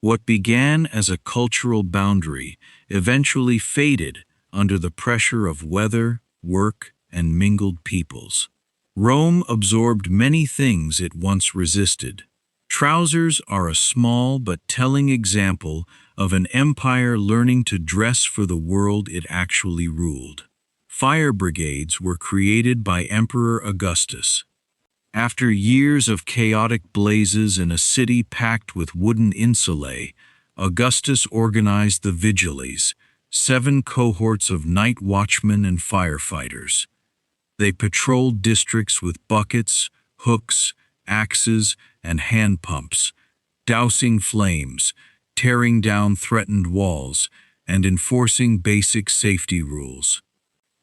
What began as a cultural boundary eventually faded under the pressure of weather, work, and mingled peoples. Rome absorbed many things it once resisted. Trousers are a small but telling example of an empire learning to dress for the world it actually ruled. Fire brigades were created by Emperor Augustus. After years of chaotic blazes in a city packed with wooden insulae, Augustus organized the Vigiles, 7 cohorts of night watchmen and firefighters. They patrolled districts with buckets, hooks, axes, and hand pumps, dousing flames, tearing down threatened walls, and enforcing basic safety rules.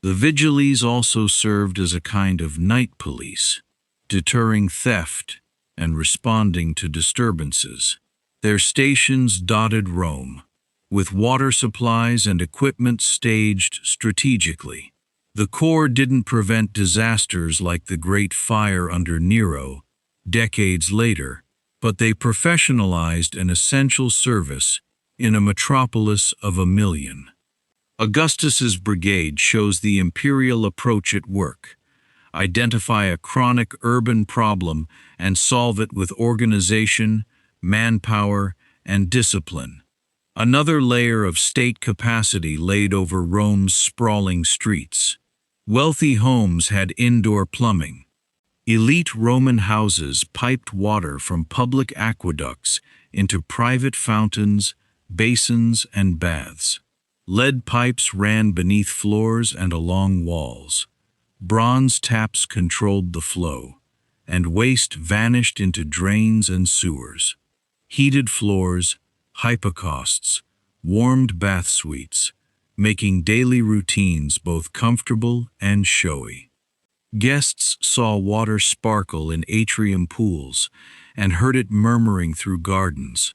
The Vigiles also served as a kind of night police, deterring theft and responding to disturbances. Their stations dotted Rome, with water supplies and equipment staged strategically. The Corps didn't prevent disasters like the Great Fire under Nero, decades later, but they professionalized an essential service in a metropolis of 1 million. Augustus's brigade shows the imperial approach at work. Identify a chronic urban problem and solve it with organization, manpower, and discipline. Another layer of state capacity laid over Rome's sprawling streets. Wealthy homes had indoor plumbing. Elite Roman houses piped water from public aqueducts into private fountains, basins, and baths. Lead pipes ran beneath floors and along walls. Bronze taps controlled the flow, and waste vanished into drains and sewers. Heated floors, hypocausts, warmed bath suites, making daily routines both comfortable and showy. Guests saw water sparkle in atrium pools and heard it murmuring through gardens,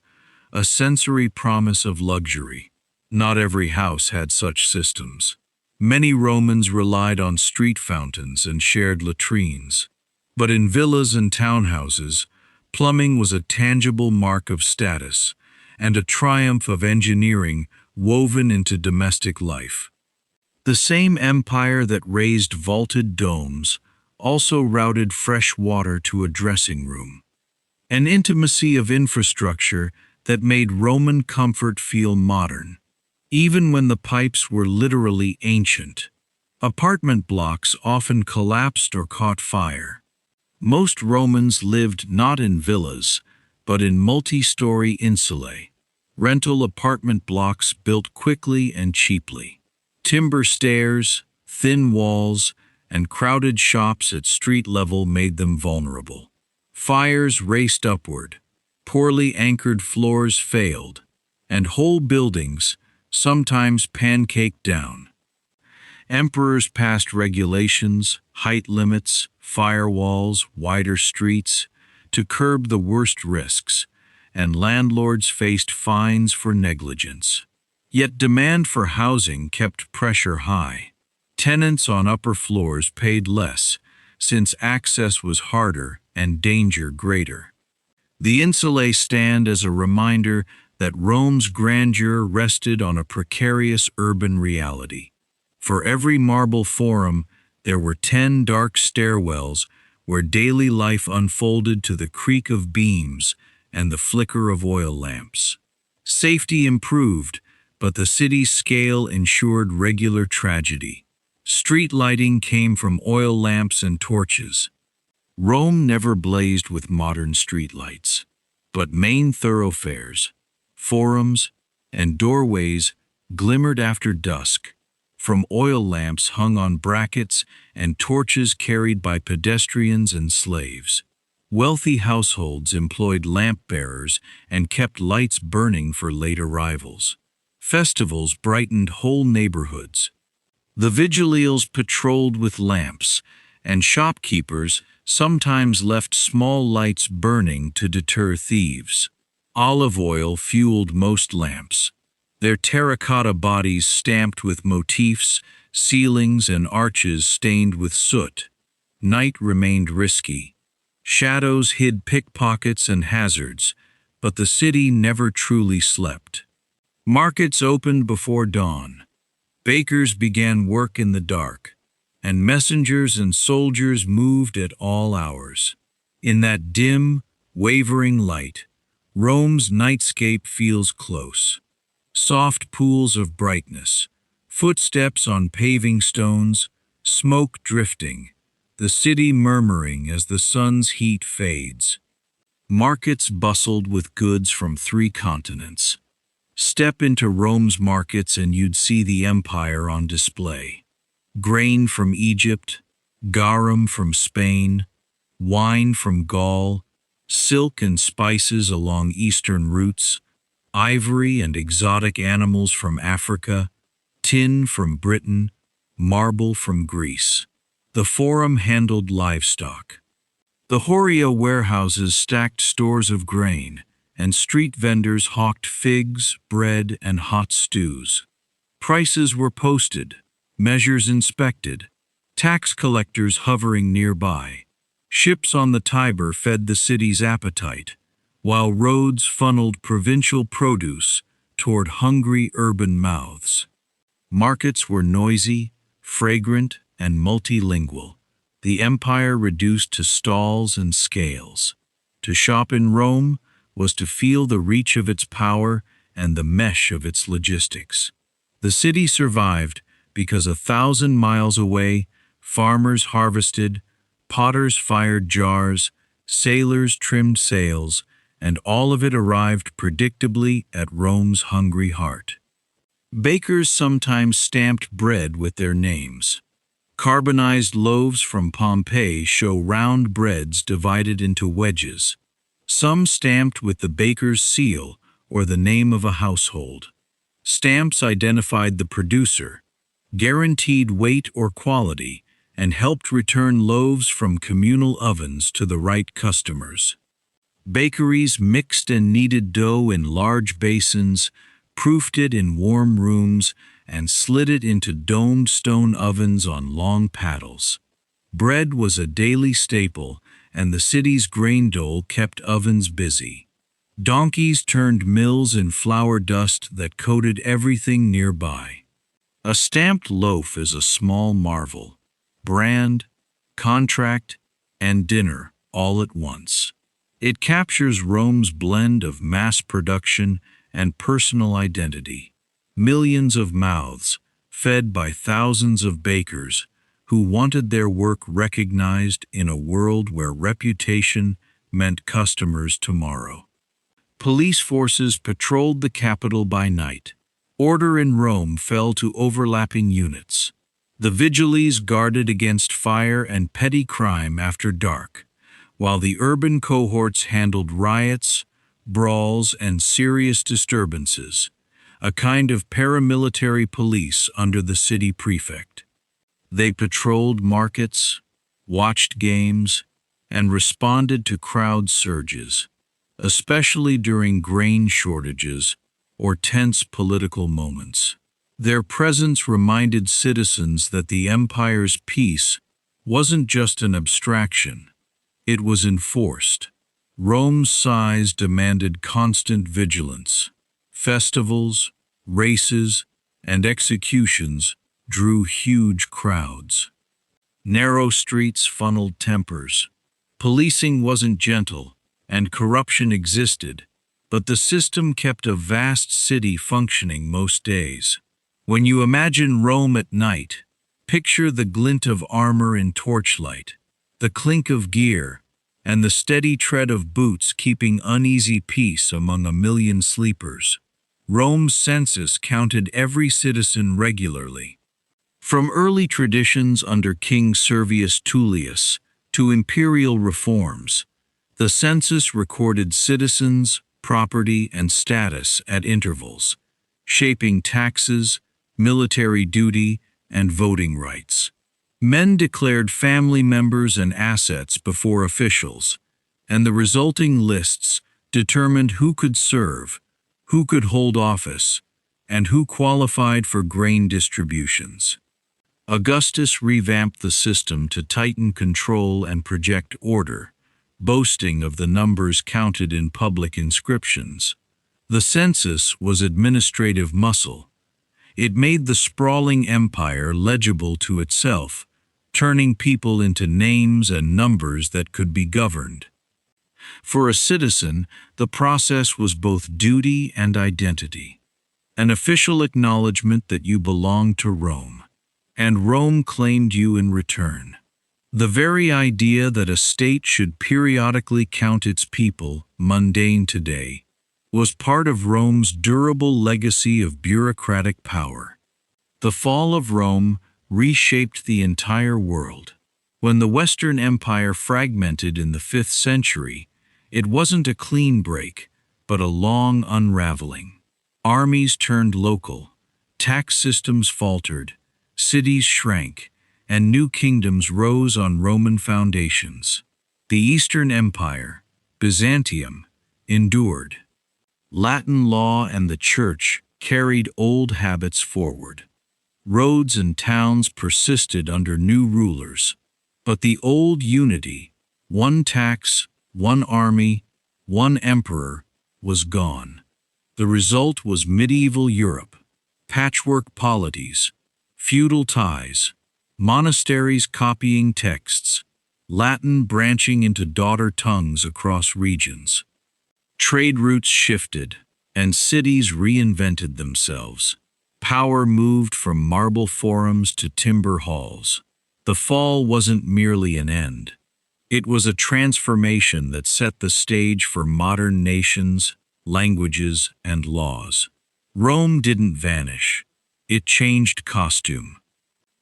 a sensory promise of luxury. Not every house had such systems. Many Romans relied on street fountains and shared latrines. But in villas and townhouses, plumbing was a tangible mark of status and a triumph of engineering woven into domestic life. The same empire that raised vaulted domes also routed fresh water to a dressing room, an intimacy of infrastructure that made Roman comfort feel modern, even when the pipes were literally ancient. Apartment blocks often collapsed or caught fire. Most Romans lived not in villas, but in multi-story insulae, rental apartment blocks built quickly and cheaply. Timber stairs, thin walls, and crowded shops at street level made them vulnerable. Fires raced upward, poorly anchored floors failed, and whole buildings sometimes pancaked down. Emperors passed regulations, height limits, firewalls, wider streets, to curb the worst risks, and landlords faced fines for negligence. Yet demand for housing kept pressure high. Tenants on upper floors paid less, since access was harder and danger greater. The insulae stand as a reminder that Rome's grandeur rested on a precarious urban reality. For every marble forum, there were 10 dark stairwells where daily life unfolded to the creak of beams and the flicker of oil lamps. Safety improved, but the city's scale ensured regular tragedy. Street lighting came from oil lamps and torches. Rome never blazed with modern streetlights, but main thoroughfares, forums, and doorways glimmered after dusk, from oil lamps hung on brackets and torches carried by pedestrians and slaves. Wealthy households employed lamp bearers and kept lights burning for late arrivals. Festivals brightened whole neighborhoods. The vigilials patrolled with lamps, and shopkeepers sometimes left small lights burning to deter thieves. Olive oil fueled most lamps, their terracotta bodies stamped with motifs, ceilings and arches stained with soot. Night remained risky. Shadows hid pickpockets and hazards, but the city never truly slept. Markets opened before dawn. Bakers began work in the dark, and messengers and soldiers moved at all hours. In that dim, wavering light, Rome's nightscape feels close. Soft pools of brightness, footsteps on paving stones, smoke drifting, the city murmuring as the sun's heat fades. Markets bustled with goods from 3 continents. Step into Rome's markets and you'd see the empire on display. Grain from Egypt, garum from Spain, wine from Gaul, silk and spices along eastern routes, ivory and exotic animals from Africa, tin from Britain, marble from Greece. The Forum handled livestock. The Horia warehouses stacked stores of grain, and street vendors hawked figs, bread, and hot stews. Prices were posted, measures inspected, tax collectors hovering nearby. Ships on the Tiber fed the city's appetite, while roads funneled provincial produce toward hungry urban mouths. Markets were noisy, fragrant, and multilingual, the empire reduced to stalls and scales. To shop in Rome was to feel the reach of its power and the mesh of its logistics. The city survived because 1,000 miles away, farmers harvested, potters fired jars, sailors trimmed sails, and all of it arrived predictably at Rome's hungry heart. Bakers sometimes stamped bread with their names. Carbonized loaves from Pompeii show round breads divided into wedges, some stamped with the baker's seal or the name of a household. Stamps identified the producer, guaranteed weight or quality, and helped return loaves from communal ovens to the right customers. Bakeries mixed and kneaded dough in large basins, proofed it in warm rooms, and slid it into domed stone ovens on long paddles. Bread was a daily staple, and the city's grain dole kept ovens busy. Donkeys turned mills in flour dust that coated everything nearby. A stamped loaf is a small marvel. Brand, contract, and dinner all at once. It captures Rome's blend of mass production and personal identity. Millions of mouths, fed by thousands of bakers, who wanted their work recognized in a world where reputation meant customers tomorrow. Police forces patrolled the capital by night. Order in Rome fell to overlapping units. The vigiles guarded against fire and petty crime after dark, while the urban cohorts handled riots, brawls, and serious disturbances, a kind of paramilitary police under the city prefect. They patrolled markets, watched games, and responded to crowd surges, especially during grain shortages or tense political moments. Their presence reminded citizens that the empire's peace wasn't just an abstraction, it was enforced. Rome's size demanded constant vigilance. Festivals, races, and executions drew huge crowds. Narrow streets funneled tempers. Policing wasn't gentle, and corruption existed, but the system kept a vast city functioning most days. When you imagine Rome at night, picture the glint of armor in torchlight, the clink of gear, and the steady tread of boots keeping uneasy peace among a million sleepers. Rome's census counted every citizen regularly. From early traditions under King Servius Tullius to imperial reforms, the census recorded citizens, property, and status at intervals, shaping taxes, military duty, and voting rights. Men declared family members and assets before officials, and the resulting lists determined who could serve, who could hold office, and who qualified for grain distributions. Augustus revamped the system to tighten control and project order, boasting of the numbers counted in public inscriptions. The census was administrative muscle. It made the sprawling empire legible to itself, turning people into names and numbers that could be governed. For a citizen, the process was both duty and identity, an official acknowledgement that you belonged to Rome, and Rome claimed you in return. The very idea that a state should periodically count its people, mundane today, was part of Rome's durable legacy of bureaucratic power. The fall of Rome reshaped the entire world. When the Western Empire fragmented in the 5th century, it wasn't a clean break, but a long unraveling. Armies turned local, tax systems faltered, cities shrank, and new kingdoms rose on Roman foundations. The Eastern Empire, Byzantium, endured. Latin law and the Church carried old habits forward. Roads and towns persisted under new rulers, but the old unity, one tax, one army, one emperor, was gone. The result was medieval Europe, patchwork polities, feudal ties, monasteries copying texts, Latin branching into daughter tongues across regions. Trade routes shifted, and cities reinvented themselves. Power moved from marble forums to timber halls. The fall wasn't merely an end. It was a transformation that set the stage for modern nations, languages, and laws. Rome didn't vanish. It changed costume.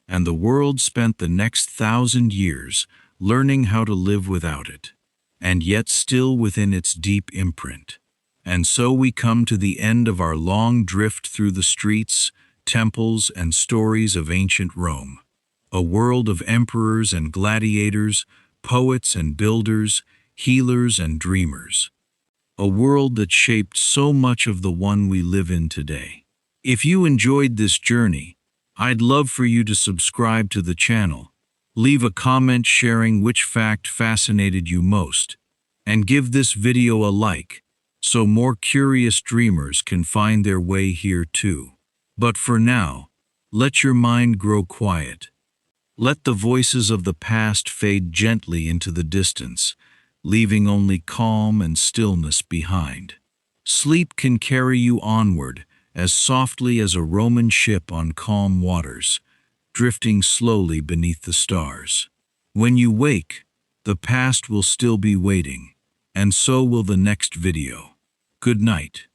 And the world spent the next 1,000 years learning how to live without it, and yet still within its deep imprint. And so we come to the end of our long drift through the streets, temples, and stories of ancient Rome. A world of emperors and gladiators, poets and builders, healers and dreamers. A world that shaped so much of the one we live in today. If you enjoyed this journey, I'd love for you to subscribe to the channel, leave a comment sharing which fact fascinated you most, and give this video a like, so more curious dreamers can find their way here too. But for now, let your mind grow quiet. Let the voices of the past fade gently into the distance, leaving only calm and stillness behind. Sleep can carry you onward as softly as a Roman ship on calm waters, drifting slowly beneath the stars. When you wake, the past will still be waiting, and so will the next video. Good night.